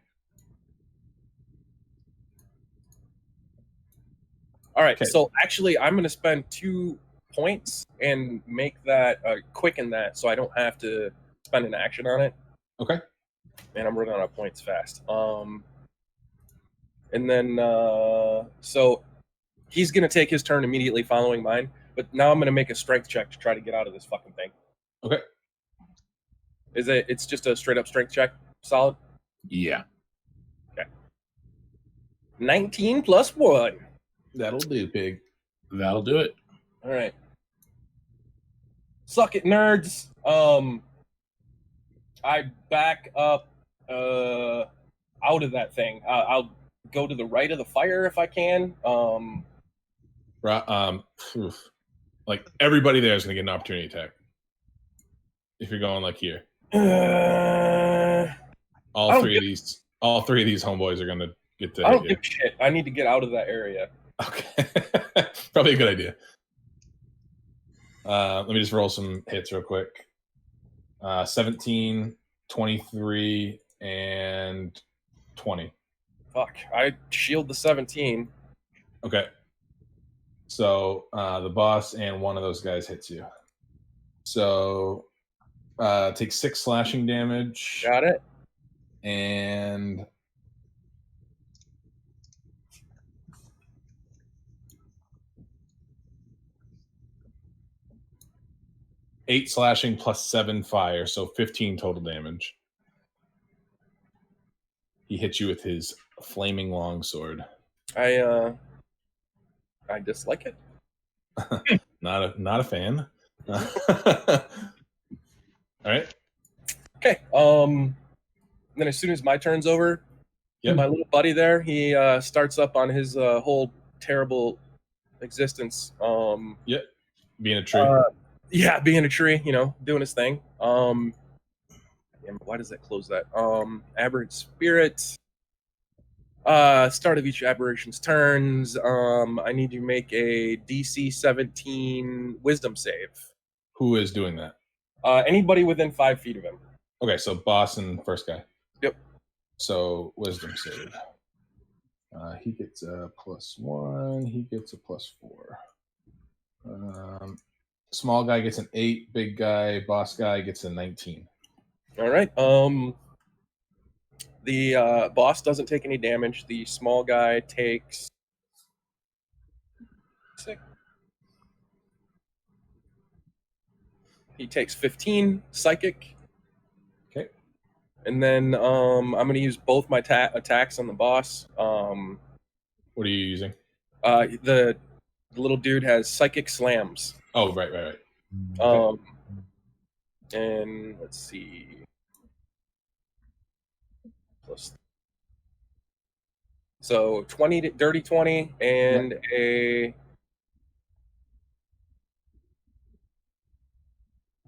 All right. Okay. So actually, I'm going to spend 2 points and make that quicken that, so I don't have to spend an action on it. Okay. And I'm running out of points fast. And then so he's going to take his turn immediately following mine. But now I'm going to make a strength check to try to get out of this fucking thing. Okay. It's just a straight up strength check? Solid? Yeah. Okay. 19 plus 1. That'll do, pig. That'll do it. All right. Suck it, nerds. I back up out of that thing. I'll go to the right of the fire if I can. Like everybody there is gonna get an opportunity attack. If you're going like here. All three of these homeboys are gonna get to I don't hit give a shit. I need to get out of that area. you. Okay. Probably a good idea. Let me just roll some hits real quick. 17, 23, and 20. Fuck. I shield the 17. Okay. So the boss and one of those guys hits you. So take 6 slashing damage. Got it. And eight slashing plus 7 fire, so 15 total damage. He hits you with his flaming longsword. I dislike it. Not a fan. All right. Okay. Then as soon as my turn's over, Yep. my little buddy there, he starts up on his whole terrible existence. Yep. Being a tree. Yeah, being a tree, doing his thing. Damn, why does that close that? Aberrant spirit. Start of each aberration's turns. I need to make a DC 17 wisdom save. Who is doing that? Anybody within 5 feet of him. Okay, so boss and first guy. Yep. So wisdom save. He gets a +1. He gets a +4. Small guy gets an 8. Big guy, boss guy gets a 19. All right. The boss doesn't take any damage. The small guy takes 6. He takes 15 psychic. Okay. And then I'm going to use both my attacks on the boss. What are you using? The little dude has psychic slams. Oh, right. Okay. And let's see. So 20 dirty 20 and a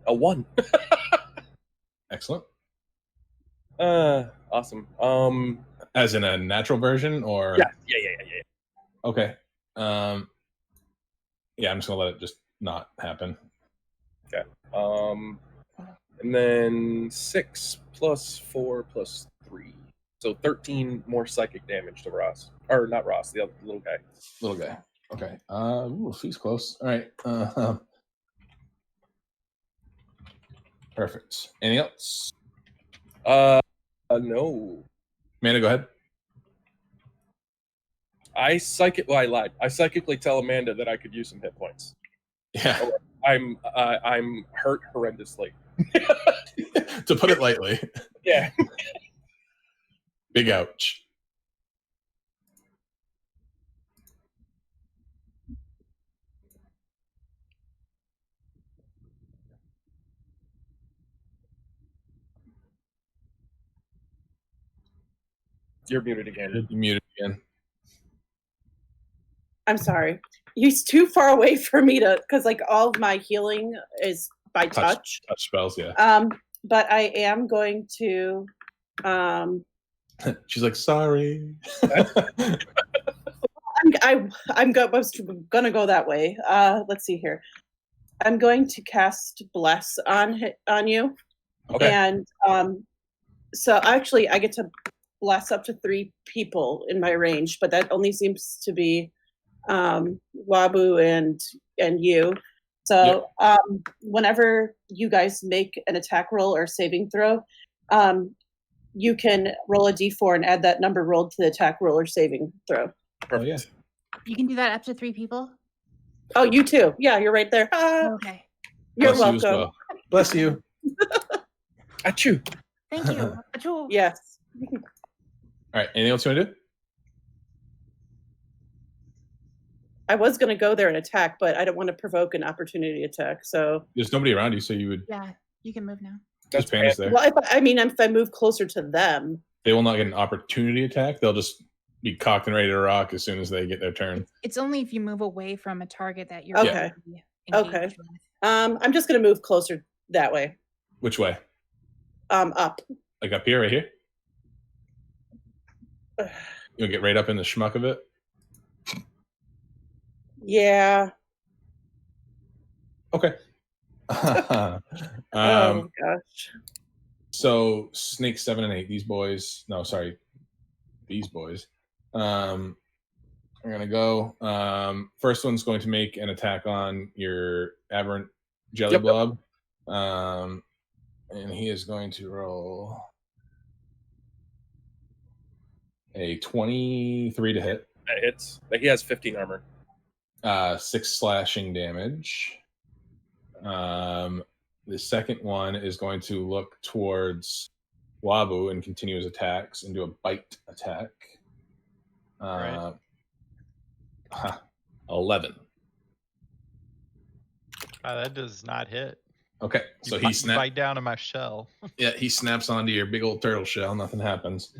1. Excellent. Awesome. As in a natural version, or Yeah. Okay. Yeah, I'm just gonna let it just not happen. Okay. And then 6 plus 4 plus 3. So 13 more psychic damage to Ross. Or not Ross, the other little guy. Little guy. Okay. He's close. All right. Perfect. Anything else? No. Amanda, go ahead. I lied. I psychically tell Amanda that I could use some hit points. Yeah. I'm hurt horrendously. To put it lightly. Yeah. Big ouch. You're muted again. You muted again. I'm sorry. He's too far away for me to, because like all of my healing is by touch. Touch spells, yeah. But I am going to. She's like, sorry. I was gonna go that way. Let's see here. I'm going to cast Bless on you, Okay. and so actually I get to bless up to 3 people in my range, but that only seems to be Wabu and you. So whenever you guys make an attack roll or saving throw, you can roll a d4 and add that number rolled to the attack roll or saving throw. Oh, yeah. You can do that up to 3 people? Oh, you too. Yeah, you're right there. Okay. You're Bless you as welcome. well. Bless you. Achoo. Thank you. Achoo. Yes. All right. Anything else you want to do? I was going to go there and attack, but I don't want to provoke an opportunity attack. So, There's nobody around you, so you would Yeah, you can move now. just Panda's there. well, if I move closer to them. They will not get an opportunity attack. They'll just be cocked and ready to rock as soon as they get their turn. It's only if you move away from a target that you're Okay. already Okay. engaged with. I'm just going to move closer that way. Which way? Up. Like up here, right here? You'll get right up in the schmuck of it? Yeah. Okay. Oh gosh. So Snake 7 and 8, these boys are gonna go. First one's going to make an attack on your aberrant jelly Yep. blob. And he is going to roll a 23 to hit. That hits. He has 15 armor. 6 slashing damage. The second one is going to look towards Wabu and continue his attacks and do a bite attack. Right. 11. That does not hit. Okay, so You he bite snaps. down to my shell. Yeah, he snaps onto your big old turtle shell. Nothing happens.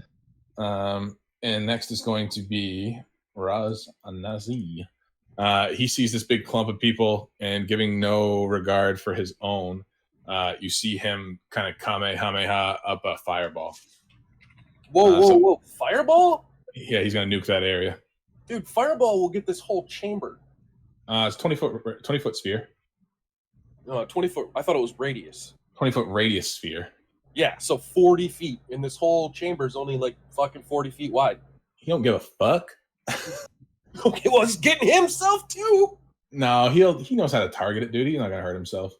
And next is going to be Raz Anazi. He sees this big clump of people and giving no regard for his own. You see him kind of kamehameha up a fireball. Whoa. Fireball? Yeah, he's going to nuke that area. Dude, fireball will get this whole chamber. It's 20-foot sphere. 20 foot. I thought it was radius. 20-foot radius sphere. Yeah, so 40 feet. And this whole chamber is only like fucking 40 feet wide. He don't give a fuck. Okay, well, he's getting himself too. No, he knows how to target it, dude. He's not gonna hurt himself.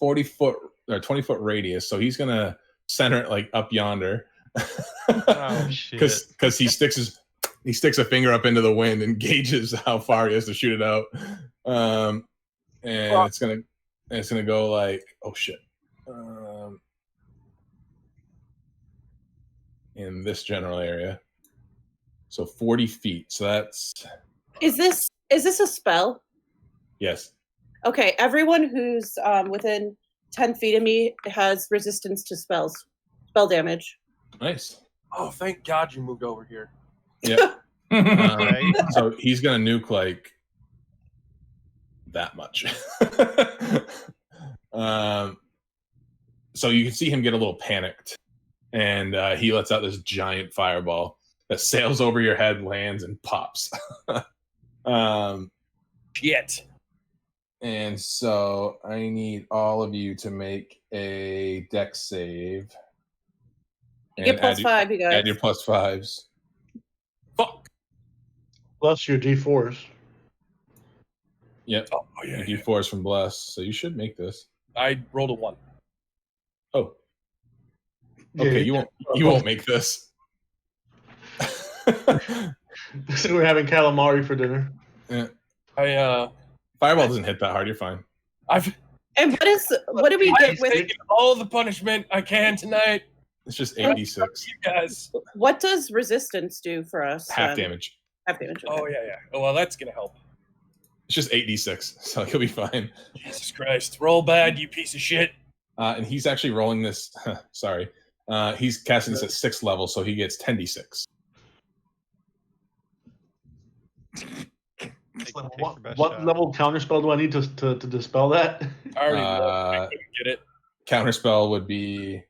40-foot or 20-foot radius, so he's gonna center it like up yonder. Oh shit! Because he sticks a finger up into the wind and gauges how far he has to shoot it out. And it's gonna go like, oh shit. In this general area. So 40 feet. So that's Is this a spell? yes. Okay, everyone who's within 10 feet of me has resistance to spell damage. Nice. Oh, thank God you moved over here. Yeah. Right. So he's gonna nuke like that much. So you can see him get a little panicked, and he lets out this giant fireball that sails over your head, lands, and pops. Shit. And so I need all of you to make a dex save. You get plus 5, you guys. Add your plus 5s. Fuck. Plus your D4s. Yep. Oh, yeah. D4s from Bless. So you should make this. I rolled a 1. Oh. Okay, you won't make this. We're having calamari for dinner. Yeah. Fireball doesn't hit that hard. You're fine. And what do we get with taking all the punishment I can tonight? It's just 86. You guys. What does resistance do for us? Half damage. Half damage. Okay. Oh yeah. Oh, well, that's gonna help. It's just 8d6, so you'll be fine. Jesus Christ! Roll bad, you piece of shit. And he's actually rolling this. Sorry, He's casting this at 6th level, so he gets 10d6. What level counterspell do I need to dispel that? I already know. I couldn't get it. Counterspell would be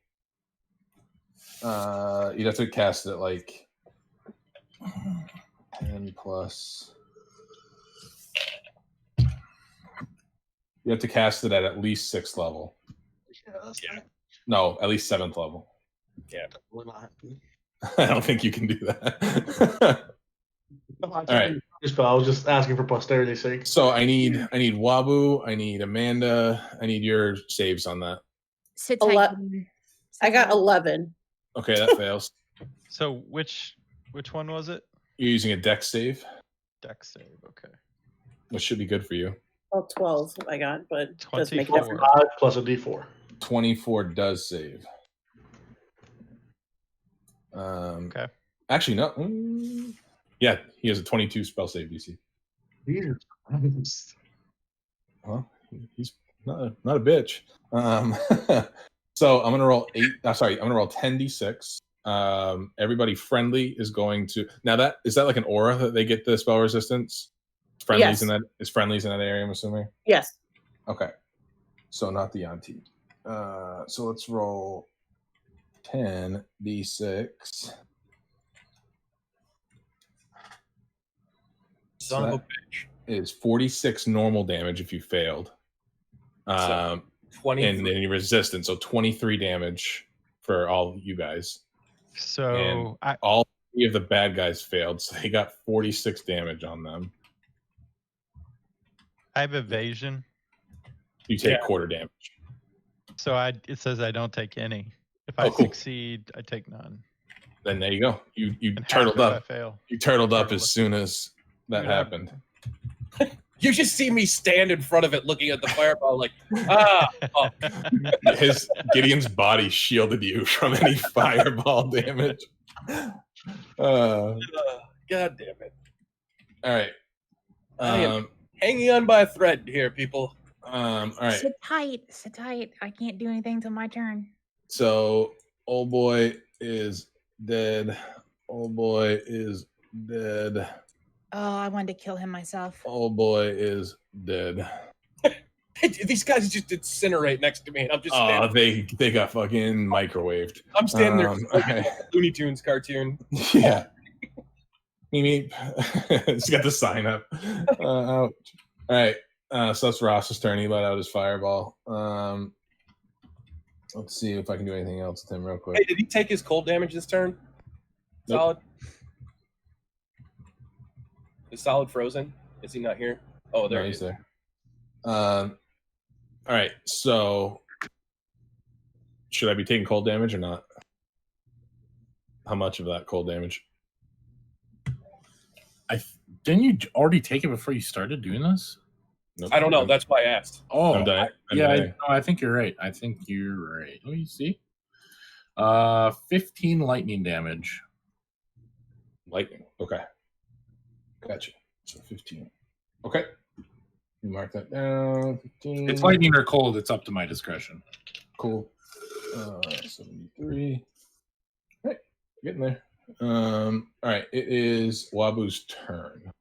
you'd have to cast it like 10 plus. You have to cast it at least 6th level. Yeah. No, at least 7th level. Yeah. I don't think you can do that. All right. I was just asking for posterity's sake. So I need Wabu, I need Amanda, I need your saves on that. Sit tight. I got 11. Okay, that fails. So which one was it? You're using a dex save, Dex save. Okay. which should be good for you. Well, 12 I got, but does make it 24. 5 plus a d4. 24 does save. Okay. Actually, no. Yeah, he has a 22 spell save DC. Jesus. Well, he's not a bitch. So I'm gonna roll 8. I'm gonna roll 10d6. Everybody friendly is going to now. That is that like an aura that they get the spell resistance. Friendlies Yes. in that is friendlies in that area. I'm assuming. Yes. Okay, so not the Yanti. So let's roll 10d6. Son of a that bitch. is 46 normal damage if you failed. So 20. And then you're resistant, so 23 damage for all you guys. So All 3 of the bad guys failed, so they got 46 damage on them. I have evasion. You take Yeah. quarter damage. So it says I don't take any. If Oh, I cool. succeed, I take none. Then there you go. You And half turtled if I up. fail. You turtled up Turtled as up. soon as that Dude, happened. You just see me stand in front of it looking at the fireball like, oh. Gideon's body shielded you from any fireball damage. God damn it. All right. I am hanging on by a thread here, people. All right. Sit tight. Sit tight. I can't do anything till my turn. So old boy is dead. Old boy is dead. Oh, I wanted to kill him myself. Old boy is dead. These guys just incinerate next to me, and I'm just Oh, standing, they got fucking microwaved. I'm standing there okay. like a Looney Tunes cartoon. Yeah. Meep. It's got the sign up. Ouch. All right. So that's Ross's turn. He let out his fireball. Let's see if I can do anything else with him real quick. Hey, did he take his cold damage this turn? Nope. Solid. Is Solid frozen? Is he not here? Oh, there No, he he's is. there. All right. So should I be taking cold damage or not? How much of that cold damage? Didn't you already take it before you started doing this? Nope. I don't know. That's why I asked. Oh, I'm done. I think you're right. I think you're right. Let me see. 15 lightning damage. Lightning. Okay. Gotcha. So 15. Okay. You mark that down. 15. It's lightning or cold. It's up to my discretion. Cool. 73. All right. Getting there. All right. It is Wabu's turn.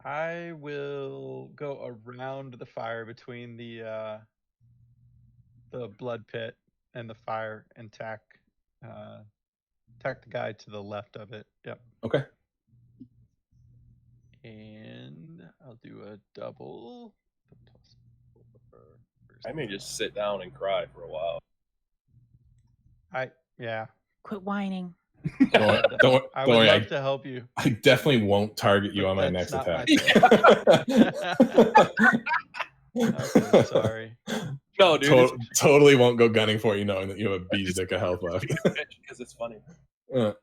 I will go around the fire between the blood pit and the fire and attack the guy to the left of it. Yep. Okay. And I'll do a double. I may just sit down and cry for a while. Yeah. Quit whining. Don't I would worry. love to help you. I definitely won't target you But on my that's next not attack. Okay, sorry. No, dude. Totally won't go gunning for you, knowing that you have a bee's dick of health left. Because it's funny. Okay.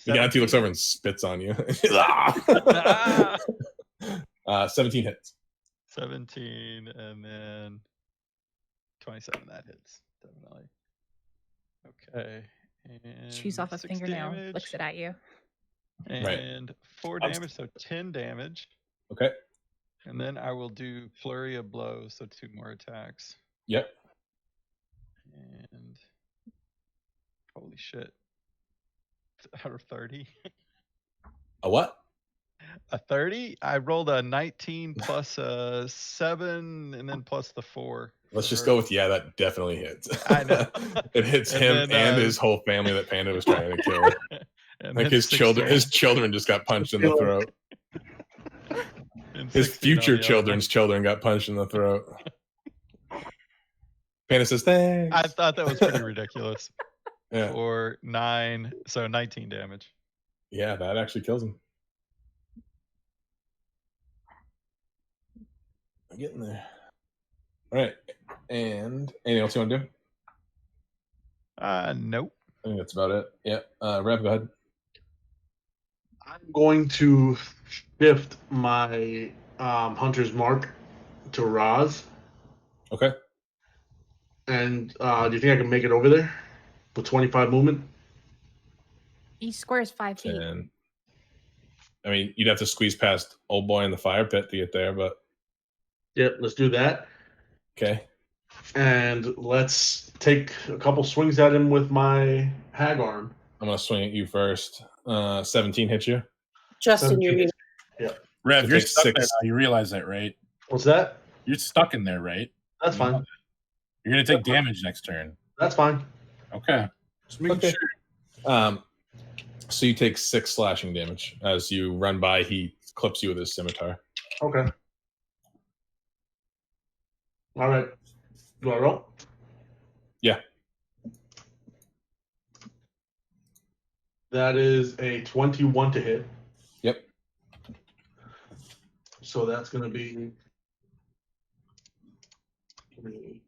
Yanti looks over and spits on you. 17 hits. 17 and then 27. That hits definitely. Okay. And Chews off a 6 fingernail. damage. Flicks it at you. And 4 damage, so 10 damage. Okay. And then I will do Flurry of Blows, so 2 more attacks. Yep. And holy shit. Out of 30. A what? A 30? I rolled a 19 plus a 7 and then plus the 4. Let's just go with that definitely hits. I know. It hits And him then, and his whole family that Panda was trying to kill. And Like then his 16 children just got punched in the throat. and His 16 on future the other children's children got punched in the throat. Panda says, thanks. one. I thought that was pretty ridiculous. Yeah. For 9, so 19 damage. Yeah, that actually kills him. I'm getting there. All right. And anything else you want to do? Nope. I think that's about it. Yeah. Rev, go ahead. I'm going to shift my hunter's mark to Roz. Okay. And do you think I can make it over there with 25 movement? Each square is 5 feet. And I mean, you'd have to squeeze past old boy in the fire pit to get there, but Yep, let's do that. okay. And let's take a couple swings at him with my hag arm. I'm gonna swing at you first. 17 hits you. Justin, you're 17. muted. Rev, So you're take stuck there 6. now. You realize that, right? What's that? You're stuck in there, right? That's fine. You're gonna take damage next turn. That's fine. Okay. Just making Okay. sure. So you take 6 slashing damage as you run by. He clips you with his scimitar. Okay. All right. Do I roll? Yeah. That is a 21 to hit. Yep. So that's going to be 3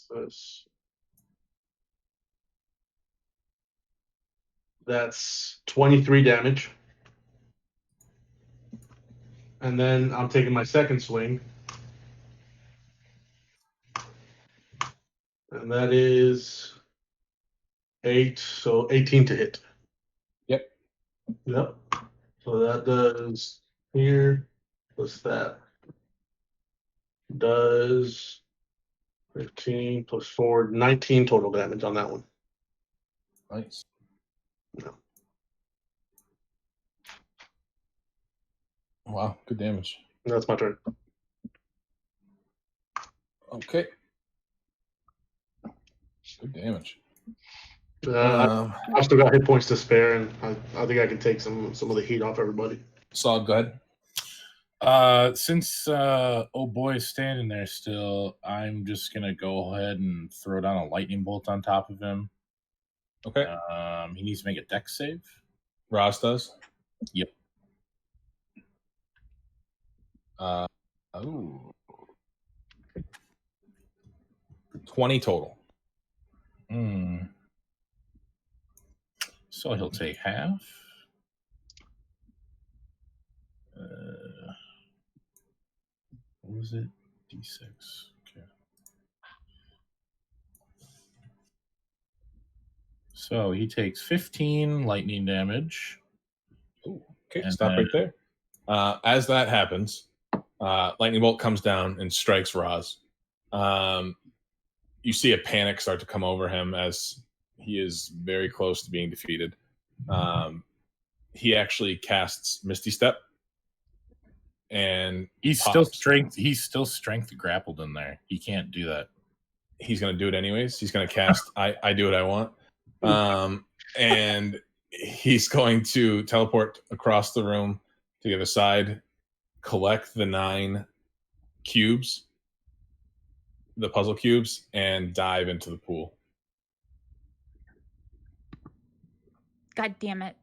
plus. That's 23 damage. And then I'm taking my second swing. And that is 8, so 18 to hit. Yep. Yep. So that does here plus that. Does 15 plus 4, 19 total damage on that one. Nice. No. Wow, good damage. That's my turn. Okay. Good damage. I've still got hit points to spare, and I think I can take some of the heat off everybody. Saul, go ahead. Since oh boy is standing there still, I'm just gonna go ahead and throw down a lightning bolt on top of him. Okay. He needs to make a dex save. Roz does. Yep. Oh. 20 total. So he'll take half. What was it? D6. Okay. So he takes 15 lightning damage. Ooh, okay, And stop then- right there. As that happens, lightning bolt comes down and strikes Roz. You see a panic start to come over him as he is very close to being defeated. He actually casts Misty Step, and He's still strength grappled in there. He can't do that. he's going to do it anyways. He's going to cast I do what I want. And he's going to teleport across the room to the other side, collect the 9 cubes, the puzzle cubes, and dive into the pool. God damn it.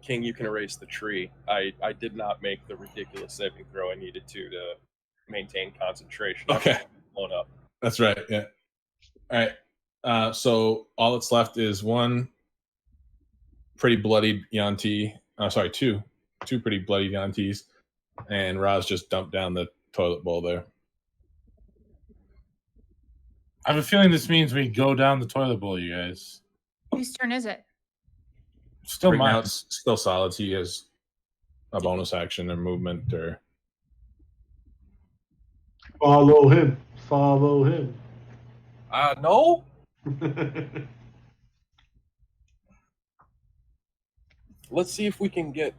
King, you can erase the tree. I did not make the ridiculous saving throw I needed to maintain concentration. Okay. Blown up. That's right. Yeah. All right. So all that's left is one pretty bloodied Yanti. Sorry, two pretty bloody Yantis, and Roz just dumped down the toilet bowl there. I have a feeling this means we go down the toilet bowl, you guys. Whose turn is it? Still Right now, mine. it's still solid. He has a bonus action or movement or. Follow him. Follow him. No. Let's see if we can get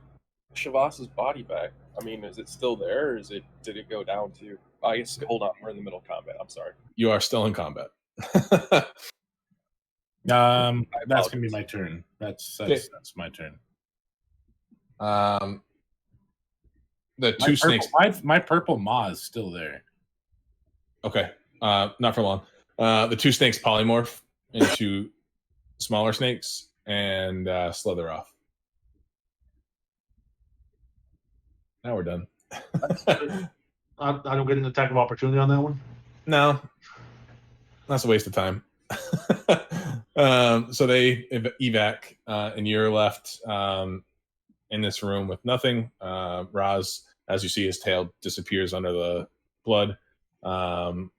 Shavas's body back. I mean, is it still there, or did it go down to? I guess. Hold on, we're in the middle of combat. I'm sorry. You are still in combat. That's gonna be my turn. That's my turn. The two snakes. My purple maw is still there. Okay, not for long. The two snakes polymorph into smaller snakes and slither off. Now we're done. I don't get an attack of opportunity on that one. No, that's a waste of time. So they evac, and you're left in this room with nothing. Raz, as you see, his tail disappears under the blood, and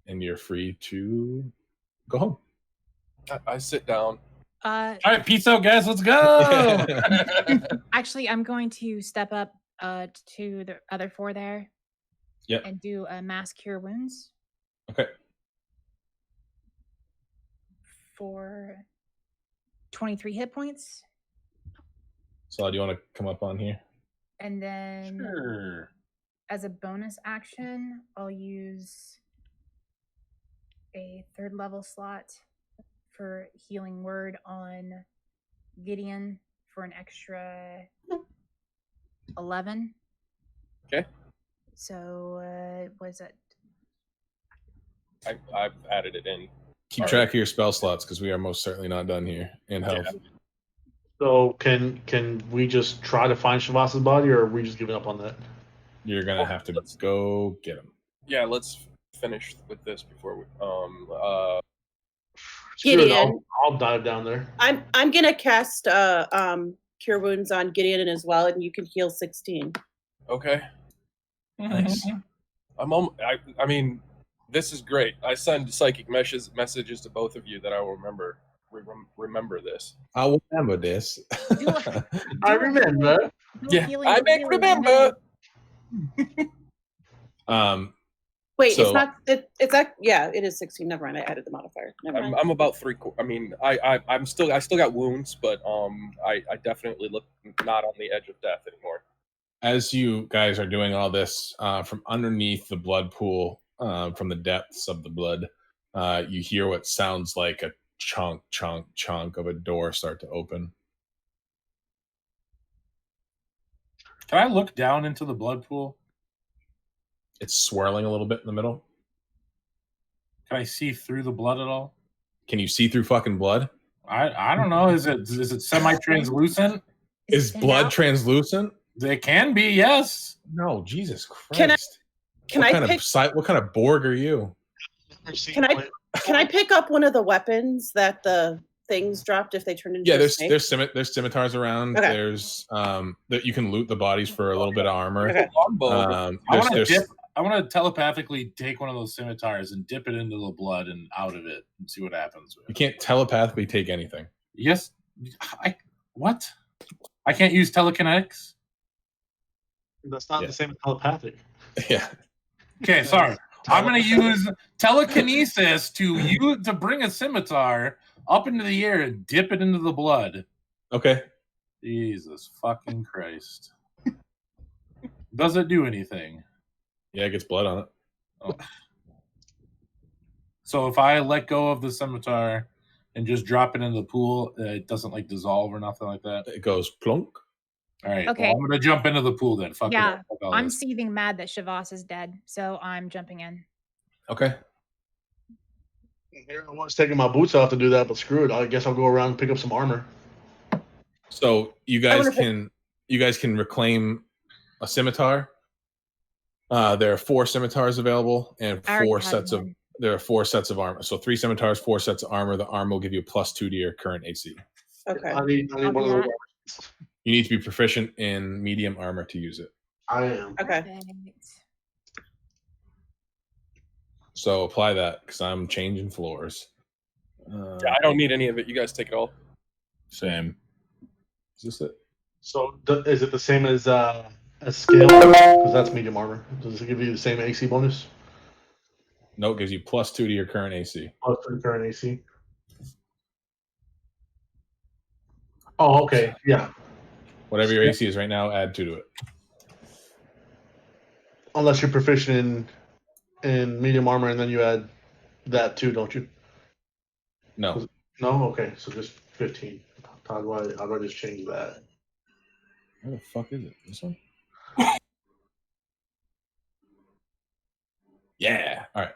you're free to go home. I sit down. All right, peace out, guys. Let's go. Actually, I'm going to step up to the other 4 there. Yep. And do a mass cure wounds. Okay. For 23 hit points. So do you want to come up on here? And then Sure. as a bonus action, I'll use a 3rd level slot for healing word on Gideon for an extra 11. Okay. So what is it? I've added it in. Keep track of your spell slots because we are most certainly not done here in health. Yeah. So can we just try to find Shavas's body, or are we just giving up on that? You're gonna have to go get him. Yeah, let's finish with this before we. Screw it, Gideon. I'll dive down there. I'm gonna cast cure wounds on Gideon as well, and you can heal 16. Okay. Nice. I mean, this is great. I send psychic messages to both of you that I will remember this. I will remember this. I remember. Yeah, I make remember. Wait, So- it's not. It's that. Yeah, it is 16. Never mind. I added the modifier. Never mind. I'm about 3. I mean, I still got wounds, but I definitely look not on the edge of death anymore. As you guys are doing all this, from underneath the blood pool, from the depths of the blood, you hear what sounds like a chunk of a door start to open. Can I look down into the blood pool? It's swirling a little bit in the middle. Can I see through the blood at all? Can you see through fucking blood? I don't know. Is it semi-translucent? Is it blood out? translucent? It can be, yes. No, Jesus Christ. Can what I kind pick? what kind of Borg are you? Can I pick up one of the weapons that the things dropped if they turned into? Yeah, a snake? there's scimitars around. Okay. There's that you can loot the bodies for a little bit of armor. Okay. Longbow. I want to telepathically take one of those scimitars and dip it into the blood and out of it and see what happens. You can't telepathically take anything. Yes. What? I can't use telekinetics? That's not Yeah. the same as telepathic. Yeah. Okay, sorry. I'm going to use telekinesis to bring a scimitar up into the air and dip it into the blood. Okay. Jesus fucking Christ. Does it do anything? Yeah, it gets blood on it. Oh. So if I let go of the scimitar and just drop it into the pool, it doesn't like dissolve or nothing like that? It goes plunk. All right. Okay. Well, I'm going to jump into the pool then. Fuck Yeah, it. Fuck all I'm this. seething mad that Shavas is dead, so I'm jumping in. Okay. I was taking my boots off to do that, but screw it. I guess I'll go around and pick up some armor. So you guys can reclaim a scimitar. There are 4 scimitars available and I already 4 had sets of one. there are 4 sets of armor. So 3 scimitars, 4 sets of armor. The armor will give you a +2 to your current AC. Okay. I need I'll one of do those. that. You need to be proficient in medium armor to use it. I am. Okay. Perfect. So apply that because I'm changing floors. Yeah, I don't need any of it. You guys take it all. Same. Is this it? So is it the same as scale? Because that's medium armor. Does it give you the same AC bonus? No, it gives you +2 to your current AC. Plus the current AC. Oh, okay. Yeah. Whatever your AC is right now, add 2 to it. Unless you're proficient in medium armor, and then you add that too, don't you? No. No. Okay. So just 15. How do I just change that? Where the fuck is it? This one? Yeah. All right.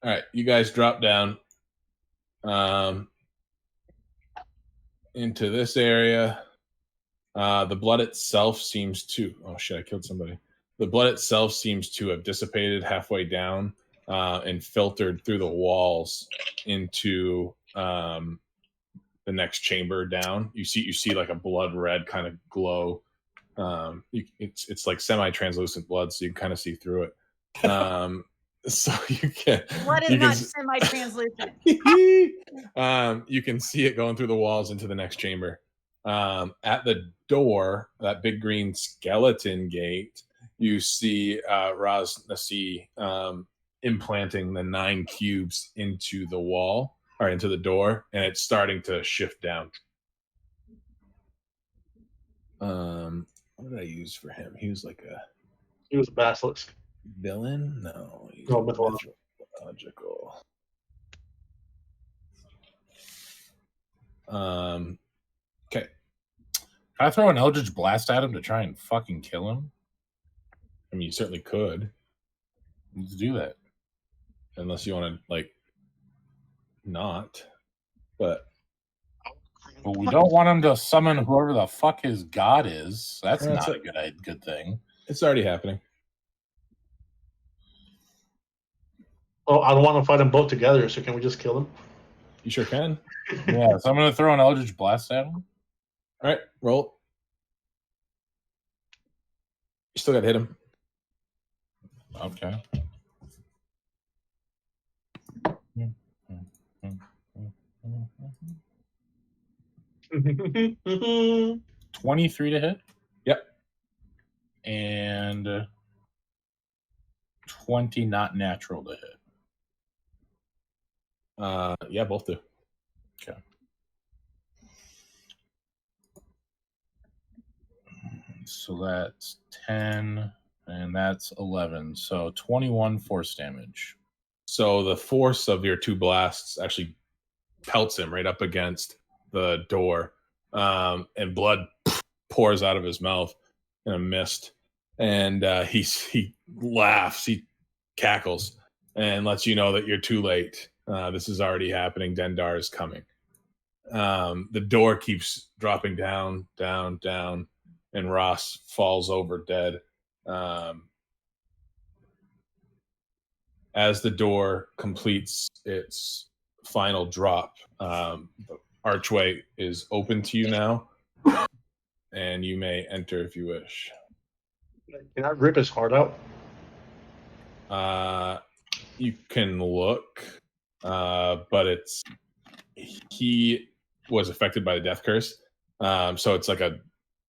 All right. You guys drop down into this area. The blood itself seems to... Oh, shit. I killed somebody. The blood itself seems to have dissipated halfway down and filtered through the walls into the next chamber down. You see like a blood red kind of glow. It's like semi-translucent blood, so you can kind of see through it. So you can... What is not semi-translucent? You can see it going through the walls into the next chamber. At the door, that big green skeleton gate, you see Raz Nasi implanting the 9 cubes into the wall, or into the door, and it's starting to shift down. What did I use for him? He was like a... He was a basilisk. Villain? No. He's No, mythological. mythological. Okay. Can I throw an Eldritch Blast at him to try and fucking kill him? I mean, you certainly could. Let's do that. Unless you want to, like, not. But we don't want him to summon whoever the fuck his god is. That's That's not a good thing. it's already happening. Oh, I don't want to fight them both together, so can we just kill them? You sure can. Yeah, so I'm going to throw an Eldritch Blast at him. All right, roll. You still got to hit him. Okay. 23 to hit. Yep. And 20 not natural to hit. Yeah, both do. Okay. So that's 10, and that's 11. So 21 force damage. So the force of your 2 blasts actually pelts him right up against the door, and blood pours out of his mouth in a mist. And he laughs, he cackles, and lets you know that you're too late. This is already happening. Dendar is coming. The door keeps dropping down, down, down, and Ross falls over dead. As the door completes its final drop, the archway is open to you now, and you may enter if you wish. Can I rip his heart out? You can look, but he was affected by the death curse, so it's like a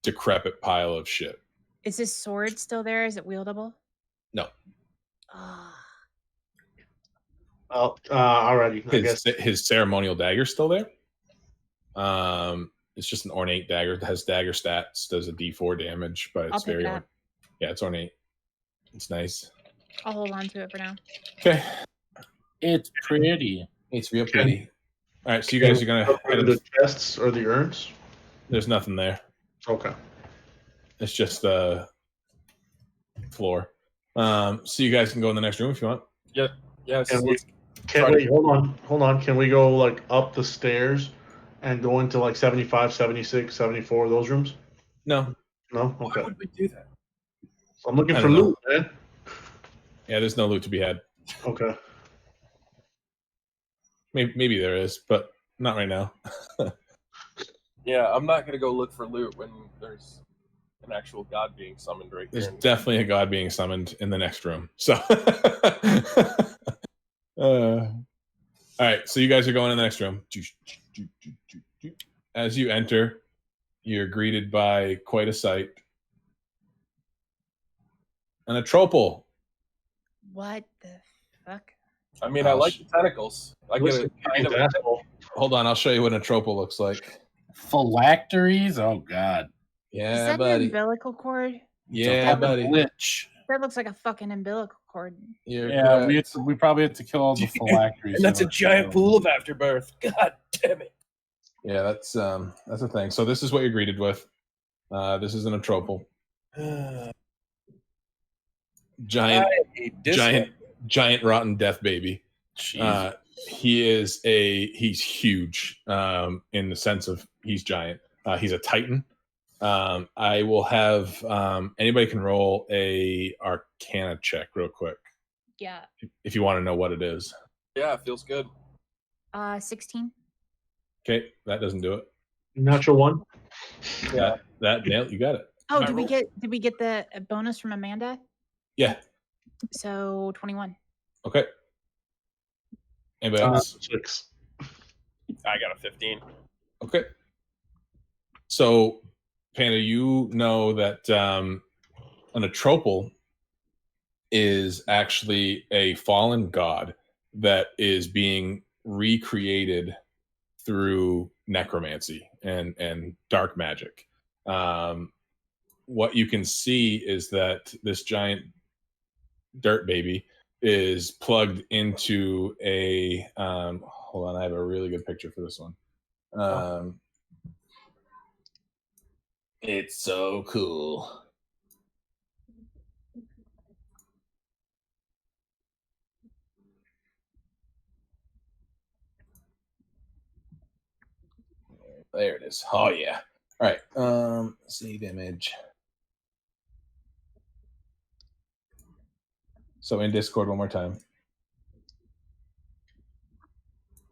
decrepit pile of shit. Is his sword still there? Is it wieldable? No. Ah. Alrighty. I guess His ceremonial dagger's still there. It's just an ornate dagger. It has dagger stats, does a D4 damage, but it's very yeah, it's ornate. It's nice. I'll hold on to it for now. Okay. It's pretty. It's real pretty. All right, so you guys are gonna head the chests or the urns. There's nothing there. Okay. It's just the floor. So you guys can go in the next room if you want. Yeah. Yes. Wait, hold on. Can we go like up the stairs and go into like 75, 76, 74, those rooms? No. No? Okay. Why would we do that? So I'm looking I for don't know. loot, man. Yeah, there's no loot to be had. Okay. Maybe there is, but not right now. Yeah, I'm not gonna go look for loot when there's an actual god being summoned right There's here. definitely a god being summoned in the next room. So, all right. So you guys are going in the next room. As you enter, you're greeted by quite a sight. An atropal. What the fuck? I mean, I like the tentacles. I get a kind of. Hold on, I'll show you what an atropal looks like. Phylacteries? Oh god. Is Yeah, that an buddy. umbilical cord? Yeah, buddy. Glitch. That looks like a fucking umbilical cord. You're Yeah, correct. we probably have to kill all the phylacteries. And that's a giant pool of afterbirth. God damn it. Yeah, that's a thing. So this is what you're greeted with. This is an atropal. Giant rotten death baby. He's huge in the sense of he's giant. He's a titan. I will have anybody can roll a Arcana check real quick Yeah. if you want to know what it is. Yeah, it feels good. 16. Okay, that doesn't do it. Natural one. Yeah, that nailed. You got it. Oh, did we get the bonus from Amanda? Yeah. So 21. Okay. Anybody else? 6. I got a 15. Okay. So, Panda, you know that an atropal is actually a fallen god that is being recreated through necromancy and dark magic. What you can see is that this giant dirt baby is plugged into a hold on, I have a really good picture for this one. It's so cool. There it is. Oh yeah. All right. Save image. So in Discord one more time.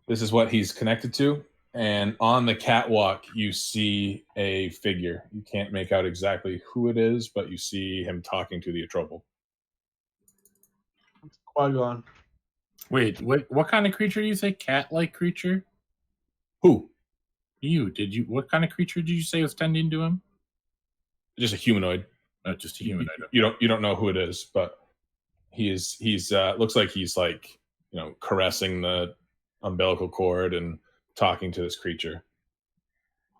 This is what he's connected to. And on the catwalk, you see a figure. You can't make out exactly who it is, but you see him talking to the atropal. Qui-Gon. Wait, what kind of creature do you say? Cat-like creature? Who? You. What kind of creature did you say was tending to him? Just a humanoid. Just a humanoid. You don't know who it is, but he's looks like he's like, caressing the umbilical cord and talking to this creature.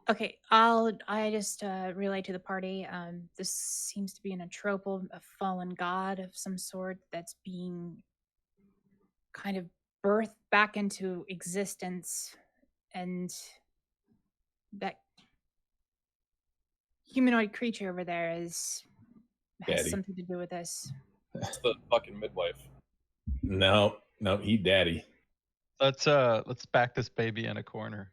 Okay, I just relay to the party. This seems to be an atropal, a fallen god of some sort that's being kind of birthed back into existence, and that humanoid creature over there has Daddy. something to do with this. It's the fucking midwife. No, he daddy. Let's back this baby in a corner.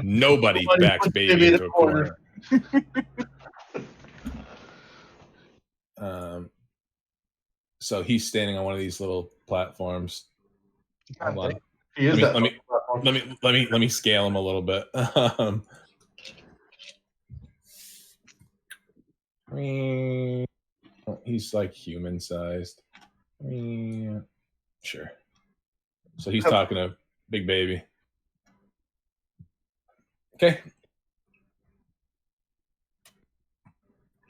Nobody backs baby into a corner. So he's standing on one of these little platforms. Hold on. He is Let me scale him a little bit. He's like human sized. Sure. So he's talking to Big Baby. Okay.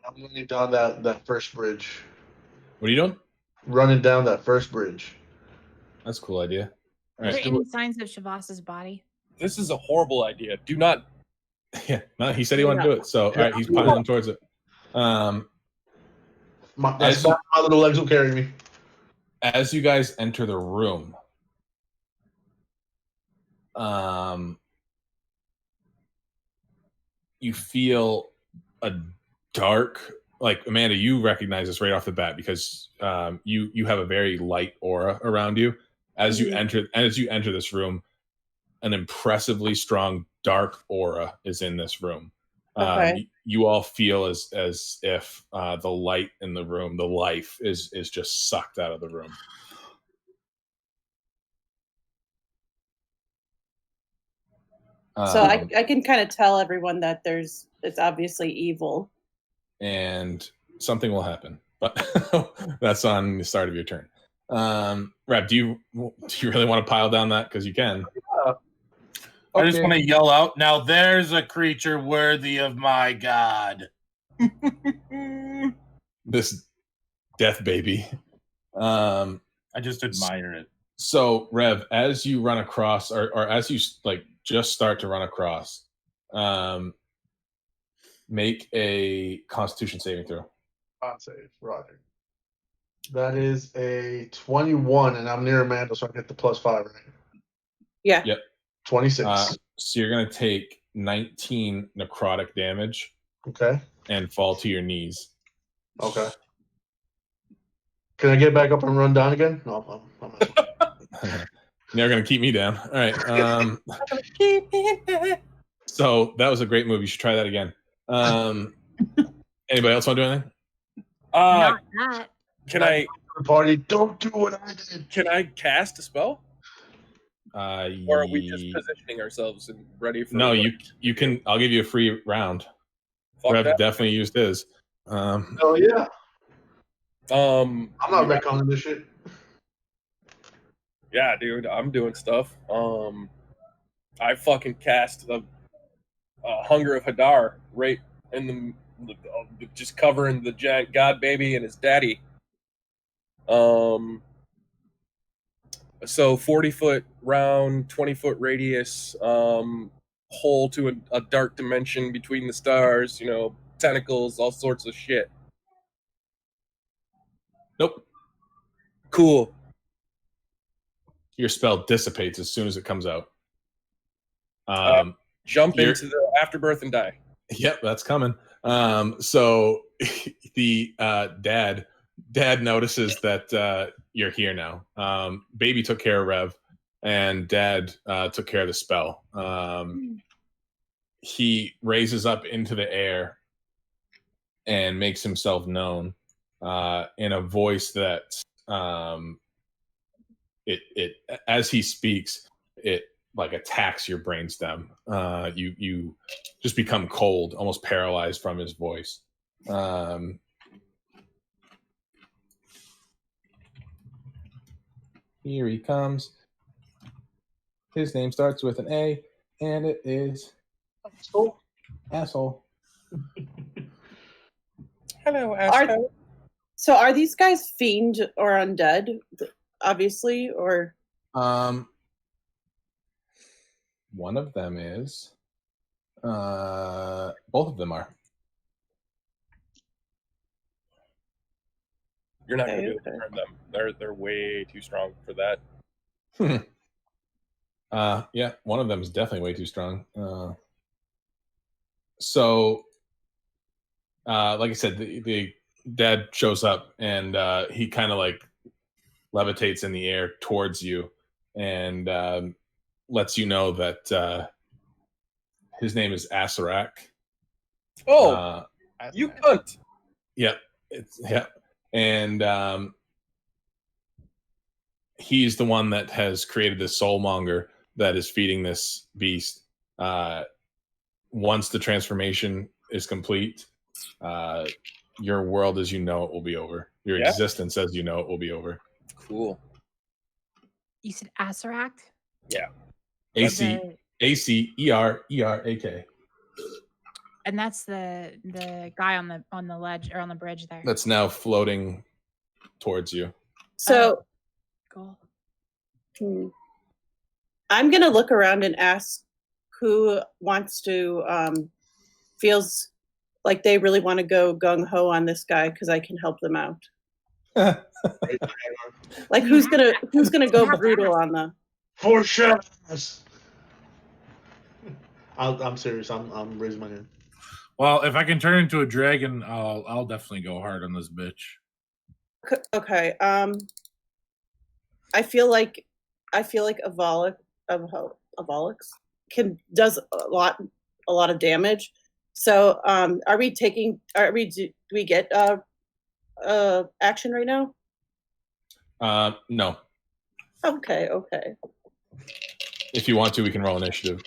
I'm running down that first bridge. What are you doing? Running down that first bridge. That's a cool idea. All Are right. there any signs of Shavas's body? This is a horrible idea. Do not. Yeah, no, he said he wanted to do it. So, all right, he's piling towards it. My little legs will carry me. As you guys enter the room, you feel a dark, like Amanda, you recognize this right off the bat because you have a very light aura around you. As you enter this room, an impressively strong dark aura is in this room. Okay. You all feel as if the light in the room, the life is just sucked out of the room. So I can kind of tell everyone that it's obviously evil. and something will happen. But that's on the start of your turn. Rep, do you really want to pile down that? Because you can. I just want to yell out, now there's a creature worthy of my god. This death baby. I just admire it. So, Rev, as you run across, or as you like just start to run across, make a Constitution saving throw. Con save, Roger. That is a 21, and I'm near Amanda, so I get the +5, right? Yeah. Yep. 26. So you're gonna take 19 necrotic damage. Okay. And fall to your knees. Okay. Can I get back up and run down again? No, I'm They're gonna keep me down. All right. So that was a great move. You should try that again. Anybody else want to do anything? Not that. Can I party? Don't do what I did. can I cast a spell? Or are we just Ye- positioning ourselves and ready for? No, you can. I'll give you a free round. Fuck Rev that. definitely used his. Hell yeah. I'm not retconning this shit. Yeah, dude, I'm doing stuff. I fucking cast the Hunger of Hadar right in the just covering the giant god baby and his daddy. So 40-foot round, 20-foot radius, hole to a dark dimension between the stars. Tentacles, all sorts of shit. Nope. Cool. Your spell dissipates as soon as it comes out. Jump You're- into the afterbirth and die. Yep, that's coming. So the dad notices that you're here now. Baby took care of Rev, and Dad took care of the spell. He raises up into the air and makes himself known in a voice that it as he speaks, it like attacks your brainstem. You just become cold, almost paralyzed from his voice. Here he comes. His name starts with an A, and it is asshole. Hello, So are these guys fiend or undead? Obviously, or One of them is. Both of them are. You're not Okay, going to be able to turn them. They're way too strong for that. Yeah, one of them is definitely way too strong. So, like I said, the dad shows up and he kind of like levitates in the air towards you and lets you know that his name is Asarak. Oh, you cunt! Yep. And he's the one that has created this soulmonger that is feeding this beast. Once the transformation is complete, your world as you know it will be over. Your existence as you know it will be over. Cool. You said Asarak? Yeah. Acererak. And that's the guy on the ledge or on the bridge there. That's now floating towards you. so Cool. I'm gonna look around and ask who wants to feels like they really want to go gung ho on this guy because I can help them out. Like who's gonna go brutal on the For sure. I'm serious. I'm raising my hand. Well, if I can turn into a dragon, I'll definitely go hard on this bitch. Okay. I feel like Avolix does a lot of damage. So do we get action right now? No. Okay. If you want to, we can roll initiative.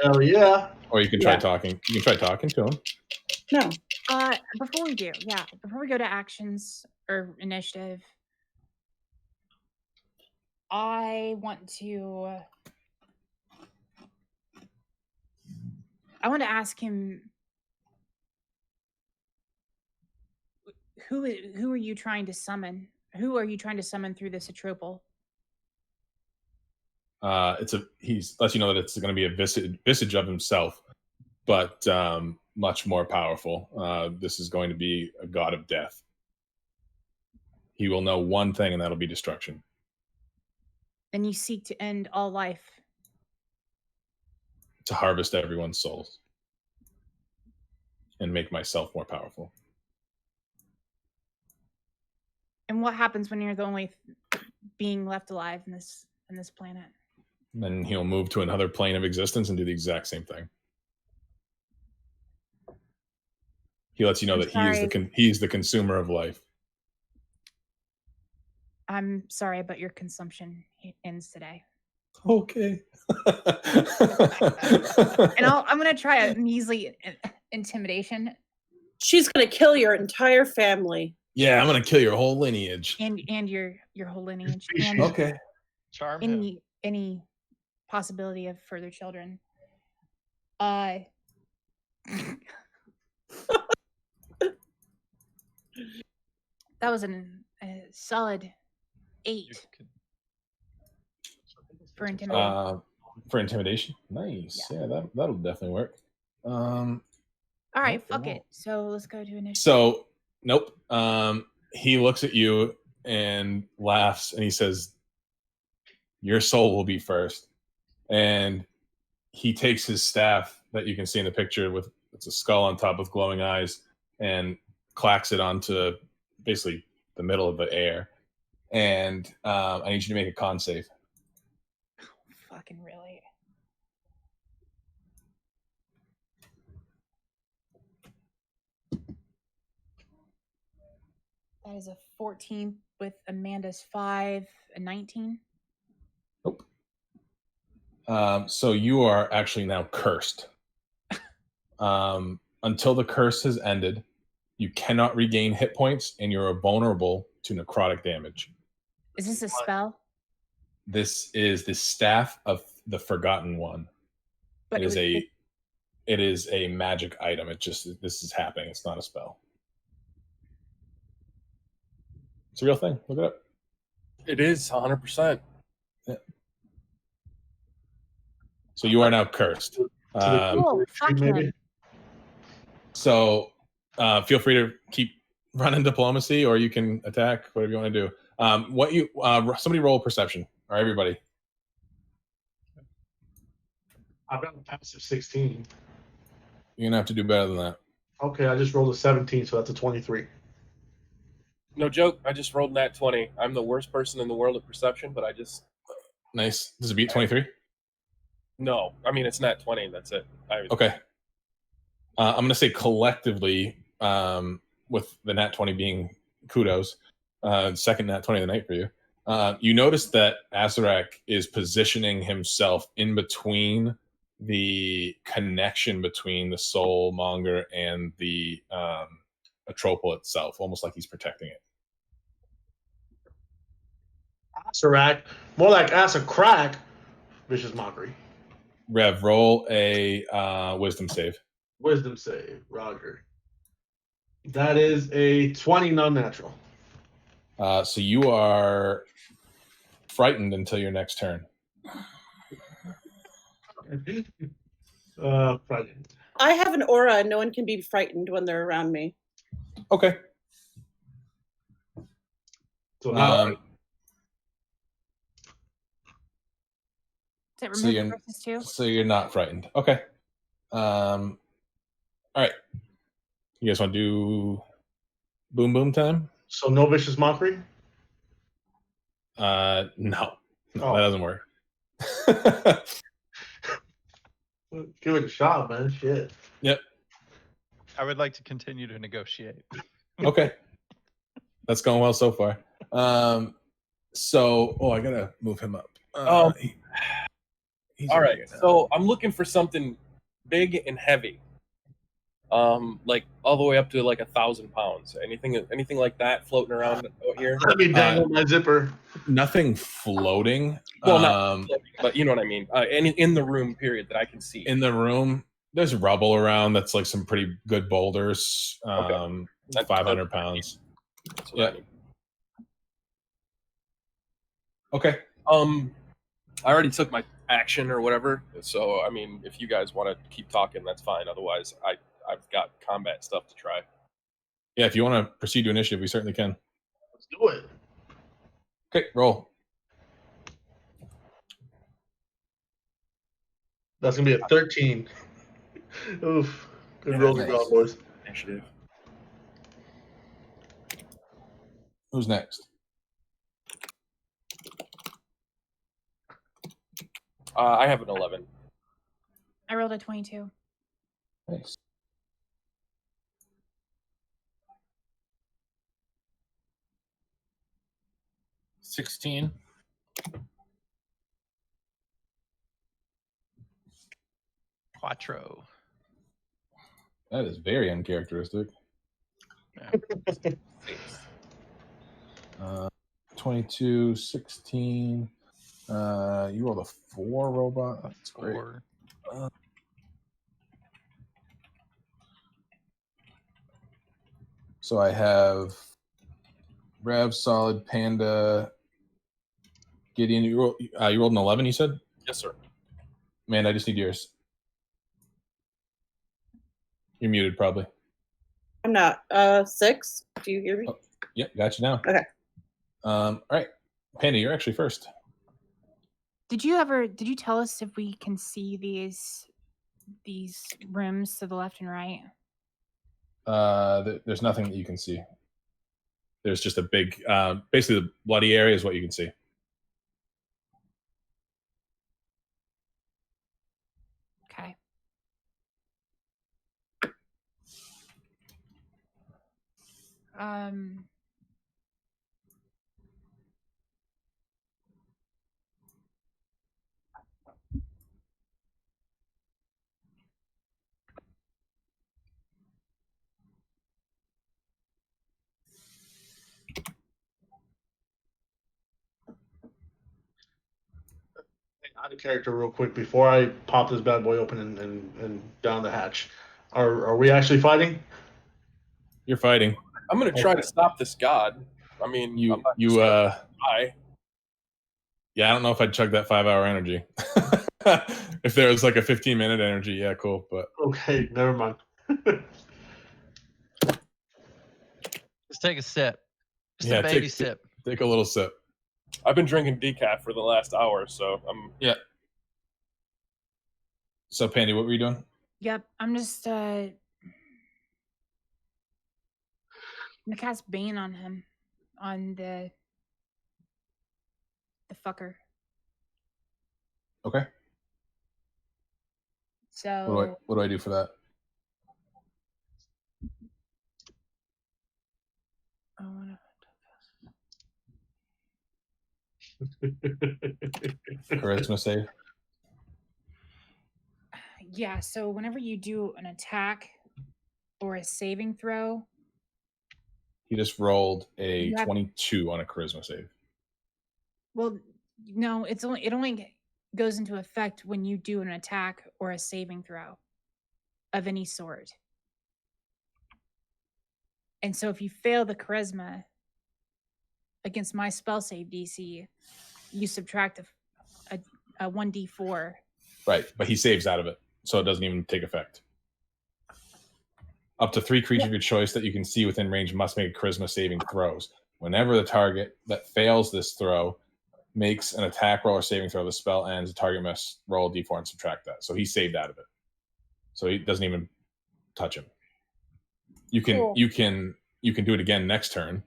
Hell yeah. Or you can try talking. You can try talking to him. No. Before we go to actions or initiative, I want to ask him, who are you trying to summon? Who are you trying to summon through this atropal? He's lets you know that it's going to be a visage of himself, but much more powerful. This is going to be a god of death. He will know one thing, and that'll be destruction. And you seek to end all life. To harvest everyone's souls. And make myself more powerful. And what happens when you're the only being left alive in this planet? Then he'll move to another plane of existence and do the exact same thing. He lets you know that he is the consumer of life. I'm sorry, but your consumption ends today. Okay. And I'm gonna try a measly intimidation. She's gonna kill your entire family. Yeah, I'm gonna kill your whole lineage. And your whole lineage. And Okay. Charm him. any possibility of further children. That was a solid 8 for intimidation. For intimidation, nice. Yeah, that'll definitely work. All right, fuck it. So let's go to initiative. So nope. He looks at you and laughs, and he says, "Your soul will be first." And he takes his staff that you can see in the picture with it's a skull on top with glowing eyes, and clacks it onto basically the middle of the air. And I need you to make a con save. Fucking really? That is a 14 with Amanda's 5, a 19. Nope. So you are actually now cursed. Until the curse has ended, you cannot regain hit points, and you're vulnerable to necrotic damage. Is this a spell? This is the staff of the Forgotten One. But it is a magic item. This is happening. It's not a spell. It's a real thing. Look it up. It is 100%. Yeah. So you are now cursed. Cool. Fuck him. So feel free to keep running diplomacy, or you can attack, whatever you want to do. Somebody roll perception, or everybody. I've got a passive 16. You're gonna have to do better than that. Okay, I just rolled a 17, so that's a 23. No joke. I just rolled nat 20. I'm the worst person in the world at perception, but I just... Nice. Does it beat 23? No. I mean, it's nat 20. That's it. Okay. I'm going to say collectively, with the nat 20 being kudos, second nat 20 of the night for you, you notice that Azarak is positioning himself in between the connection between the soul monger and the atropal itself, almost like he's protecting it. Azarak, more like Crack. Vicious mockery. Rev, roll a wisdom save. Wisdom save, Roger. That is a 20 non-natural. So you are frightened until your next turn. Frightened. I have an aura, and no one can be frightened when they're around me. Okay. So Does it remove versus 2? So you're not frightened. Okay. All right. You guys want to do boom boom time? So no vicious mockery? No. No, that doesn't work. Give it a shot, man. Shit. Yep. I would like to continue to negotiate. Okay. That's going well so far. I gotta move him up. All right. So I'm looking for something big and heavy. Like all the way up to like 1,000 pounds. Anything like that floating around out here? Let me dangle my zipper. Nothing floating. Well, not floating, but you know what I mean. In the room, period, that I can see. In the room, there's rubble around. That's like some pretty good boulders. Okay. 500 pounds. That's what Yeah. I mean. Okay. I already took my action or whatever. So I mean, if you guys want to keep talking, that's fine. Otherwise, I've got combat stuff to try. Yeah, if you want to proceed to initiative, we certainly can. Let's do it. Okay, roll. That's gonna be a 13. Oof. Good Yeah, rolls, nice. nice. Boys. Initiative. Who's next? I have an 11. I rolled a 22. Nice. $16. Quattro. That is very uncharacteristic. 22, 16. You rolled a 4, robot. That's great. 4. So I have Rev, Solid, Panda, Gideon. You rolled an 11, you said? Yes, sir. Man, I just need yours. You're muted, probably. I'm not. 6. Do you hear me? Oh, yep, got you now. Okay. All right. Panda, you're actually first. Did you tell us if we can see these rooms to the left and right? There's nothing that you can see. There's just a big, basically the bloody area is what you can see. Okay. Out of character, real quick, before I pop this bad boy open and down the hatch. Are we actually fighting? You're fighting. I'm gonna try to stop this god. I mean, You I'm not just gonna die. Yeah, I don't know if I'd chug that 5-hour energy. If there was like a 15-minute energy, yeah, cool. But Okay, never mind. Just take a sip. Just Yeah, a baby take- sip. take a little sip. I've been drinking decaf for the last hour, so I'm. Yeah. So, Pandy, what were you doing? Yep. I'm just gonna cast Bane on him, on the fucker. Okay. So What do I do for that? I wanna. Charisma save. Yeah, so whenever you do an attack or a saving throw, He just rolled a You have- 22 on a charisma save. well, no, it only goes into effect when you do an attack or a saving throw of any sort. And so if you fail the charisma against my spell save DC, you subtract a 1d4. Right, but he saves out of it, so it doesn't even take effect. Up to 3 creatures of your choice that you can see within range must make charisma saving throws. Whenever the target that fails this throw makes an attack roll or saving throw, the spell ends. The target must roll a d4 and subtract that. So he saved out of it. So he doesn't even touch him. You can Cool. you can do it again next turn.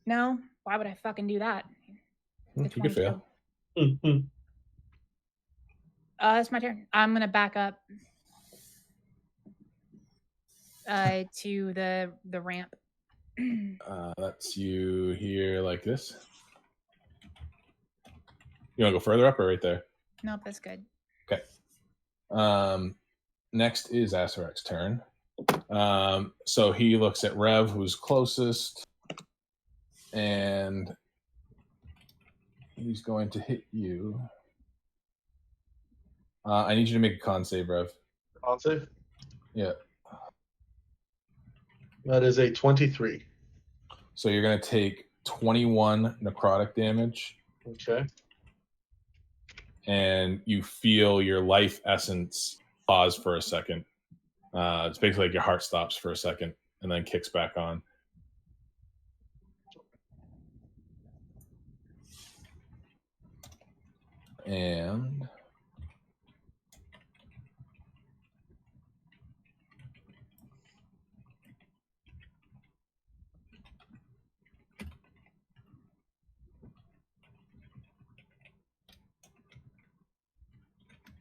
No, why would I fucking do that? The You could fail. 22. It's my turn. I'm gonna back up to the ramp. That's you here like this. You want to go further up or right there? Nope, that's good. Okay. Next is Asarek's turn. So he looks at Rev, who's closest, and he's going to hit you. I need you to make a con save, Rev. Con save? Yeah. That is a 23. So you're going to take 21 necrotic damage, Okay. and you feel your life essence pause for a second. It's basically like your heart stops for a second and then kicks back on. And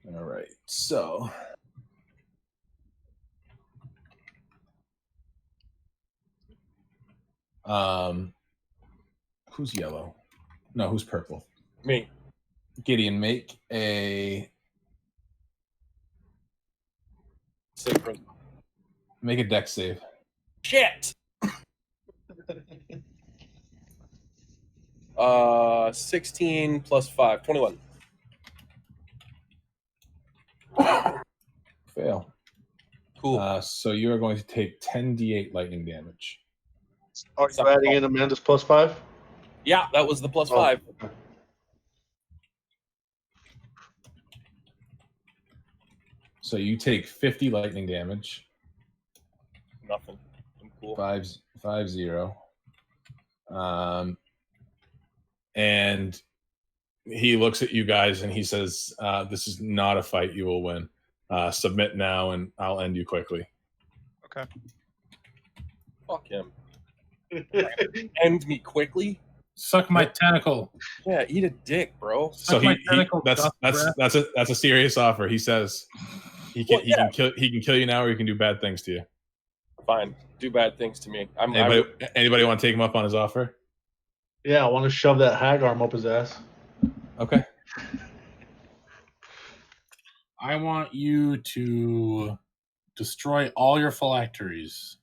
all right, so who's yellow? No, who's purple? Me. Gideon, make a Save for dex save. shit. 16 plus 5, 21. Fail. Cool. So you are going to take 10d8 lightning damage. Are you adding in Amanda's +5? Yeah, that was the plus Oh, 5. okay. So you take 50 lightning damage. Nothing. I'm cool. 5-0. And he looks at you guys and he says, this is not a fight you will win. Submit now and I'll end you quickly. Okay. Fuck him. End me quickly. Suck my tentacle. Yeah, eat a dick, bro. So my tentacle, that's a serious offer. He says he can kill you now, or he can do bad things to you. Fine. Do bad things to me. Anybody want to take him up on his offer? Yeah, I want to shove that hag arm up his ass. Okay. I want you to destroy all your phylacteries.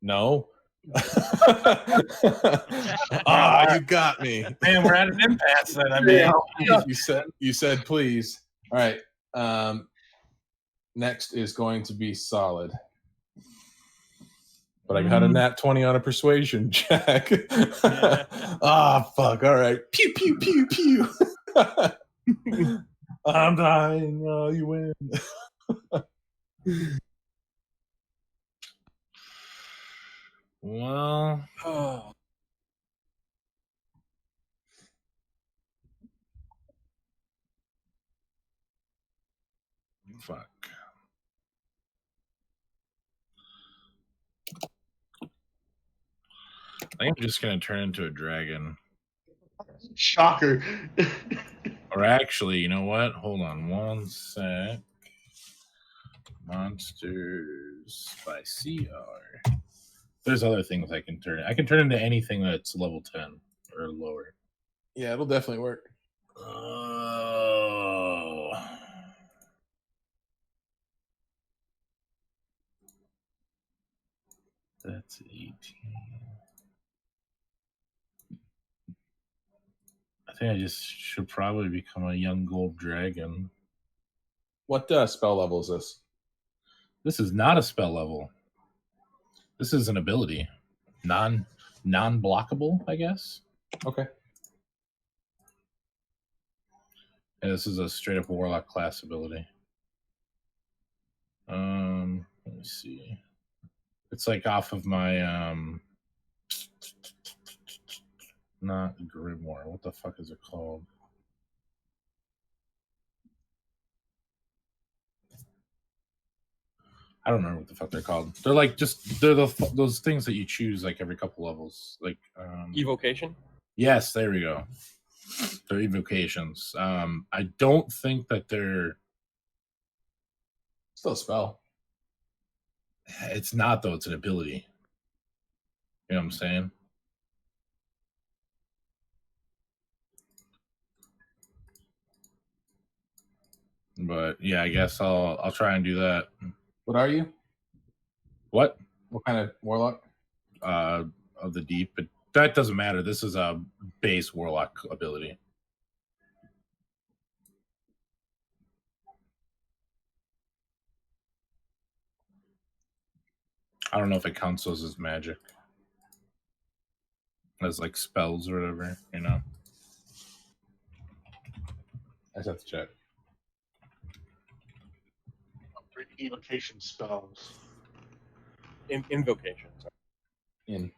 No. You got me. Man, we're at an impasse then. I mean, You said please. All right. Next is going to be solid. But I got a nat 20 on a persuasion check. Fuck. All right. Pew, pew, pew, pew. I'm dying. Oh, you win. well, fuck. I think I'm just gonna turn into a dragon. Shocker. Or actually, you know what? Hold on one sec. Monsters by CR. There's other things I can turn. I can turn into anything that's level 10 or lower. Yeah, it'll definitely work. Oh. That's 18. I think I just should probably become a young gold dragon. What spell level is this? This is not a spell level. This is an ability. Non-blockable, I guess. Okay. And this is a straight up warlock class ability. Let me see. It's like off of my not grimoire. What the fuck is it called? I don't remember what the fuck they're called. They're like they're those things that you choose like every couple levels. Like Evocation? Yes, there we go. They're evocations. I don't think that they're Still a spell. It's not though, it's an ability. You know what I'm saying? But yeah, I guess I'll try and do that. What are you? What? What kind of warlock? Of the deep, but that doesn't matter. This is a base warlock ability. I don't know if it counts those as magic, as like spells or whatever. You know. I just have to check. Evocation spells. Invocation. Sorry. In.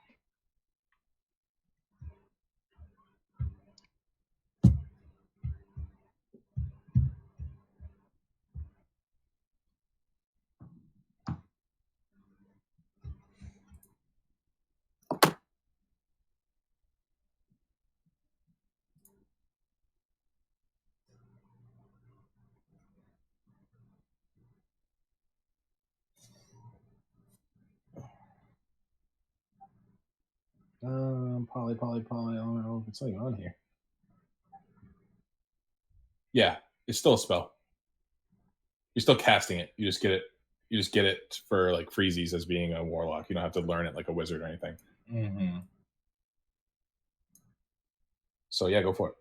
Poly. I don't know if it's something on here. Yeah, it's still a spell. You're still casting it. You just get it. You just get it for like freezies as being a warlock. You don't have to learn it like a wizard or anything. Mm-hmm. So yeah, go for it.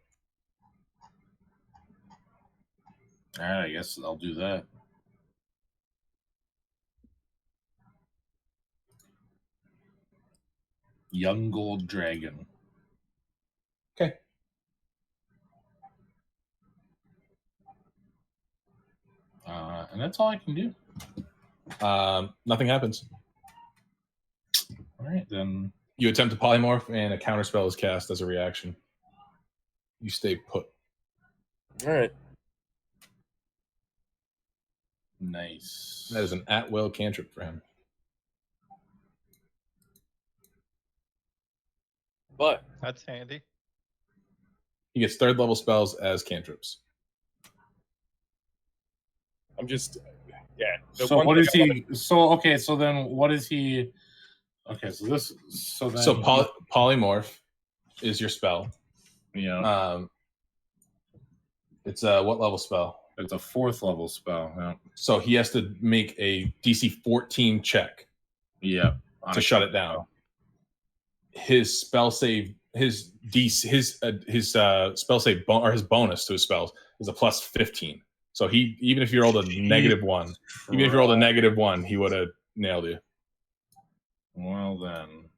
All right, I guess I'll do that. Young gold dragon. Okay. And that's all I can do. Nothing happens. All right, then. You attempt to polymorph, and a counterspell is cast as a reaction. You stay put. All right. Nice. That is an at-will cantrip for him. But That's handy. He gets third level spells as cantrips. I'm just, yeah. the So one what thing is I wanna- he? So okay. So then what is he? Okay. So this. So then. So polymorph is your spell. Yeah. It's a what level spell? It's a 4th level spell. Yeah. So he has to make a DC 14 check Yeah. to shut it down. His spell save, his spell save or his bonus to his spells is a plus 15. So he, even if you rolled a -1, even if you rolled a -1, he would have nailed you. Well then.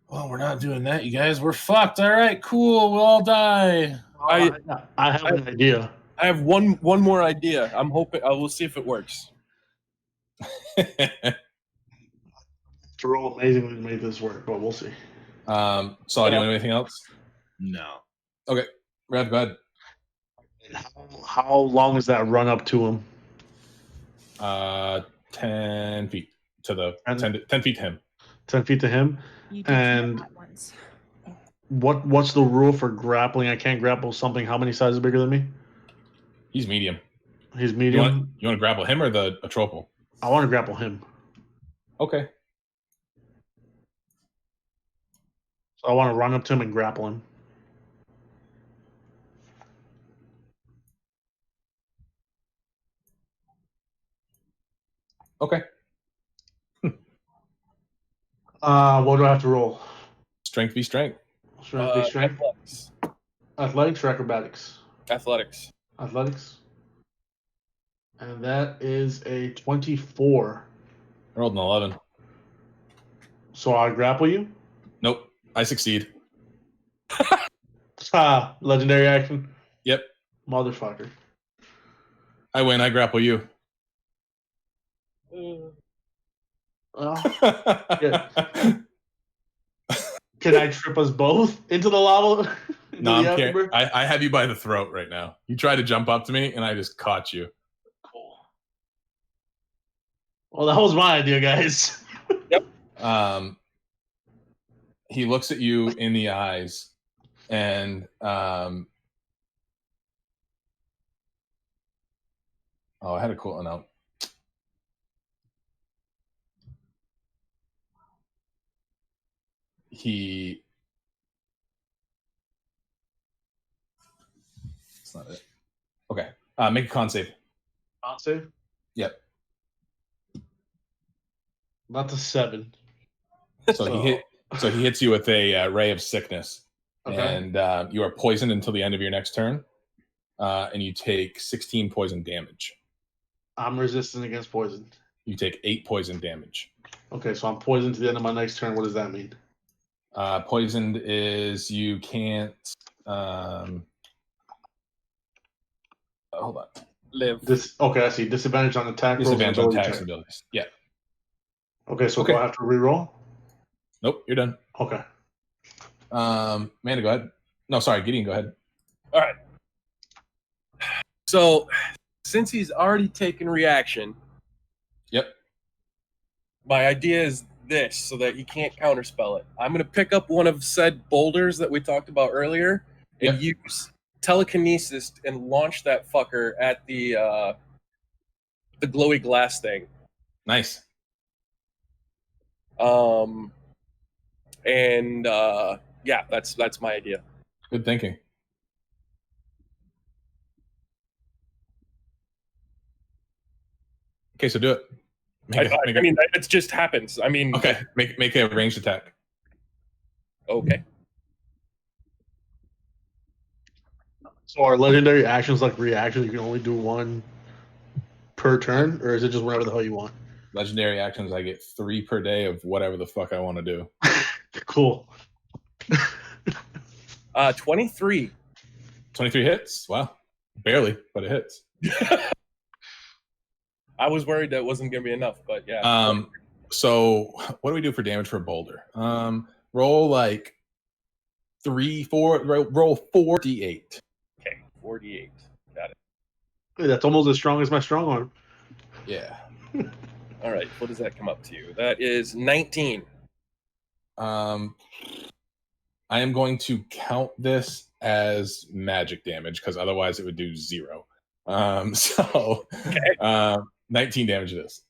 Well, we're not doing that, you guys. We're fucked. All right, cool. We'll all die. I have an idea. I have one more idea. I'm hoping I will see if it works. To roll amazingly to make this work, but we'll see. So do you want anything else? No. Okay, Rev, go ahead. How long is that run up to him? 10 feet to the And- 10 feet to him. 10 feet to him. You did try And- that once. What's the rule for grappling? I can't grapple something how many sizes bigger than me? He's medium. He's You medium. want to grapple him or the Atropal? I want to grapple him. Okay. So I want to run up to him and grapple him. Okay. What do I have to roll? Strength v strength. Strength v strength. Athletics. Athletics or acrobatics? Athletics. Athletics. And that is a 24. I rolled an 11. So I grapple you? Nope. I succeed. Legendary action. Yep. Motherfucker. I win. I grapple you. Yeah. Can I trip us both into the lava? Into No, the I'm afterburn? I have you by the throat right now. You tried to jump up to me, and I just caught you. Cool. Well, that was my idea, guys. He looks at you in the eyes, and oh, I had a cool note. That's not it. Okay. Make a con save. Con save? Yep. Not the 7. So he hits you with a ray of sickness, and you are poisoned until the end of your next turn, and you take 16 poison damage. I'm resistant against poison. You take 8 poison damage. Okay, so I'm poisoned to the end of my next turn. What does that mean? Poisoned is you can't. Hold on. Live. Okay, I see. Disadvantage on attack rolls. Disadvantage on ability attacks check. abilities. Yeah. Okay, so Okay. do I have to reroll? Nope, you're done. Okay. Amanda, go ahead. No, sorry, Gideon, go ahead. All right. So, since he's already taken reaction, Yep. my idea is this, so that he can't counterspell it. I'm going to pick up one of said boulders that we talked about earlier and use telekinesis and launch that fucker at the glowy glass thing. Nice. Yeah, that's my idea. Good thinking. Okay, so do it. I mean, it just happens. I mean, okay, make a ranged attack. Okay. So are legendary actions like reactions? You can only do one per turn, or is it just whenever the hell you want? Legendary actions, I get 3 per day of whatever the fuck I want to do. Cool. 23. 23 hits? Wow. Barely, but it hits. I was worried that wasn't going to be enough, but yeah. So what do we do for damage for a boulder? Roll like 3, 4, roll 4d8. Okay, 48. Got it. Hey, that's almost as strong as my strong arm. Yeah. All right, what does that come up to? That is 19. I am going to count this as magic damage because otherwise it would do 0. So 19 damage it is.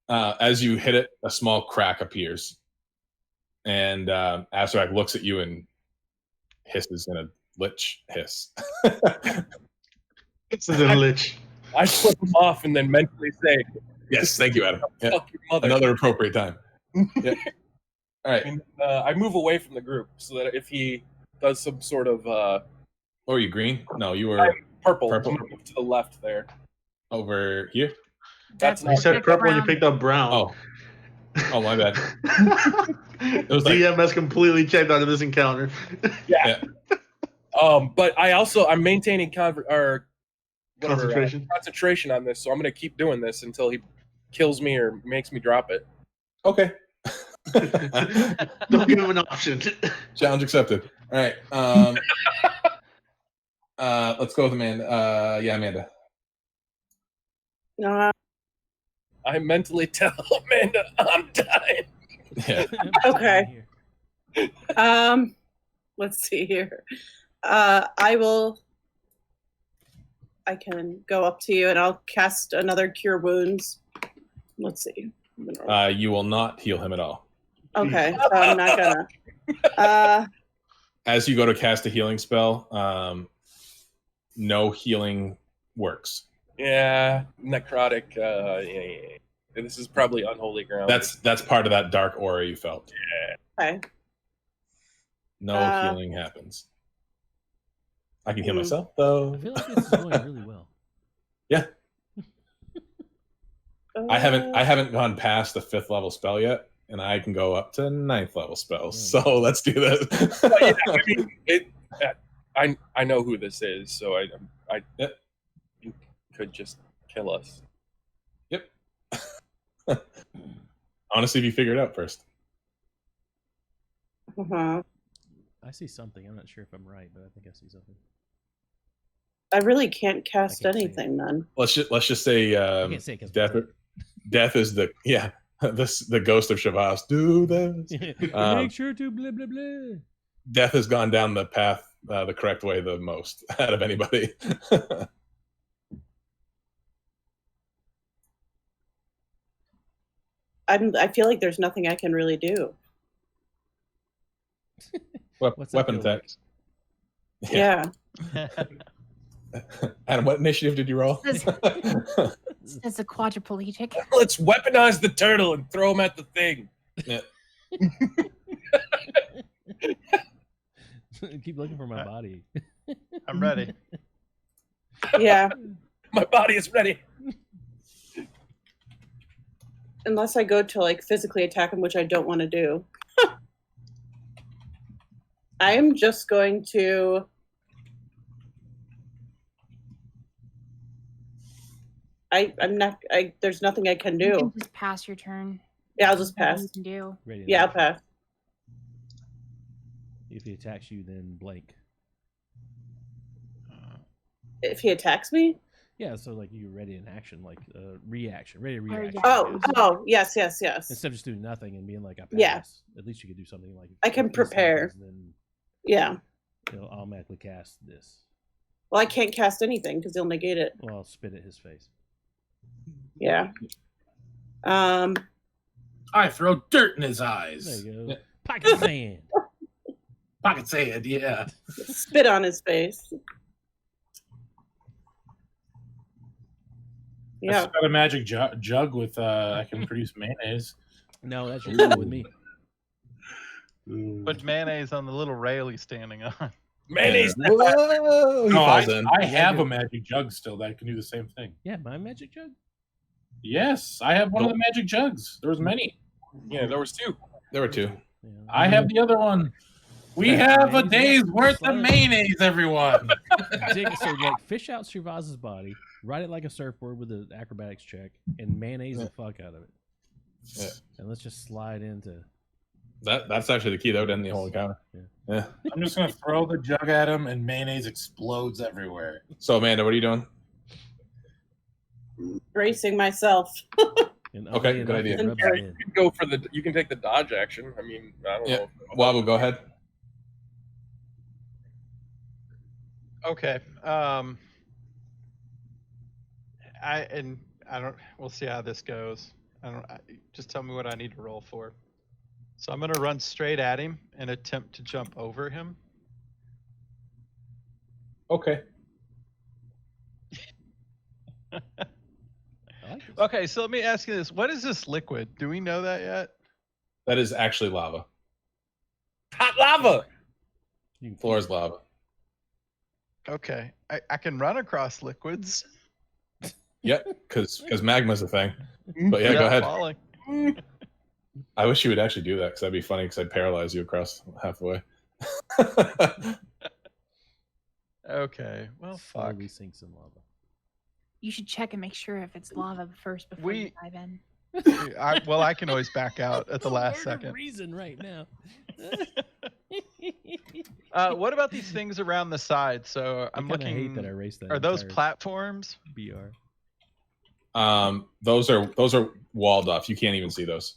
As you hit it, a small crack appears, and Azarak looks at you and hisses in a lich hiss. This is a lich. I flip him off and then mentally say, "Yes, thank you, Adam. Yeah. Fuck your mother." Another appropriate time." Yeah. All right. And, I move away from the group so that if he does some sort of what were you, green? No, you were purple. Purple. I'm gonna move to the left there. Over here. That's You said purple and you picked up brown. Oh, my bad. It was DM has completely checked out of this encounter. Yeah. But I'm maintaining concentration on this, so I'm gonna keep doing this until he kills me or makes me drop it. Okay. Don't give him an option. Challenge accepted. All right. Let's go with Amanda. Yeah, Amanda. I mentally tell Amanda I'm dying. Yeah. Okay. Let's see here. I can go up to you and I'll cast another Cure Wounds. Let's see. You will not heal him at all. Okay, so I'm not gonna. As you go to cast a healing spell, no healing works. Yeah, necrotic. Yeah. This is probably unholy ground. That's part of that dark aura you felt. Yeah. Okay. No healing happens. I can heal myself though. I feel like this is going really well. Yeah. I haven't gone past the 5th level spell yet, and I can go up to 9th level spells. So let's do this. Yeah, I mean, I know who this is, so you could just kill us. Yep. I want to see if you figure it out first. Uh-huh. I see something. I'm not sure if I'm right, but I think I see something. I really can't cast can't say anything then. Let's just say I can't say it 'cause death. we're right. Death is the ghost of Shavas. Do this. Make sure to blah blah blah. Death has gone down the path the correct way the most out of anybody. I feel like there's nothing I can really do. What's that Weapon feel attack. like? Yeah. Adam, what initiative did you roll? This It's a quadriplegic. Let's weaponize the turtle and throw him at the thing. Yeah. Keep looking for my body. I'm ready. Yeah. My body is ready. Unless I go to like physically attack him, which I don't want to do. I am just going to. I'm not. There's nothing I can You do. can just pass your turn. Yeah, I'll just Nothing pass. You can do. Ready to Yeah, I'll action. pass. If he attacks you, then blank. If he attacks me. Yeah, so like you're ready in action, like reaction, ready to Or, reaction. Oh, yes. oh, yes, yes, yes. Instead of just doing nothing and being like, I pass. Yeah. At least you could do something like. I can if this prepare. happens, then Yeah. it'll automatically cast this. Well, I can't cast anything because he'll negate it. Well, I'll spit at his face. Yeah. I throw dirt in his eyes. There you go. Yeah. Pocket sand. Pocket sand, yeah. Spit on his face. I Yeah. just got a magic jug with I can produce mayonnaise. No, that's your deal with me. Put mayonnaise on the little rail he's standing on. Mayonnaise. Whoa! He No, falls in. I have a magic jug still that can do the same thing. Yeah, my magic jug. Yes, I have one of the magic jugs. There was many. Yeah, there was 2. There were 2. Yeah. I have the other one. We Yeah, have a mayonnaise. day's worth of Slide it. mayonnaise, everyone. Dig it, so like fish out Srivaz's body, ride it like a surfboard with an acrobatics check, and mayonnaise the fuck out of it. Yeah. And let's just slide into. That's actually the key, though, to end the whole encounter. Yeah. I'm just gonna throw the jug at him, and mayonnaise explodes everywhere. So, Amanda, what are you doing? Bracing myself. And Okay, oddly good enough, idea. it rubs Yeah, it you in. can go for the. You can take the dodge action. I mean, I don't Yeah. know. Wobble, go ahead. Okay. I don't. We'll see how this goes. Just tell me what I need to roll for. So I'm gonna run straight at him and attempt to jump over him. Okay. I like this. Okay, so let me ask you this: what is this liquid? Do we know that yet? That is actually lava. Hot lava. You can Floor is lava. Okay, I can run across liquids. Yep, because magma's a thing. But yeah, go without ahead. falling. I wish you would actually do that because that'd be funny because I'd paralyze you across halfway. Okay, well, fuck. slowly sinks in lava. You should check and make sure if it's lava first before you dive in. I can always back out at the last For no second. reason right now. What about these things around the side? So I'm I kinda looking. hate that I erased that. Are those entire platforms? BR? Those are walled off. You can't even see those.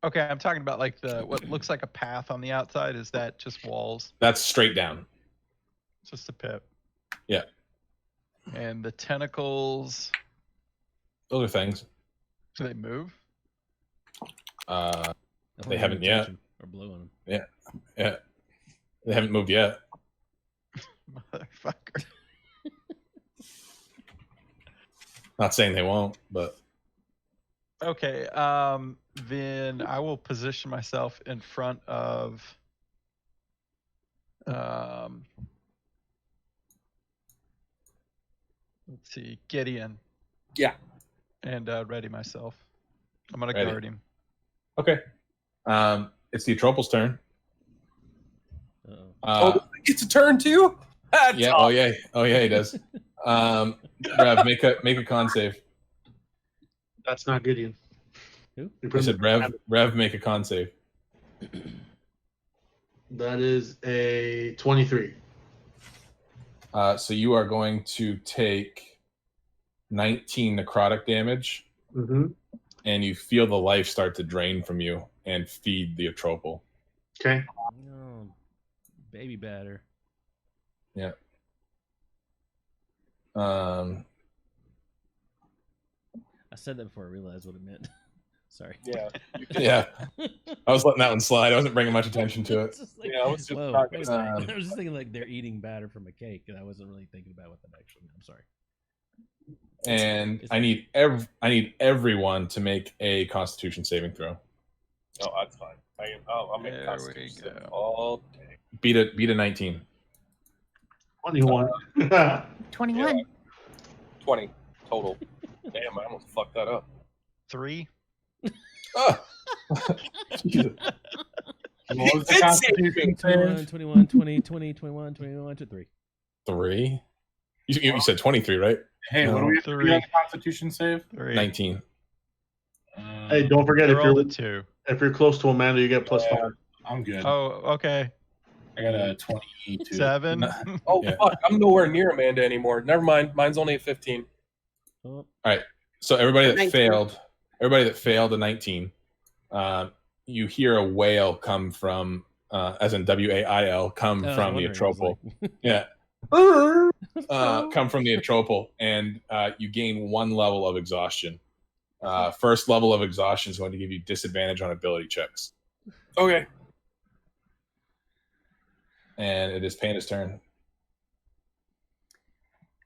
Okay, I'm talking about like what looks like a path on the outside. Is that just walls? That's straight down. Just a pit. Yeah. And the tentacles, Those are things. do they move? Uh, I They don't haven't know yet. attention Or blowing them. yeah, they haven't moved yet. Motherfucker. Not saying they won't, but Okay, then I will position myself in front of let's see, Gideon. Yeah. And ready myself. I'm gonna Ready. guard him. okay. It's the Atropal's turn. Uh-oh. It's a turn too. That's Yeah. awesome. Oh yeah, he does. Rev, make a con save. That's not Gideon. Who? I said Rev, make a con save. That is a 23. So you are going to take 19 necrotic damage, Mm-hmm. and you feel the life start to drain from you and feed the Atropal. Okay. No, baby batter. Yeah. I said that before I realized what it meant. Sorry. Yeah. Yeah, I was letting that one slide. I wasn't bringing much attention to it. It's just like, Yeah, I was just whoa, not wait a gonna minute. say. I was just thinking like they're eating batter from a cake, and I wasn't really thinking about what that actually meant. I'm sorry. And It's- I need everyone to make a Constitution saving throw. Oh, that's fine. I'll make There we Constitution go. all day. Beat a 19. 21. 21. 20 total. Damn, I almost fucked that up. 3. Oh. Jesus. What was the It's Constitution 21, save? 21, 20, 20, 21, 21, 23. 3. You said 23, right? Hey, what do we have to do 3. on the Constitution save? 3. 19. Hey, don't forget I if rolled a you're 2. if you're close to Amanda, you get plus Yeah. 5. I'm good. Oh, okay. I got a 22. 7. Oh, Yeah. fuck. I'm nowhere near Amanda anymore. Never mind. Mine's only at 15. Oh, So everybody that 19. failed a 19, you hear a wail come from, as in WAIL, come I was from the wondering, I was Atropal. like- Yeah. Come from the Atropal, and you gain 1 level of exhaustion. First level of exhaustion is going to give you disadvantage on ability checks. Okay. And it is Panda's turn.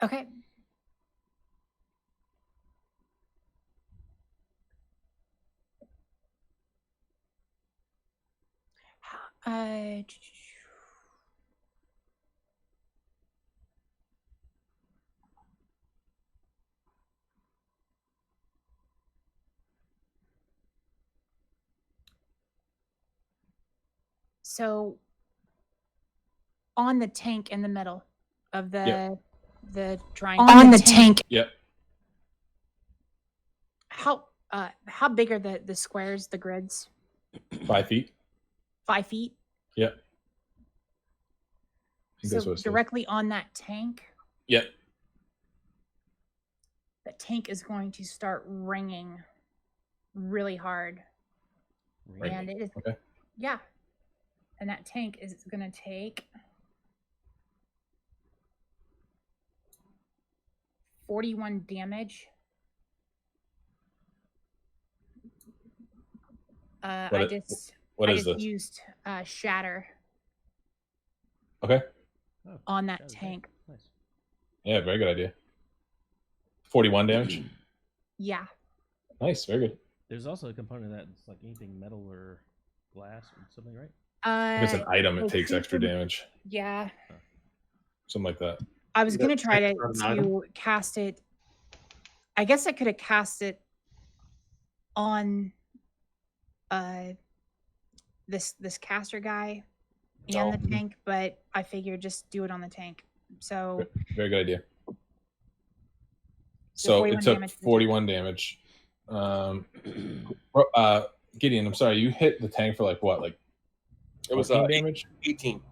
Okay. Uh, so on the tank in the middle of the Yep. the triangle. On the tank. Yep. How big are the squares, the grids? 5 feet. 5 feet. Yep. I think that's So what it says. directly on that tank, Yep. the tank is going to start ringing really hard. Ringing, And it is, okay. yeah. And that tank is going to take 41 damage. What I is just this? used shatter Okay. Oh, on that that was great. tank. Nice. Yeah, very good idea. 41 damage. Yeah. Nice, very good. There's also a component of that. It's like anything metal or glass or something, right? If it's an item, it I takes think extra the- damage. Yeah. Something like that. I was Is gonna that try extra an item? to cast it. I guess I could have cast it on this caster guy and Oh. the tank, but I figured just do it on the tank. So Very good idea. So 41 it took damage to the 41 damage. Gideon, I'm sorry, you hit the tank for like what? Like It was 14 damage? 18.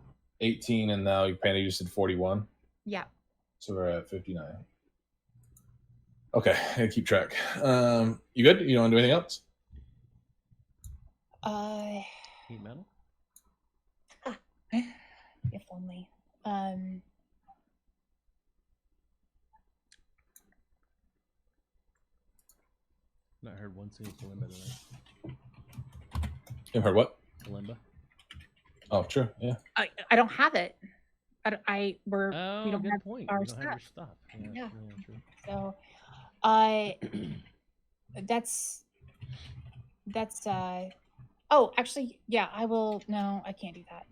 18, and now Panda just did 41. yeah. So we're at 59. Okay, I gotta keep track. You good? You don't want to do anything else? Heat metal. If only. Not heard one single kalimba tonight. You heard what? Kalimba. Oh, true. Yeah. I don't have it. We're Oh, we don't good have point. our You don't have your stuff. stuff. Yeah. True. So, that's oh, actually, yeah, I will. No, I can't do that.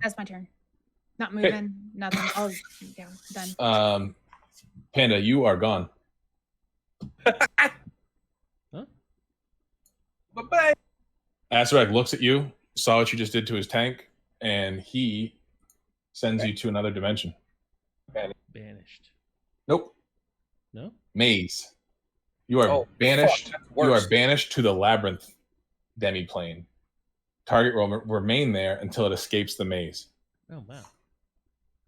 That's my turn. Not Okay. moving, nothing. Oh, yeah, done. Panda, you are gone. Bye-bye. Azrak looks at you, saw what you just did to his tank, and he sends you to another dimension. Banished. Nope. No. Maze. You are Oh, banished. fuck, that's You are worse. banished to the labyrinth demiplane. Target will remain there until it escapes the maze. Oh wow.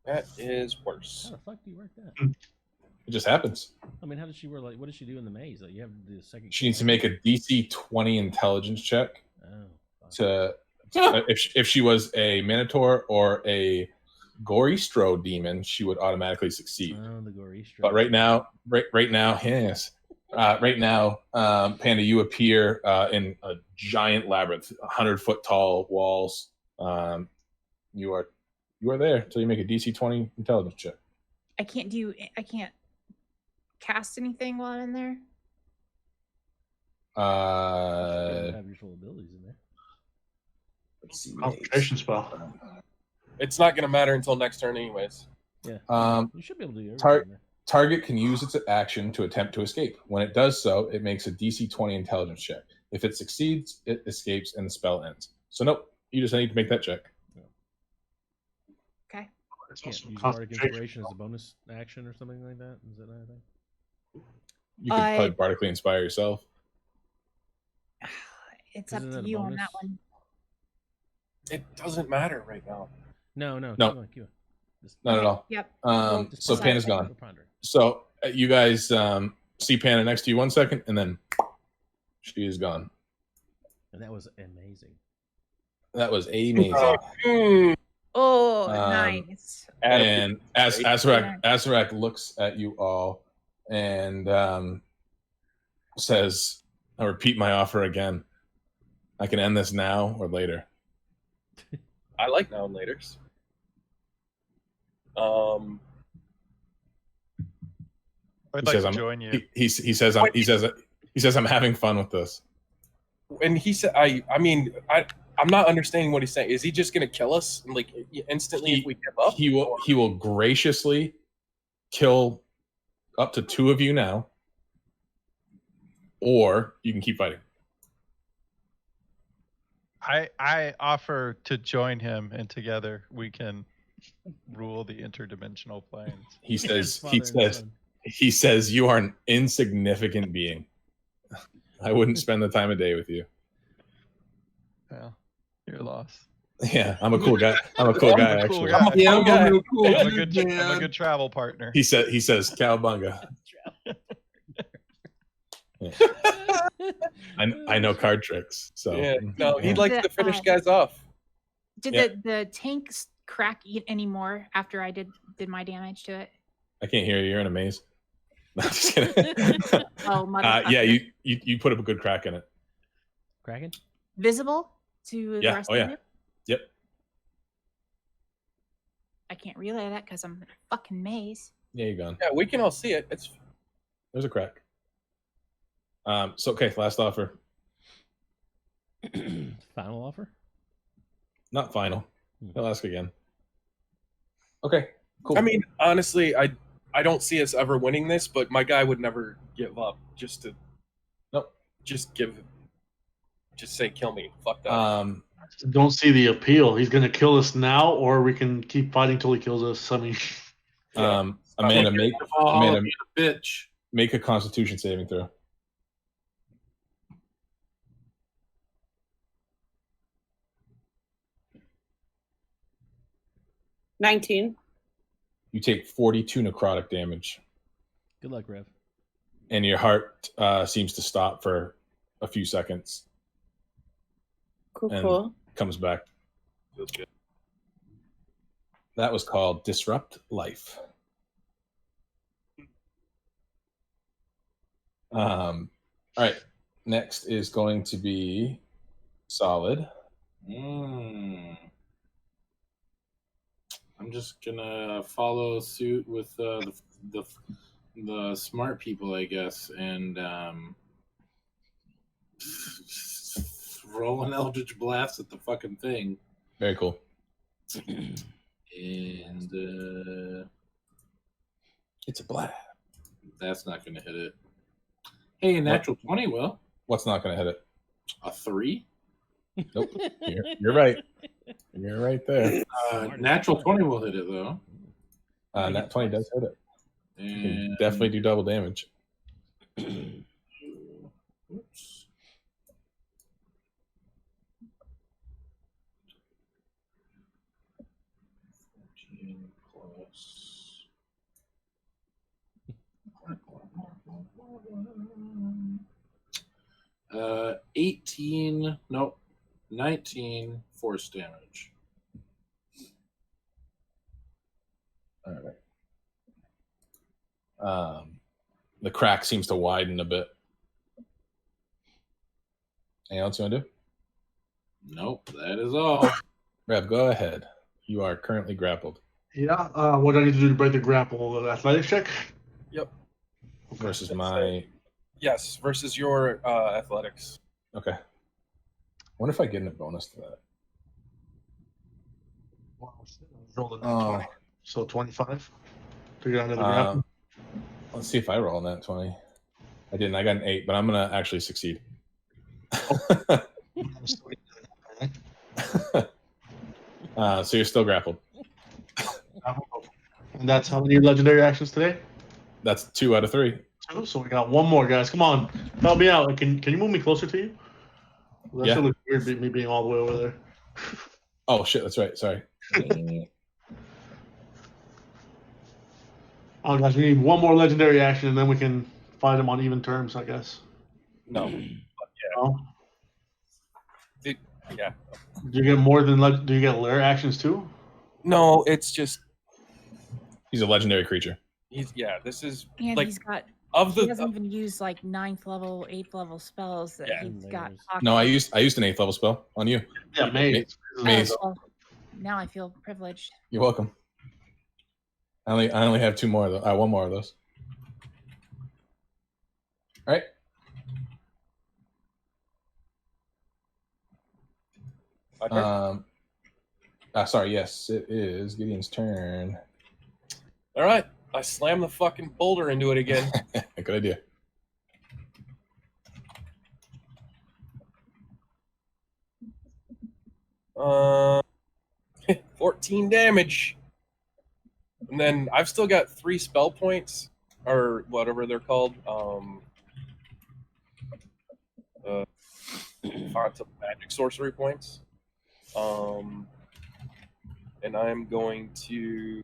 That is worse. How the fuck do you work that? It just happens. I mean, how does she work? Like, what does she do in the maze? Like, you have to do the second. She needs to make a DC 20 intelligence check Oh. Fuck. to if she was a minotaur or a Goristro demon, she would automatically succeed. Oh, the Goristro. But right now, yes. Right now, Panda, you appear in a giant labyrinth, 100-foot tall walls. You are there until you make a DC 20 intelligence check. I can't cast anything while I'm in there. You have your full abilities in there. Let's see. Concentration spell. It's not going to matter until next turn, anyways. Yeah. You should be able to do everything in there. Target can use its action to attempt to escape. When it does so, it makes a DC 20 intelligence check. If it succeeds, it escapes and the spell ends. So nope, you just need to make that check. Okay. Can't use Bardic Inspiration as a bonus action or something like that? Is that anything? You can probably bardically inspire yourself. It's up Isn't to that a you on bonus? that one. It doesn't matter right now. No. No. Keep on. Not at all. Yep. Just So decide Panda's what gone. we're pondering. So you guys see Panda next to you 1 second, and then she is gone. And that was amazing. That was amazing. Oh, Um, nice. And as Azarak looks at you all and says, "I repeat my offer again. I can end this now or later." I like now and laters. I'd He like says, to "I'm." join you. He says, "I'm having fun with this." And he said, I'm not understanding what he's saying. Is he just going to kill us like instantly if we give up? He will graciously kill up to 2 of you now, or you can keep fighting. I offer to join him, and together we can rule the interdimensional planes. He says, Father and son. he says, "You are an insignificant being. I wouldn't spend the time of day with you." Well, your loss. Yeah, I'm a cool guy. I'm a cool guy, a cool actually. guy. Yeah, Okay. I'm cool. I'm a good travel partner. He says, "Cowabunga." Yeah. I know card tricks, so Yeah, no, he yeah. likes to finish guys off. Did Yeah. the tanks crack anymore after I did my damage to it? I can't hear you. You're in a maze. No, I'm just kidding. Oh, motherfucker. Yeah, you put up a good crack in it. Kraken? Visible to the Yeah. rest Oh of yeah. you? Yep. I can't relay that because I'm in a fucking maze. Yeah, you're gone. Yeah, we can all see it. It's There's a crack. So okay, last offer. Final offer? Not final. He'll ask again. Okay, cool. I mean, honestly, I don't see us ever winning this, but my guy would never give up just to Nope. just say kill me. Fuck that. Don't see the appeal. He's gonna kill us now, or we can keep fighting till he kills us. I mean, Amanda, make Amanda, bitch. a Constitution saving throw. $19. You take 42 necrotic damage, Good luck, Rev. and your heart seems to stop for a few seconds. Cool, And- cool. Comes back. Feels good. That was called Disrupt Life. All right. Next is going to be Solid. I'm just gonna follow suit with the smart people, I guess, and roll an Eldritch Blast at the fucking thing. Very cool. And It's a blast. that's not gonna hit it. Hey, a natural 20 will. What's not going to hit it? A 3? Nope. You're right. You're right there. Natural 20 will hit it, though. Nat 20 does hit it. You can And definitely do double damage. Oops. Plus 18, nope, 19 force damage. The crack seems to widen a bit. Anything else you want to do? Nope, that is all. Rev, go ahead. You are currently grappled. Yeah. What do I need to do to break the grapple? The athletics check? Yep. Versus my... Yes, versus your athletics. Okay. Wonder if I get a bonus to that. Roll a 20. So 25 to get under the grapple. Let's see if I roll on that 20. I didn't. I got an 8, but I'm going to actually succeed. So you're still grappled. And that's how many legendary actions today? That's 2 out of 3. 2. So we got one more, guys. Come on, help me out. Can you move me closer to you? That Yeah. should look weird, me being all the way over there. Oh shit, that's right. Sorry. Oh, guys, we need one more legendary action, and then we can fight them on even terms, I guess. No. No? Yeah. Do you get more than do you get lair actions too? No, it's just He's a legendary creature. this is And like he's got. of He the doesn't even use like 9th level, 8th level spells that Yeah. he's got. No, I pocketed. used an 8th level spell on you. Yeah, maze. Maze. Oh, well, now I feel privileged. You're welcome. I only have 2 more of those. 1 more of those. All right. my turn. Sorry. Yes, it is Gideon's turn. All right, I slam the fucking boulder into it again. Good idea. Uh, 14 damage. And then I've still got 3 spell points, or whatever they're called. Fonts of magic sorcery points. And I'm going to.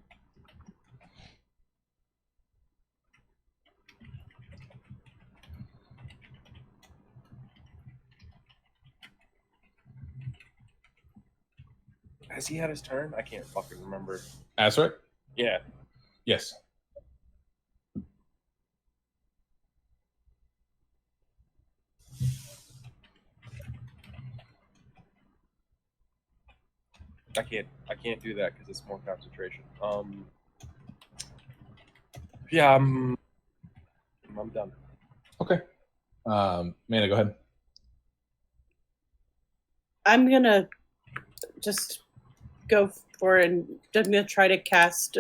Has he had his turn? I can't fucking remember. Azrak? Yeah. Yes. I can't do that because it's more concentration. Yeah, I'm done. Okay. Mana, go ahead. I'm gonna just go for it, and I'm gonna try to cast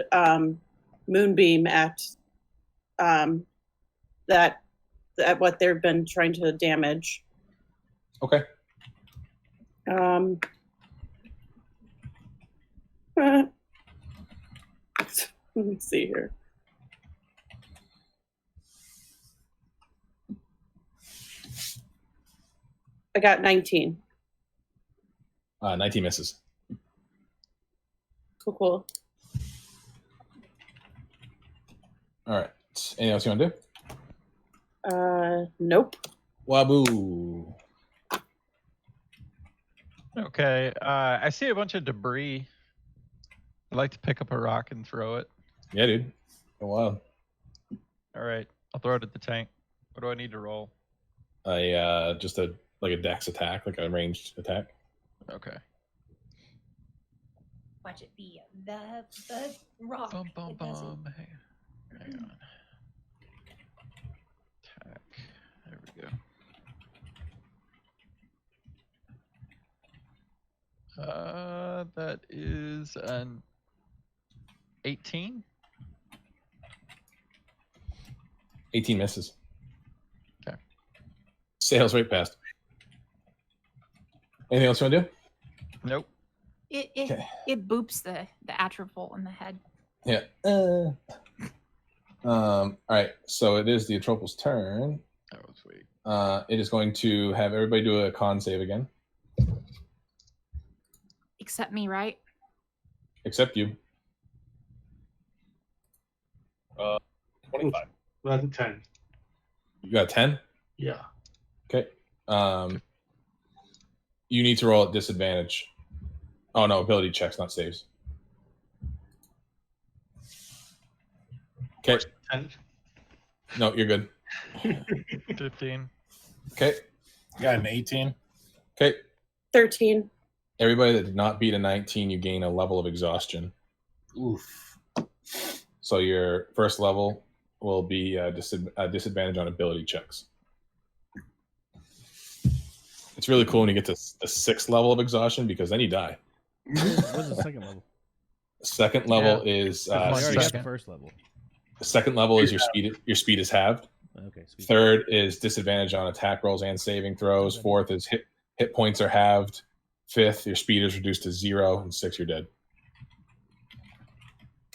Moonbeam at what they've been trying to damage. Okay. Let me see here. I got 19. 19 misses. Cool. All right. Anything else you want to do? Nope. Waboo. Okay. I see a bunch of debris. I'd like to pick up a rock and throw it. Yeah, dude. Go wild. All right. I'll throw it at the tank. What do I need to roll? Just a dex attack, like a ranged attack. Okay. Watch it be the rock. Bum, bum, It doesn't- bum. Hang on. Attack. There we go. That is an 18. 18 misses. Okay. Sails right past. Anything else you want to do? Nope. It boops the atropol in the head. Yeah. All right. So it is the Atropal's turn. That was sweet. It is going to have everybody do a con save again, Except me, right? except you. 25. That's a 10. You got a 10. Yeah. Okay. You need to roll at disadvantage. Oh no, ability checks, not saves. Okay. 10. No, you're good. 15. Okay. Got an 18. Okay. 13. Everybody that did not beat a 19, you gain a level of exhaustion. Oof. So your first level will be a disadvantage on ability checks. It's really cool when you get to the 6th level of exhaustion because then you die. What's the second level? Second level is I already got the second. first level. the second level is your speed is halved. Okay. Sweet. Third is disadvantage on attack rolls and saving throws. Fourth is hit points are halved. Fifth, your speed is reduced to 0, and 6, you're dead.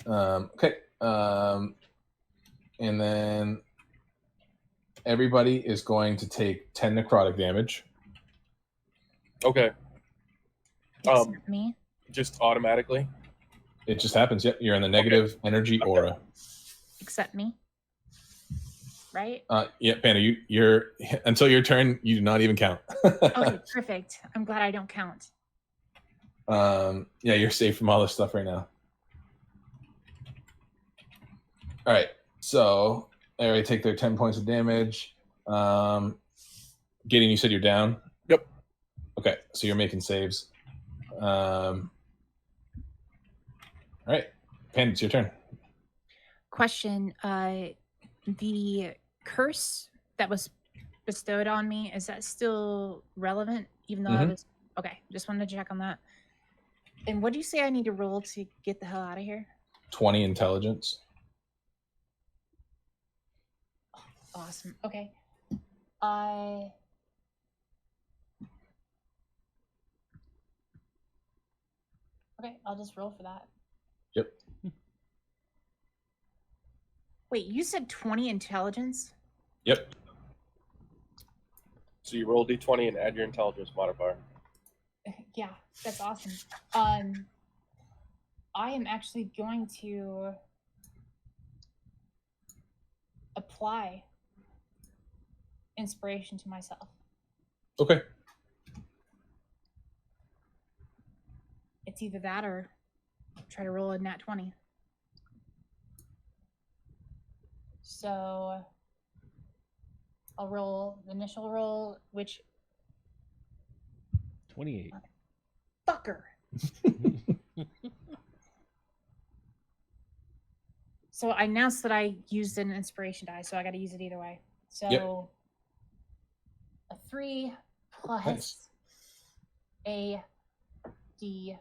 Okay. And then everybody is going to take 10 necrotic damage. Okay. Except me. Just automatically. It just happens. Yep, you're in the negative energy aura. Except me. Right? Yeah, Panda, you're until your turn, you do not even count. Okay, perfect. I'm glad I don't count. Yeah, you're safe from all this stuff right now. All right, so everybody take their 10 points of damage. Gideon, you said you're down? Yep. Okay, so you're making saves. All right, Panda, it's your turn. Question. The curse that was bestowed on me, is that still relevant? Even though I was... Okay, just wanted to check on that. And what do you say I need to roll to get the hell out of here? 20 intelligence. Awesome. Okay. Okay, I'll just roll for that. Yep. Wait, you said 20 intelligence? Yep. So you roll d20 and add your intelligence modifier. Yeah, that's awesome. I am actually going to apply inspiration to myself. Okay. It's either that or try to roll a nat 20. So I'll roll the initial roll, which 28. fucker. So I announced that I used an inspiration die, so I got to use it either way. So Yep. A 3 plus Nice. a d10.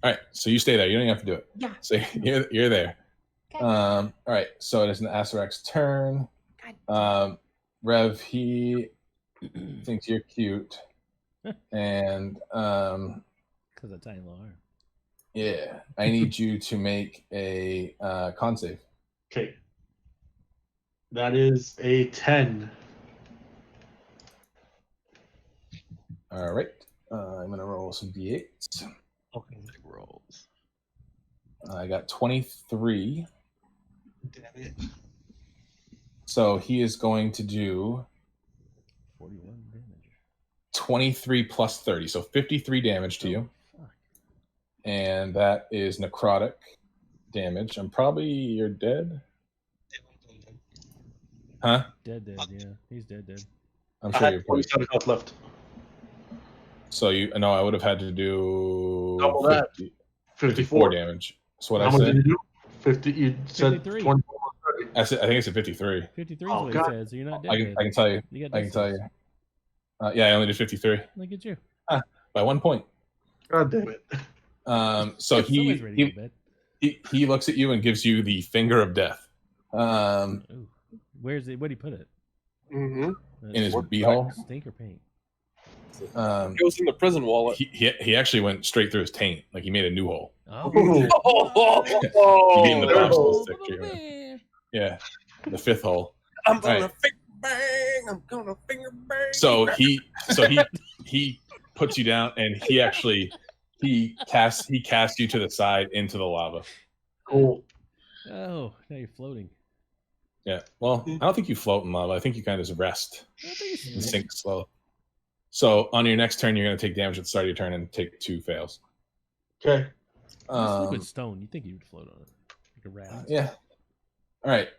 All right, so you stay there. You don't even have to do it. Yeah. So you're there. Okay. All right, so it is an Asarak's turn. God. Rev, he thinks you're cute, and Because of tiny little arm. yeah, I need you to make a con save. Okay. That is a 10. All right, I'm gonna roll some d8s. Okay. Rolls. I got 23. Damn it. So he is going to do 41 damage. 23 plus 30, so 53 damage to you. Fuck. And that is necrotic damage. You're dead? Huh? Dead, yeah. He's dead. I'm I sure had you're probably... 27 health left. So no, I would have had to do Double that. 54 damage. That's what How I much said. did you do? 50. You said 53. 24 plus 30. I think I said 53. 53 Oh, is what God. he said, so you're not dead. I can tell you. You got I can death tell saves. you. Yeah, I only did 53 Look at you. by 1 point. God damn it. So Somebody's ready to go to bed. he looks at you and gives you the finger of death. Ooh. Where'd he put it? Mm-hmm. In his beehole. Stink or paint? It goes in the prison wallet. He actually went straight through his taint, like he made a new hole. Oh. He gave him the Third popsicle hole. stick treatment. Yeah, the 5th hole. I'm gonna Right. finger bang. I'm gonna finger bang. So he puts you down, and he casts you to the side into the lava. Cool. Oh, now you're floating. Yeah. Well, I don't think you float in lava. I think you kind of just rest I think it's and sink slow. So on your next turn, you're going to take damage at the start of your turn and take 2 fails. Okay. It's liquid stone. You think you would float on it? Like a raft. Yeah. All right.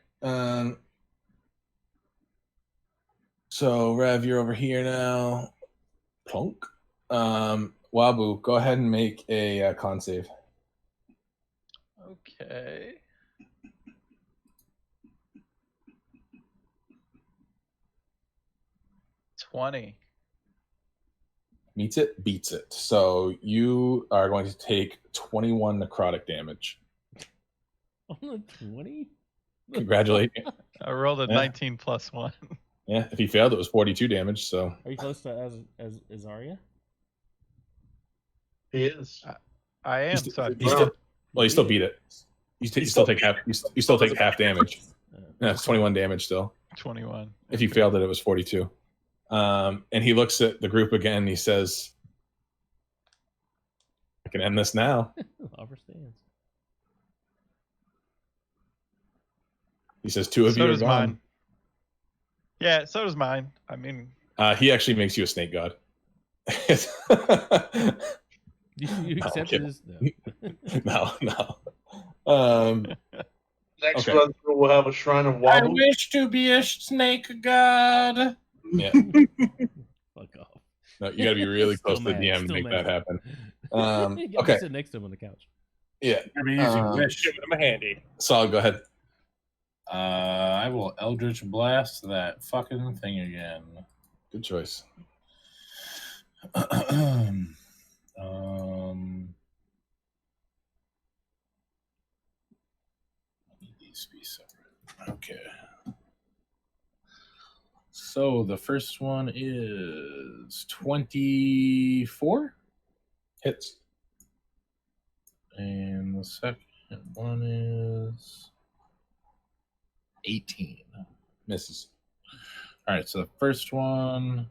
So Rev, you're over here now. Plunk. Wabu, go ahead and make a con save. Okay. $20. Meets it, beats it. So you are going to take 21 necrotic damage. On the 20? Congratulations. I rolled a Yeah. 19 plus 1. Yeah, if he failed, it was 42 damage. So Are you close to as Azaria? He is. I am. st- So I you beat still, it. well, you still beat it. You still take half. You still take half damage. Uh, Yeah, it's 21 damage still. 21. If you failed it, it was 42. And he looks at the group again. And he says, "I can end this now." Offer stands. He says, "Two of So you are does gone." mine. Yeah, so does mine. I mean, He actually makes you a snake god. You No, accept I'm this? no. Next Okay. run through, we'll have a shrine of I Wabu. wish to be a snake god. Yeah. Fuck off. No, you got to be really Still close to the mad, DM to still make mad. that happen. You gotta Okay. sit next to him on the couch. Yeah. It'd be easy. Wish. Give him a handy. Solid. Go ahead. I will Eldritch Blast that fucking thing again. Good choice. These be separate. Okay. So the first one is 24, Hits. and the second one is 18. Misses. All right, so the first one,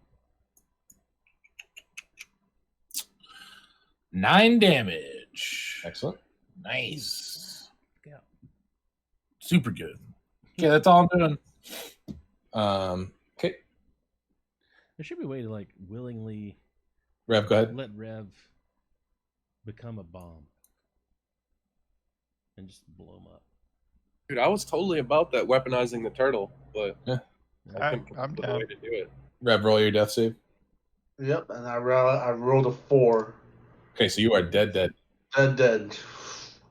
9 damage. Excellent. Nice. Yeah. Super good. Okay, that's all I'm doing. Okay. There should be a way to like willingly Rev, go ahead. let Rev become a bomb and just blow him up. Dude, I was totally about that weaponizing the turtle, but Yeah. I couldn't come I'm up with a down. way to do it. Rev, roll your death save. Yep, and I rolled a 4. Okay, so you are dead. Dead.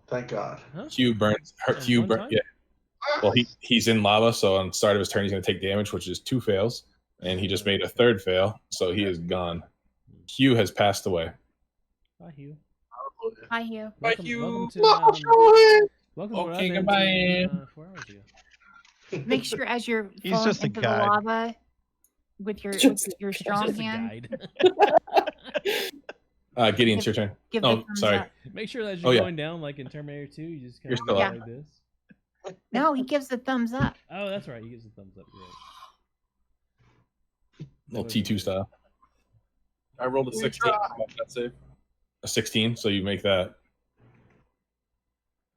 Thank God. Huh? Hugh burns. On Hugh one burn. time? Yeah. Well, he's in lava, so on the start of his turn, he's going to take damage, which is 2 fails, and he just made a 3rd fail, so he is gone. Hugh has passed away. Bye, Hugh. Hi, Hugh. Bye, Welcome, Hugh. welcome to welcome to what Okay, I've been goodbye. to, 4 hours ago. Make sure as you're He's falling just a into the guide. lava with your strong Just a hand, guide. Gideon, it's your turn. give the Oh, thumbs sorry. up. Make sure that as Oh, you're yeah. going down, like in Terminator 2, you just kind You're of still go up. like this. No, he gives the thumbs up. Oh, that's right. He gives a thumbs up. You're right. Little T2 style. I rolled a 16 on my death save. A 16, so you make that.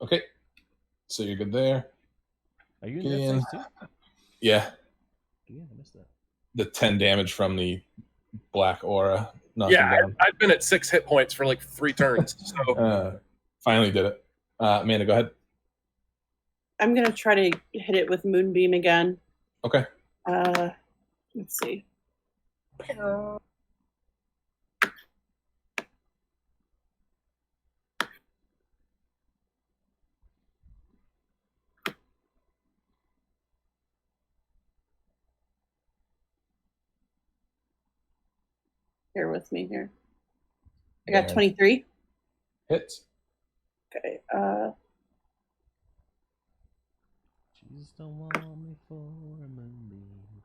Okay. So you're good there. Are you in Gideon. that phase too? Yeah. Yeah, I missed that. The 10 damage from the black aura. Knocked him Yeah, down. I've been at 6 hit points for like 3 turns. So Finally did it. Amanda, go ahead. I'm gonna try to hit it with Moonbeam again. Okay. Let's see. Bear with me here. I got Yeah. 23. Hits. Okay. Jesus don't want me for a moonbeam.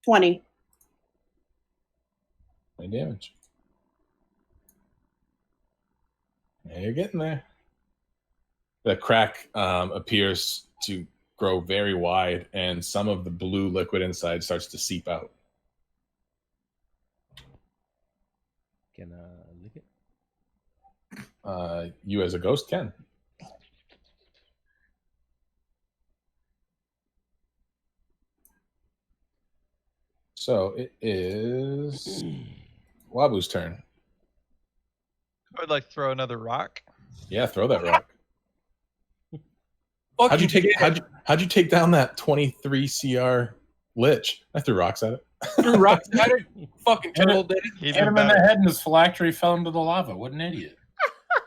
$20. 9 damage. Yeah, you're getting there. The crack appears to grow very wide, and some of the blue liquid inside starts to seep out. Can lick it? You as a ghost can. So it is Wabu's turn. I would like to throw another rock. Yeah, throw that rock. Fuck How'd you take? did. How'd you take down that 23 CR lich? I threw rocks at it. Threw rocks at it? Fucking turtle did it. Hit Even him in the better. head, and his phylactery fell into the lava. What an idiot!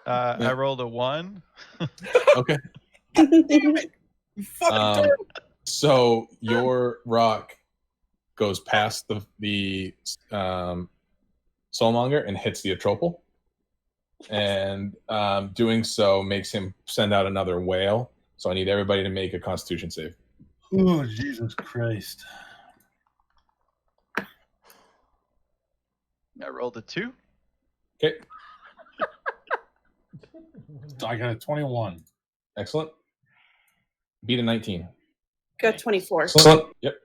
I rolled a 1. Okay. You fucking turtle. So your rock goes past the soulmonger and hits the atropal, and doing so makes him send out another wail. So I need everybody to make a Constitution save. Oh, Jesus Christ! I rolled a 2. Okay, So I got a 21. excellent. Beat a 19. Got 24. Excellent. Yep.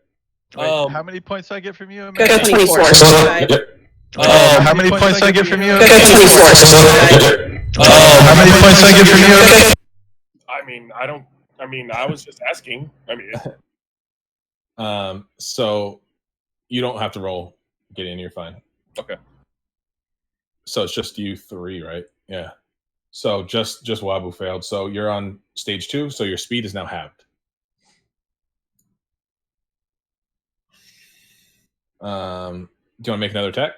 Wait, how many points do I get from you? Got Amanda? 24. Excellent. Yep. How many points do I get from you? Got 24. How many points do I get from you? I was just asking. So you don't have to roll. Gideon, you're fine. Okay. So it's just you 3, right? Yeah. So just Wabu failed. So you're on stage 2. So your speed is now halved. Do you want to make another attack?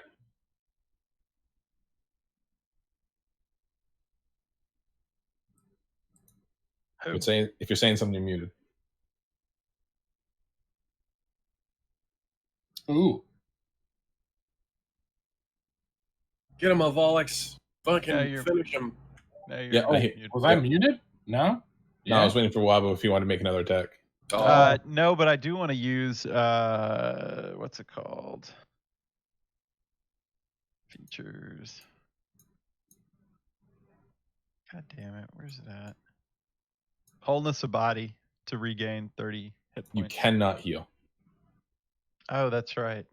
If you're saying something, you're muted. Ooh, Get him, Volix. Fucking Yeah, you're- finish him. No, you're Yeah, not. I hear- You're- was I muted? No. No, I was waiting for Wabu if you want to make another attack. No, but I do want to use what's it called? Features. God damn it, where's it at? Wholeness of body to regain 30 hit You points. cannot heal. Oh, that's right.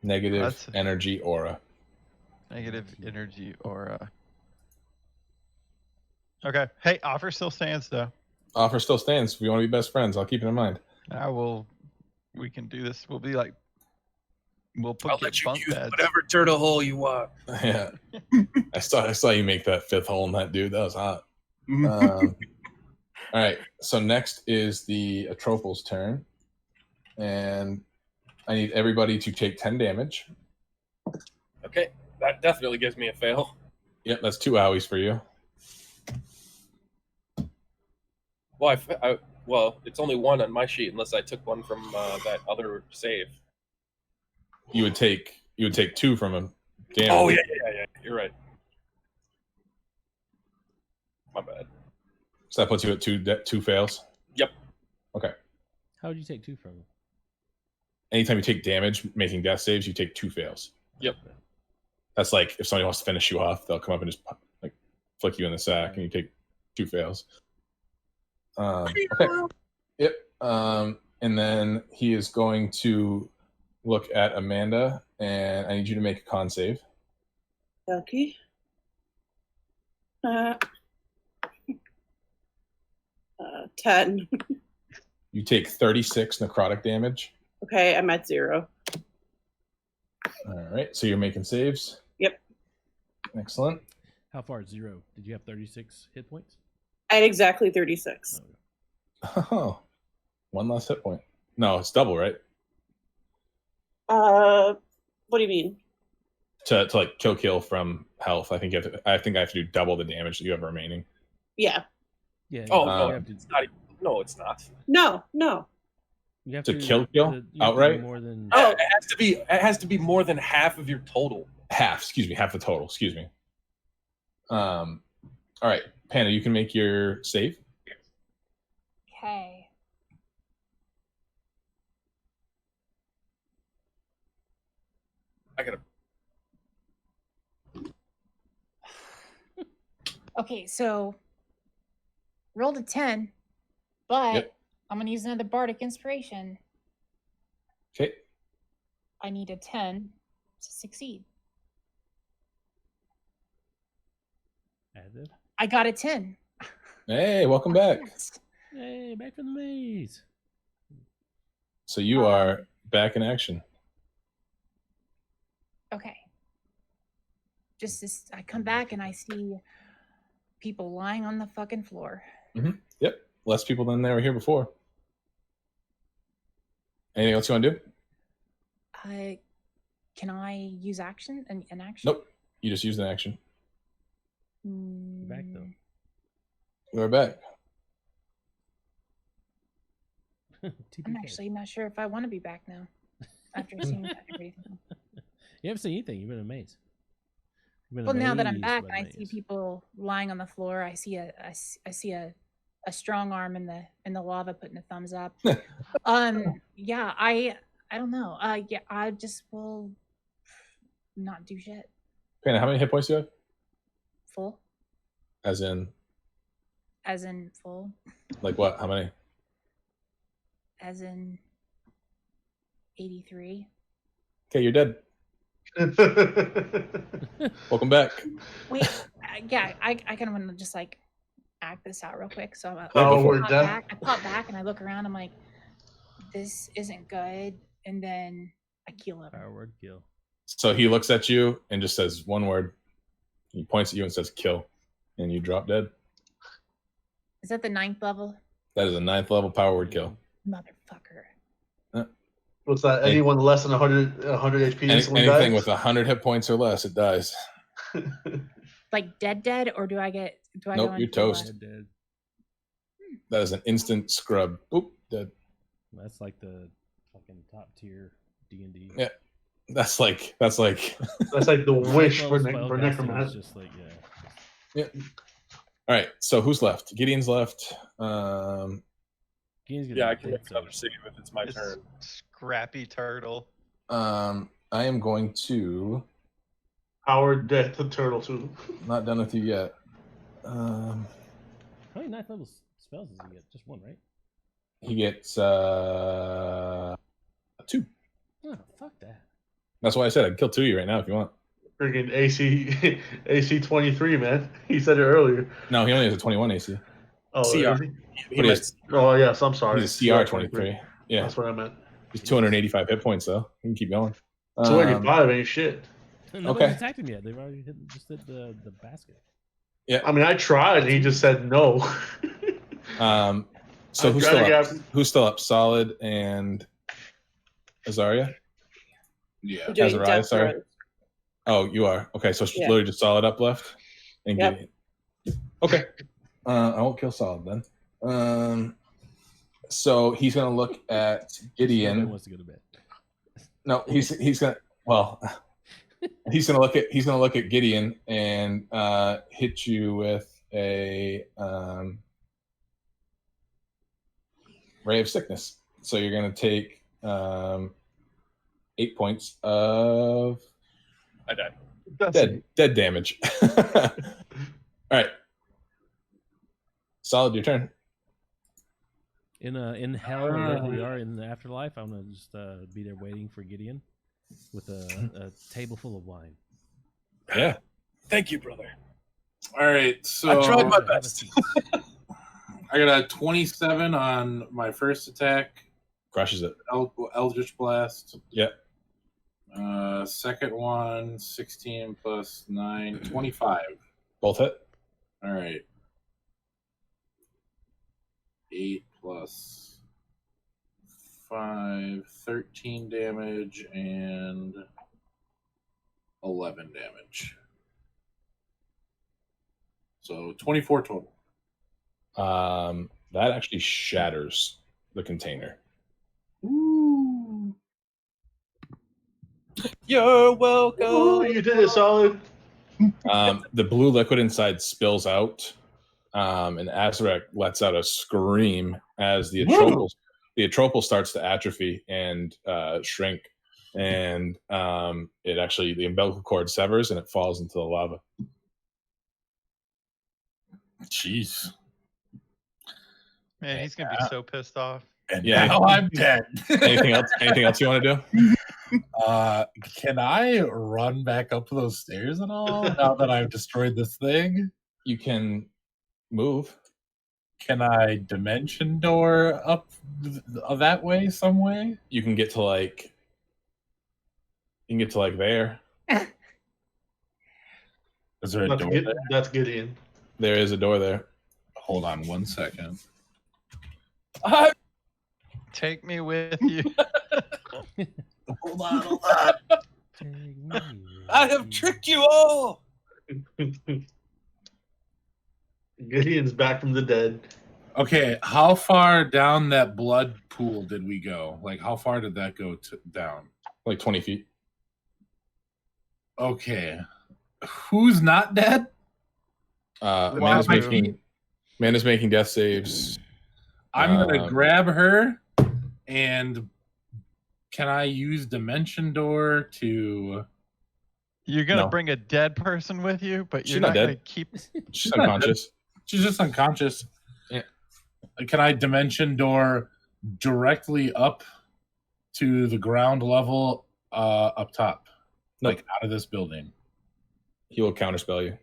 Negative That's- energy aura. Negative energy aura. Okay. Hey, offer still stands though. Offer still stands. If you want to be best friends, I'll keep it in mind. We can do this. We'll be like, we'll put I'll you let you bunk use beds. whatever turtle hole you want. Yeah. I saw you make that 5th hole in that dude. That was hot. All right. So next is the Atropal's turn. And I need everybody to take 10 damage. Okay, that definitely gives me a fail. Yep, that's 2 owies for you. Well, it's only 1 on my sheet unless I took 1 from that other save. You would take 2 from him. Damage. Oh yeah. You're right. My bad. So that puts you at 2 fails. Yep. Okay. How would you take 2 from him? Anytime you take damage making death saves, you take 2 fails. Yep. That's like if somebody wants to finish you off, they'll come up and just like flick you in the sack, and you take 2 fails. Okay. Yep. And then he is going to look at Amanda, and I need you to make a con save. Okay. 10. You take 36 necrotic damage. Okay, I'm at 0. All right. So you're making saves. Yep. Excellent. How far is 0? Did you have 36 hit points? I had exactly 36. Oh, 1 less hit point. No, it's double, right? What do you mean? To like kill from health, I think I have to do double the damage that you have remaining. Yeah. Yeah. Oh, no, you have to, It's not. No, it's not. No. To you have to kill you have to do outright? more than. Oh. It has to be more than half of your total. Half the total. Excuse me. All right, Panda, you can make your save. Okay. I gotta. Okay, so rolled a 10, but Yep. I'm gonna use another bardic inspiration. Okay. I need a 10 to succeed. Added. I got a 10. Hey, welcome back. Yes. Hey, back from the maze. So you are back in action. Okay. just this, I come back and I see people lying on the fucking floor. Yep. Less people than they were here before. Anything else you want to do? Can I use action? An action? Nope. You just used an action. Back though. We're back. I'm actually not sure if I want to be back now. After seeing everything. You haven't seen anything. You've been amazed. Well, now that I'm back and I see people lying on the floor, I see a strong arm in the lava putting a thumbs up. Yeah, I don't know. Yeah, I just will not do shit. Panda, how many hit points do you have? Full. As in Full. like what? How many? As in 83. Okay, you're dead. Welcome back. Wait, yeah, I kind of want to just like act this out real quick. So I pop back and I look around. I'm like, this isn't good. And then I keel him. Power word kill. So he looks at you and just says one word. He points at you and says kill. And you drop dead. Is that the 9th level? That is a 9th level power word kill. Motherfucker. What's that? Anyone less than 100 HP instantly anything dies? with 100 hit points or less, it dies. Like dead, or do I Nope, go you're toast. Dead. That is an instant scrub. Boop, dead. That's like the fucking top tier D&D. Yeah. That's like That's like the wish for necromancy. Just like yeah. All right, so who's left? Gideon's left. Yeah, I can make another save if it's my This turn. Scrappy turtle. I am going to. Howard death to turtle too. Not done with you yet. How many 9th level spells does he get? Just one, right? He gets 2. Oh, fuck that. That's why I said I'd kill 2 of you right now if you want. Freaking AC 23, man. He said it earlier. No, he only has a 21 AC. Oh, CR. is he? But he has, Oh yes, I'm sorry. he's a CR 23. Yeah, That's what I meant. he's 285 hit points though. You can keep going. 285 ain't shit. Nobody's Okay. attacked him yet. They've already hit the basket. I mean, I tried, and he just said no. So I'm who's trying still to up? get- Who's still up? Solid and Azaria? Yeah. Doing Azariah, death sorry. throws. Oh, you are. Okay, so she's Yeah. literally just Solid up left? And Yep. Gideon. Okay. I won't kill Solid then. So he's going to look at Nobody Gideon. wants to go to bed. No, he's going to, well, he's going to look at Gideon and hit you with a ray of sickness. So you're going to take 8 points of I died. dead damage. All right, Solid, your turn. In hell, wherever we are in the afterlife, I'm gonna just be there waiting for Gideon with a table full of wine. Yeah. Thank you, brother. All right, so I tried my Have a best. seat. I got a 27 on my first attack. Crushes it. Eldritch Blast. Yep. Second one, 16 plus 9, 25. Both hit. All right. 8 plus 5, 13 damage and 11 damage. So 24 total. That actually shatters the container. Ooh. You're welcome. Ooh, you did it, Solid. The blue liquid inside spills out, and Azarek lets out a scream as the atropal starts to atrophy and shrink, and it actually, the umbilical cord severs and it falls into the lava. Jeez. Man, he's gonna be so pissed off. And Yeah. now I'm dead. Anything else? Anything else you want to do? Can I run back up those stairs at all now that I've destroyed this thing? You can move. Can I dimension door up that way some way? You can get to like. You can get to like there. Is there a That's, door Gid- there? that's Gideon. There is a door there. Hold on 1 second. Take me with you. Hold on. I have tricked you all. Gideon's back from the dead. Okay, how far down that blood pool did we go? Like, how far did that go down? Like 20 feet. Okay. Who's not dead? Amanda's making death saves. I'm gonna grab her, and can I use Dimension Door to? You're gonna No. bring a dead person with you, but She's you're not not dead. gonna keep. She's unconscious. She's just unconscious. Yeah. Can I Dimension Door directly up to the ground level, up top, Nope. like out of this building? He will counterspell you.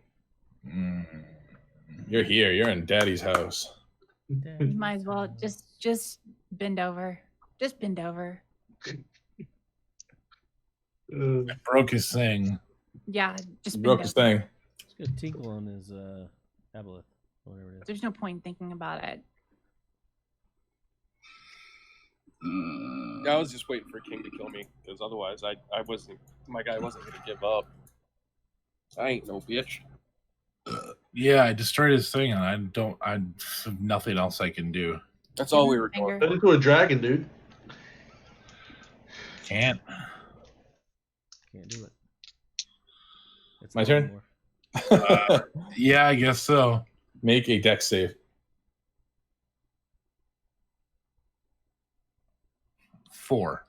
You're here. You're in Daddy's house. You might as well just bend over. Just bend over. Broke his thing. Yeah, just He bend broke over. his thing. It's got tinkle on his tablet, whatever it is. There's no point in thinking about it. Yeah, I was just waiting for King to kill me because otherwise, my guy wasn't gonna give up. I ain't no bitch. Yeah, I destroyed his thing, and I have nothing else I can do. That's all we were doing. Finger. Turn into a dragon, dude. Can't. Can't do it. It's My not turn? anymore. Yeah, I guess so. Make a dex save. 4.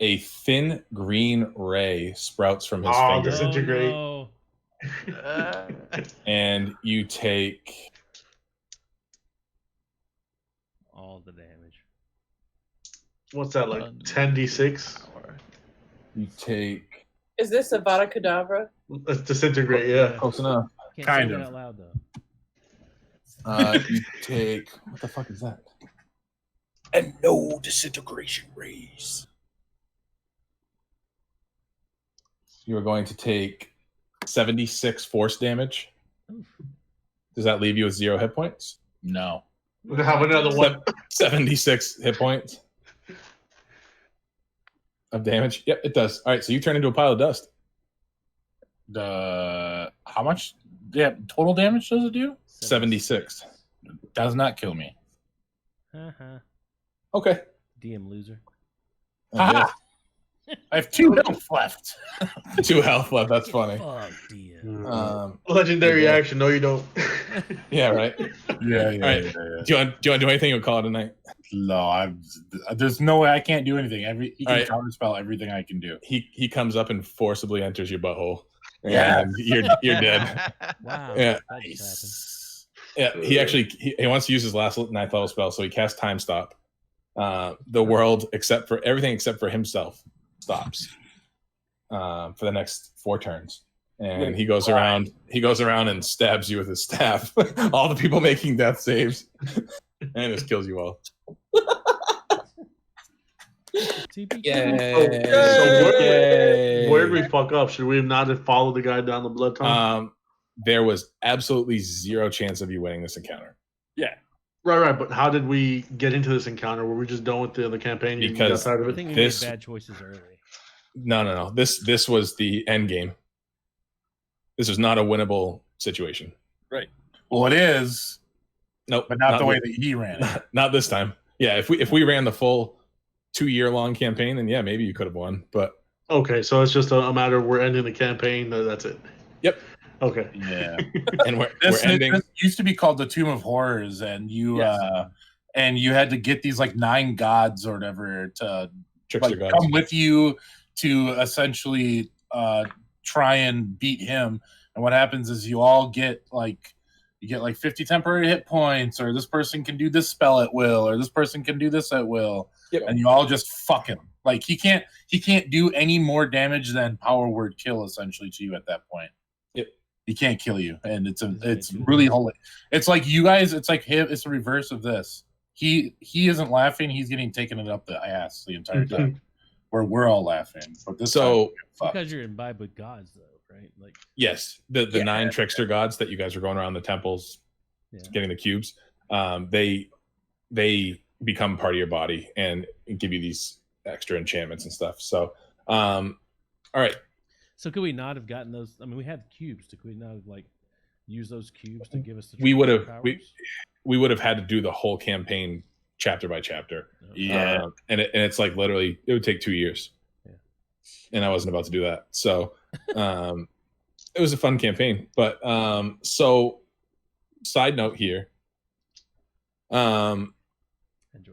A thin green ray sprouts from his Oh, finger, this is- Disintegrate. no. and you take All the damage. What's that, like 10d6? you take Is this a Vada Kedavra? Let's disintegrate, yeah. close enough. Can't Kind say of. that out loud though. You take what the fuck is that? And no disintegration rays. You are going to take 76 force damage. Does that leave you with 0 hit points? No. We're gonna have another one. 76 hit points of damage. Yep, it does. All right, so you turn into a pile of dust. How much? Yeah, total damage does it do? 76. Does not kill me. Uh-huh. Okay. DM loser. Haha! I have 2 health left. 2 health left. That's funny. Fuck DM. Legendary Yeah. action. No, you don't. Yeah, right. Yeah. All right. Do you want to do anything or call it a night? No, there's no way I can't do anything. He can All right. counterspell everything I can do. He comes up and forcibly enters your butthole. Yeah. And you're dead. Wow. Yeah. That just Yeah, he wants to use his last 9th level spell, so he casts Time Stop. The world, everything except for himself, stops for the next 4 turns, and he goes around and stabs you with his staff. All the people making death saves, and just kills you all. TPK. Yay! Where did we fuck up? Should we not have followed the guy down the blood tunnel? There was absolutely 0 chance of you winning this encounter. Right. But how did we get into this encounter? Were we just done with the other campaign? You got Because tired of I it? think we This- made bad choices early. No. This was the end game. This was not a winnable situation. Well, it is, Nope, but not the way that he ran it. Not this time. Yeah, if we ran the full 2-year-long campaign, then yeah, maybe you could have won. But Okay, so it's just a matter of we're ending the campaign. That's it. Yep. Okay. Yeah. and we're This ending. used to be called the Tomb of Horrors, and you had to get these like 9 gods or whatever to Trickster like gods. come with you to essentially try and beat him. And what happens is you all get like 50 temporary hit points, or this person can do this spell at will, or this person can do this at will. Yep. And you all just fuck him. Like he can't do any more damage than power word kill essentially to you at that point. Yep. He can't kill you, and it's Doesn't make really sense. holy. It's like you guys. It's like him. It's the reverse of this. He isn't laughing. He's getting taken it up the ass the entire time. Where we're all laughing. But this So time, fuck. Because you're imbibed with gods, though, right? Like Yes, the 9 trickster gods that you guys were going around the temples, getting the cubes. They become part of your body and give you these extra enchantments and stuff. So, all right. So could we not have gotten those? I mean, we had cubes. Could we not have like used those cubes to give us the? We would have. powers? We would have had to do the whole campaign chapter by chapter. Yeah. And it's like literally it would take 2 years. Yeah. And I wasn't about to do that. So it was a fun campaign. But so side note here.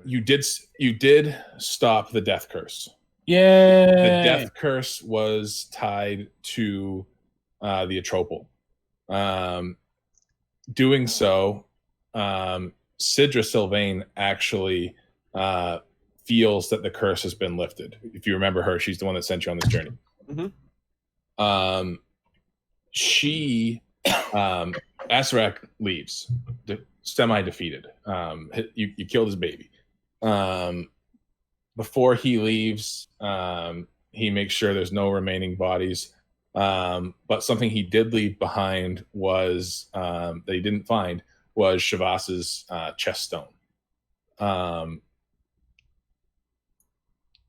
You did stop the death curse. Yay! The death curse was tied to the Atropal. Doing so, Sidra Sylvain actually feels that the curse has been lifted. If you remember her, she's the one that sent you on this journey. Mm-hmm. She Asarak leaves, semi-defeated. You killed his baby. Before he leaves, he makes sure there's no remaining bodies. But something he did leave behind was that he didn't find was Shavas's chest stone.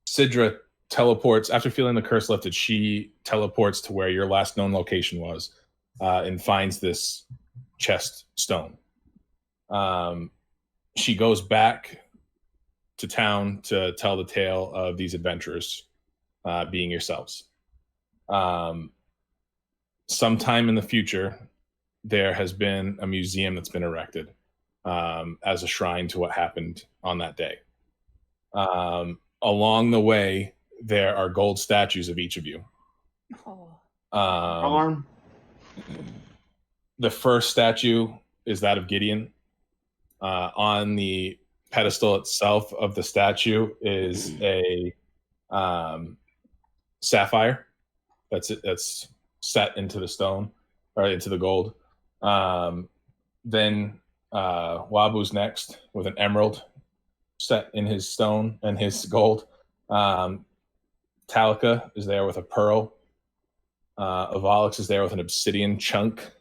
Sidra teleports after feeling the curse lifted. She teleports to where your last known location was and finds this chest stone. She goes back to town to tell the tale of these adventurers being yourselves. Sometime in the future, there has been a museum that's been erected as a shrine to what happened on that day. Along the way, there are gold statues of each of you. Arm. The first statue is that of Gideon. On the pedestal itself of the statue is a sapphire that's set into the stone or into the gold. Then Wabu's next with an emerald set in his stone and his gold. Talika is there with a pearl. Avalix is there with an obsidian chunk.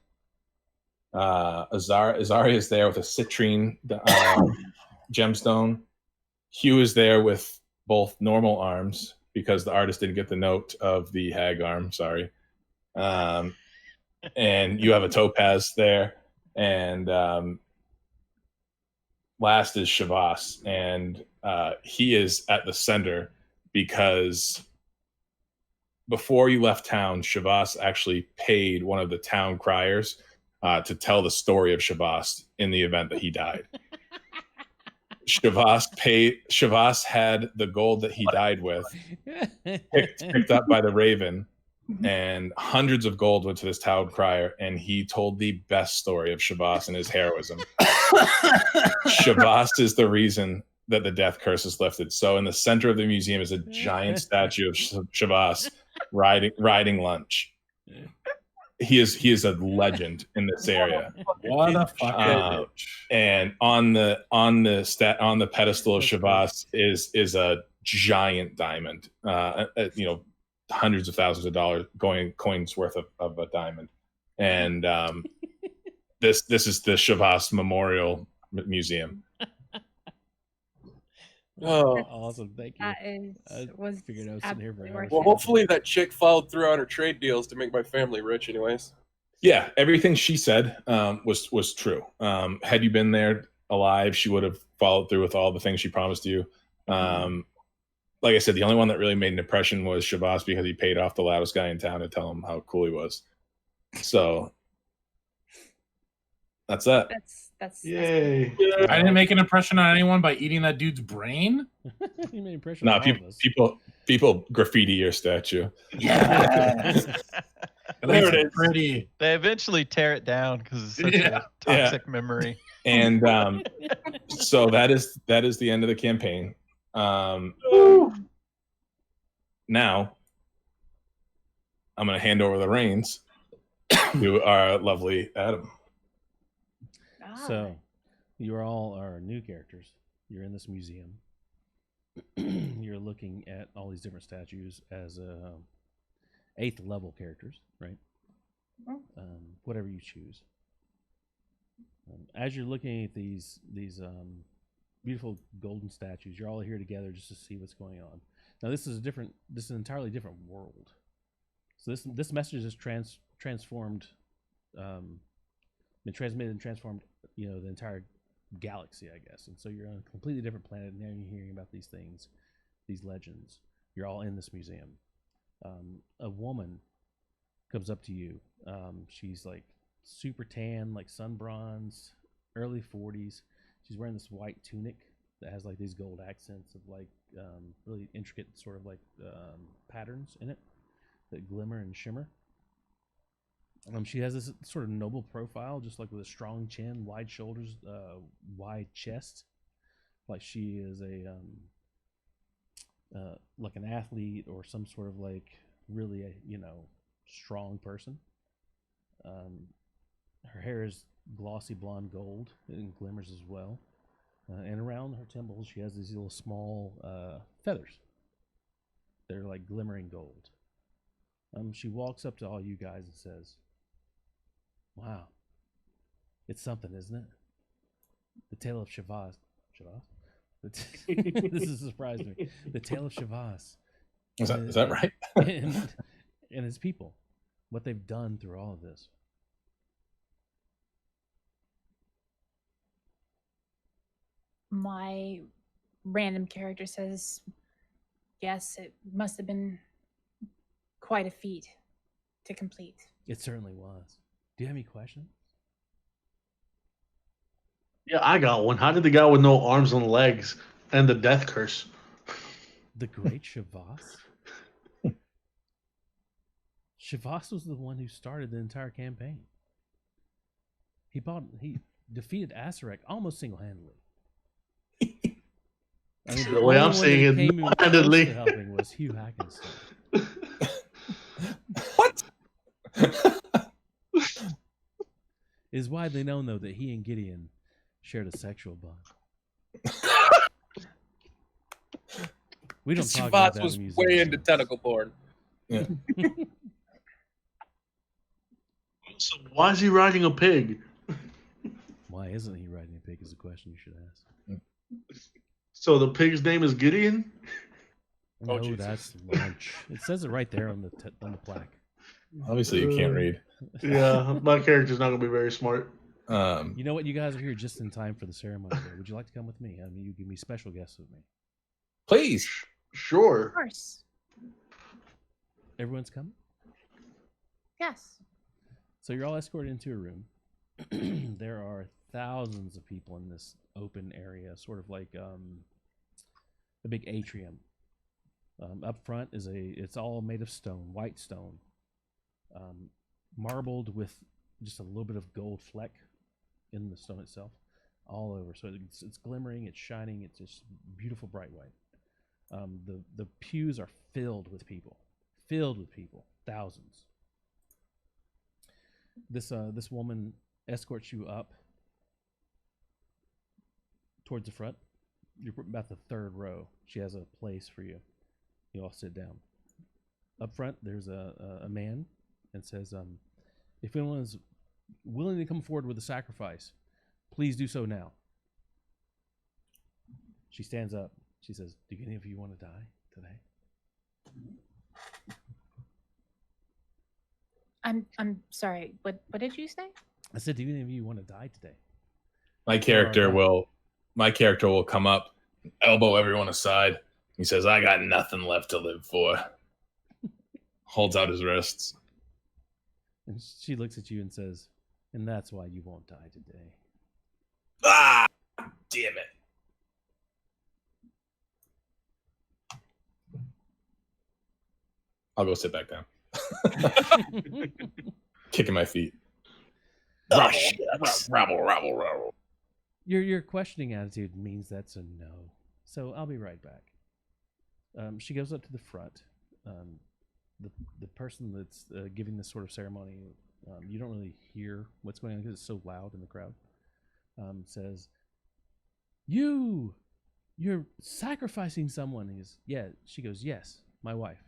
Azari is there with a citrine gemstone. Hugh is there with both normal arms because the artist didn't get the note of the hag arm. Sorry. And you have a topaz there. And last is Shavas. And he is at the center because before you left town, Shavas actually paid one of the town criers to tell the story of Shavas in the event that he died. Shavas had the gold that he died with picked up by the Raven, and hundreds of gold went to this town crier, and he told the best story of Shavas and his heroism. Shavas is the reason that the death curse is lifted. So in the center of the museum is a giant statue of Shavas riding lunch. He is a legend in this area. What a fucking and on the pedestal of Shavas is a giant diamond. Hundreds of thousands of dollars coins worth of a diamond. And this is the Shavas Memorial Museum. Oh, awesome! Thank you. Was figured I was sitting here for hours. well, hopefully that chick followed through on her trade deals to make my family rich, anyways. Yeah, everything she said was true. Had you been there alive, she would have followed through with all the things she promised you. Like I said, the only one that really made an impression was Shavas because he paid off the loudest guy in town to tell him how cool he was. So that's that. That's Yay. I didn't make an impression on anyone by eating that dude's brain. You made an impression. No, on all of us. people graffiti your statue. Yes. There it is. Pretty. They eventually tear it down because it's such a toxic memory. And so that is the end of the campaign. Now I'm going to hand over the reins to our lovely Adam. So, you all are new characters. You're in this museum. You're looking at all these different statues as 8th level characters, right? whatever you choose. As you're looking at these beautiful golden statues, you're all here together just to see what's going on. Now this is an entirely different world. So this message is transformed, been transmitted and transformed, the entire galaxy, I guess. And so you're on a completely different planet, and now you're hearing about these things, these legends. You're all in this museum. A woman comes up to you. She's like super tan, like sun bronze, early 40s. She's wearing this white tunic that has like these gold accents of like really intricate sort of like patterns in it that glimmer and shimmer. She has this sort of noble profile, just like with a strong chin, wide shoulders, wide chest, like she is a like an athlete or some sort of like really strong person. Her hair is glossy blonde gold and glimmers as well, and around her temples she has these little small feathers. They're like glimmering gold. She walks up to all you guys and says, "Wow, it's something, isn't it? The tale of Shavas." This has surprised me. The tale of Shavas. Is that right? and his people, what they've done through all of this. My random character says, yes, it must have been quite a feat to complete. It certainly was. Do you have any questions? Yeah, I got one. How did the guy with no arms and legs and the death curse? The great Shavas? Shavas was the one who started the entire campaign. He defeated Asarak almost single-handedly. I mean, The way I'm seeing it, single-handedly. Helping was Hugh Hackenstein. What? It is widely known, though, that he and Gideon shared a sexual bond. We don't talk about that in was the museum. way into tentacle porn. Yeah. So why is he riding a pig? Why isn't he riding a pig is a question you should ask. So the pig's name is Gideon? No, Jesus. that's lunch. It says it right there on the plaque. Obviously, you can't read. Yeah, my character's not gonna be very smart. You know what? You guys are here just in time for the ceremony. Would you like to come with me? I mean, you give me special guests with me. Please. Sure. Of course. Everyone's coming? Yes. So you're all escorted into a room. There are thousands of people in this open area, sort of like a big atrium. Up front it's all made of stone, white stone, marbled with just a little bit of gold fleck in the stone itself, all over. So it's glimmering, it's shining, it's just beautiful, bright white. The pews are filled with people, thousands. This woman escorts you up towards the front. You're about the third row. She has a place for you. You all sit down. Up front, there's a man and says, if anyone is willing to come forward with a sacrifice, please do so now. She stands up. She says, do any of you want to die today? I'm sorry. What did you say? I said, do any of you want to die today? My character will come up, elbow everyone aside. He says, I got nothing left to live for. Holds out his wrists. And she looks at you and says, and that's why you won't die today. Ah! Damn it. I'll go sit back down. Kicking my feet. Oh, shit. Rabble. Your questioning attitude means that's a no. So I'll be right back. She goes up to the front. The person that's giving this sort of ceremony, you don't really hear what's going on because it's so loud in the crowd. Says, you're sacrificing someone. Yeah. She goes, yes, my wife.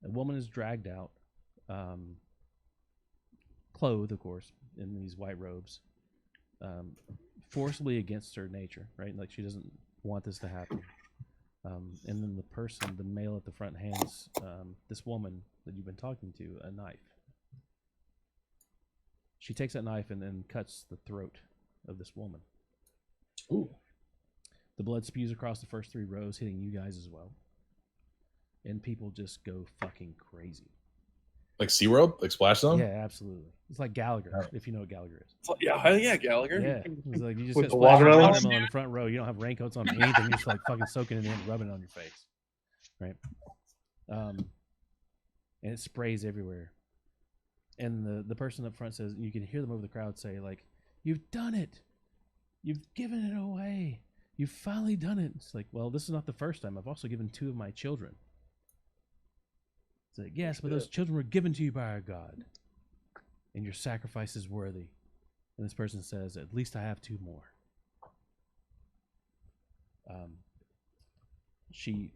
A woman is dragged out. clothed, of course, in these white robes, forcibly against her nature, right? Like she doesn't want this to happen. And then the male at the front, hands this woman that you've been talking to a knife. She takes that knife and then cuts the throat of this woman. Ooh. The blood spews across the first 3 rows, hitting you guys as well. And people just go fucking crazy. Like SeaWorld? Like Splash Zone? Yeah, absolutely. It's like Gallagher, if you know what Gallagher is. Yeah, hell yeah, Gallagher. Yeah. It's like you just With got the splashed with watermelon? watermelon in the front row. You don't have raincoats on or anything. You're just like fucking soaking it in, rubbing it on your face. Right? And it sprays everywhere. And the person up front says, you can hear them over the crowd say, like, "You've done it. You've given it away. You've finally done it." It's like, well, this is not the first time. I've also given 2 of my children. It's like, yes, but those children were given to you by our God. And your sacrifice is worthy. And this person says, at least I have 2 more. She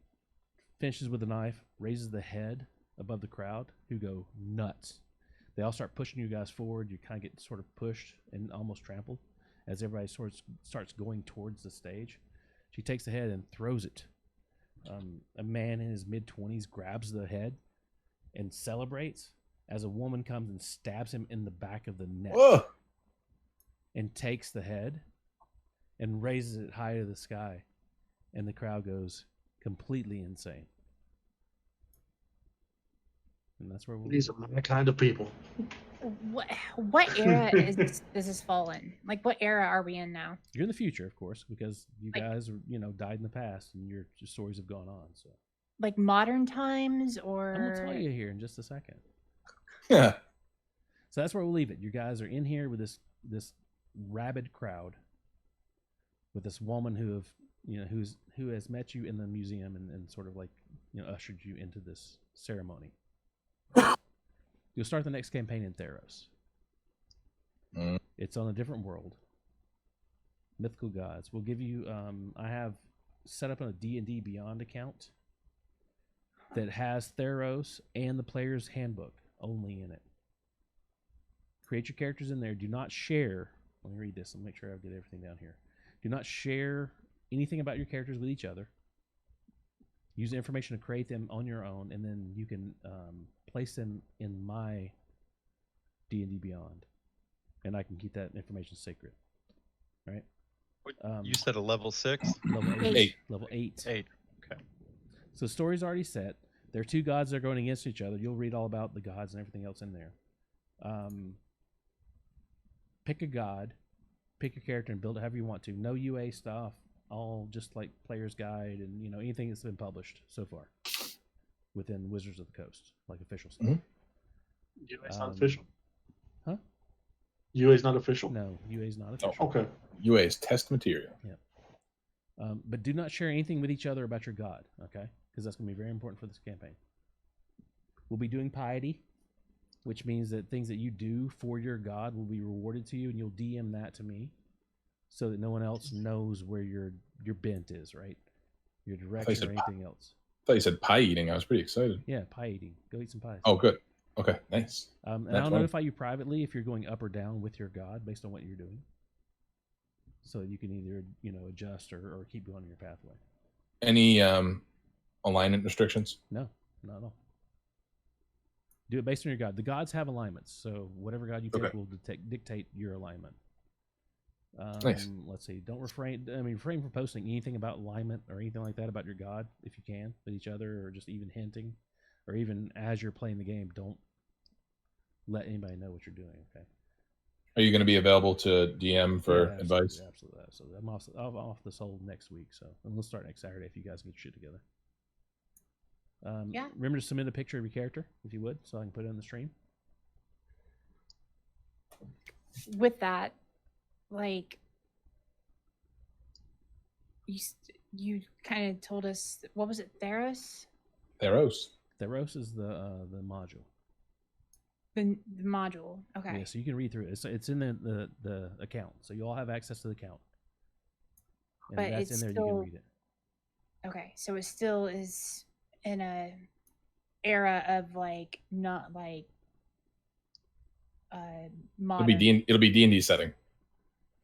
finishes with the knife, raises the head above the crowd, who go nuts. They all start pushing you guys forward. You kind of get sort of pushed and almost trampled as everybody sort of starts going towards the stage. She takes the head and throws it. A man in his mid-20s grabs the head and celebrates as a woman comes and stabs him in the back of the neck. Whoa. And takes the head and raises it high to the sky. And the crowd goes completely insane. And that's where we'll These are my kind of people. What era is this fall in? Like, what era are we in now? You're in the future, of course, because you Like- guys are, died in the past and your stories have gone on. So Like modern times, I'm gonna tell or you here in just a second. Yeah. So that's where we'll leave it. You guys are in here with this rabid crowd, with this woman who has met you in the museum and sort of like ushered you into this ceremony. You'll start the next campaign in Theros. Mm. It's on a different world. Mythical gods. We'll give you. I have set up a D&D Beyond account that has Theros and the player's handbook only in it. Create your characters in there. Do not share. Let me read this and make sure I get everything down here. Do not share anything about your characters with each other. Use the information to create them on your own, and then you can place them in my D&D Beyond, and I can keep that information secret. All right. You said a level 6? Level 8. 8. Level 8. 8. Okay. So the story's already set. There are 2 gods that are going against each other. You'll read all about the gods and everything else in there. Pick a god, pick your character, and build it however you want to. No UA stuff. All just like Player's Guide and anything that's been published so far within Wizards of the Coast, like official stuff. Mm-hmm. UA's not official. Huh? UA's not official. No, UA is not official. Okay. UA is test material. But do not share anything with each other about your god, okay? Because that's going to be very important for this campaign. We'll be doing piety, which means that things that you do for your god will be rewarded to you, and you'll DM that to me, so that no one else knows where your bent is, right? Your direction or anything else. I thought you said pie eating. I was pretty excited. Yeah, pie eating. Go eat some pies. Oh, good. Okay, nice. And That's I'll fine. notify you privately if you're going up or down with your god based on what you're doing, so you can either adjust or keep going on your pathway. Any alignment restrictions? No, not at all. Do it based on your god. The gods have alignments, so whatever god you pick Okay. will dictate your alignment. Nice. Let's see. Don't refrain from posting anything about alignment or anything like that about your god if you can with each other, or just even hinting, or even as you're playing the game. Don't let anybody know what you're doing. Okay. Are you going to be available to DM for Yeah, advice? Absolutely. I'm off this whole next week, so and we'll start next Saturday if you guys get your shit together. Yeah. Remember to submit a picture of your character if you would, so I can put it on the stream. with that, like, you kind of told us, what was it, Theros? Theros. Theros is the module. The module. Okay. Yeah, so you can read through it. It's in the account, so you all have access to the account. And But that's it's in there. still- You can read it. Okay, so it still is in a era of like not like modern. It'll be D&D setting,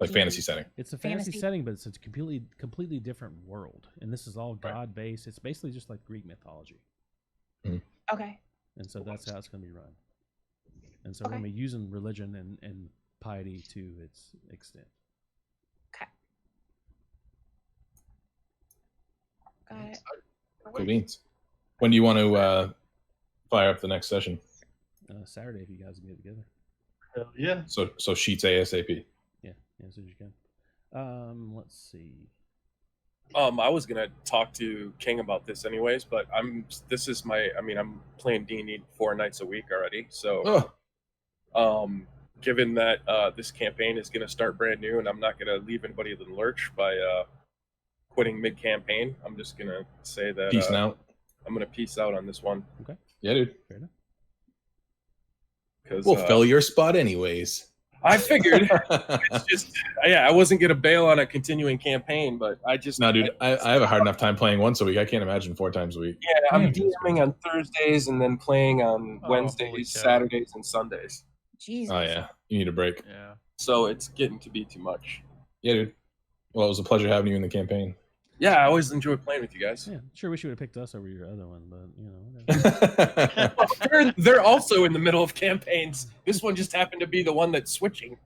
like D&D. fantasy setting. It's a fantasy Fantasy. setting, but it's a completely different world, and this is all god based. It's basically just like Greek mythology, Okay. and so that's how it's going to be run. And so we're Okay. going to be using religion and piety to its extent. Okay. Got it. Cool beans. When do you want to fire up the next session? Saturday, if you guys can get together. Hell yeah. So sheets ASAP. Yeah, as soon as you can. Let's see. I was gonna talk to King about this anyways, but I'm playing D&D 4 nights a week already. So, given that this campaign is gonna start brand new, and I'm not gonna leave anybody in the lurch by quitting mid-campaign, I'm just gonna say that Peacing out. I'm gonna peace out on this one. Yeah, dude. Fair enough. Because We'll fill your spot anyways. I figured it's just I wasn't gonna bail on a continuing campaign, but I just No, dude, I have a hard enough time playing once a week. I can't imagine 4 times a week. Yeah, I'm DMing on Thursdays and then playing on holy Wednesdays, cow. Saturdays, and Sundays. Jesus. Oh yeah, you need a break. Yeah. So it's getting to be too much. Yeah, dude. Well, it was a pleasure having you in the campaign. Yeah, I always enjoy playing with you guys. Yeah, sure. Wish you would have picked us over your other one, but you know. Whatever. They're also in the middle of campaigns. This one just happened to be the one that's switching.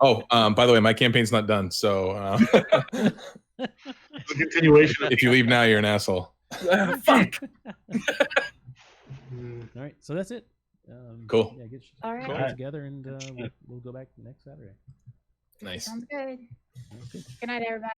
Oh, by the way, my campaign's not done. So The continuation. if you leave now, you're an asshole. Fuck. All right, so that's it. Cool. Yeah, get All right. get together, and we'll go back next Saturday. Nice. Sounds good. Sounds good. Good night, everybody.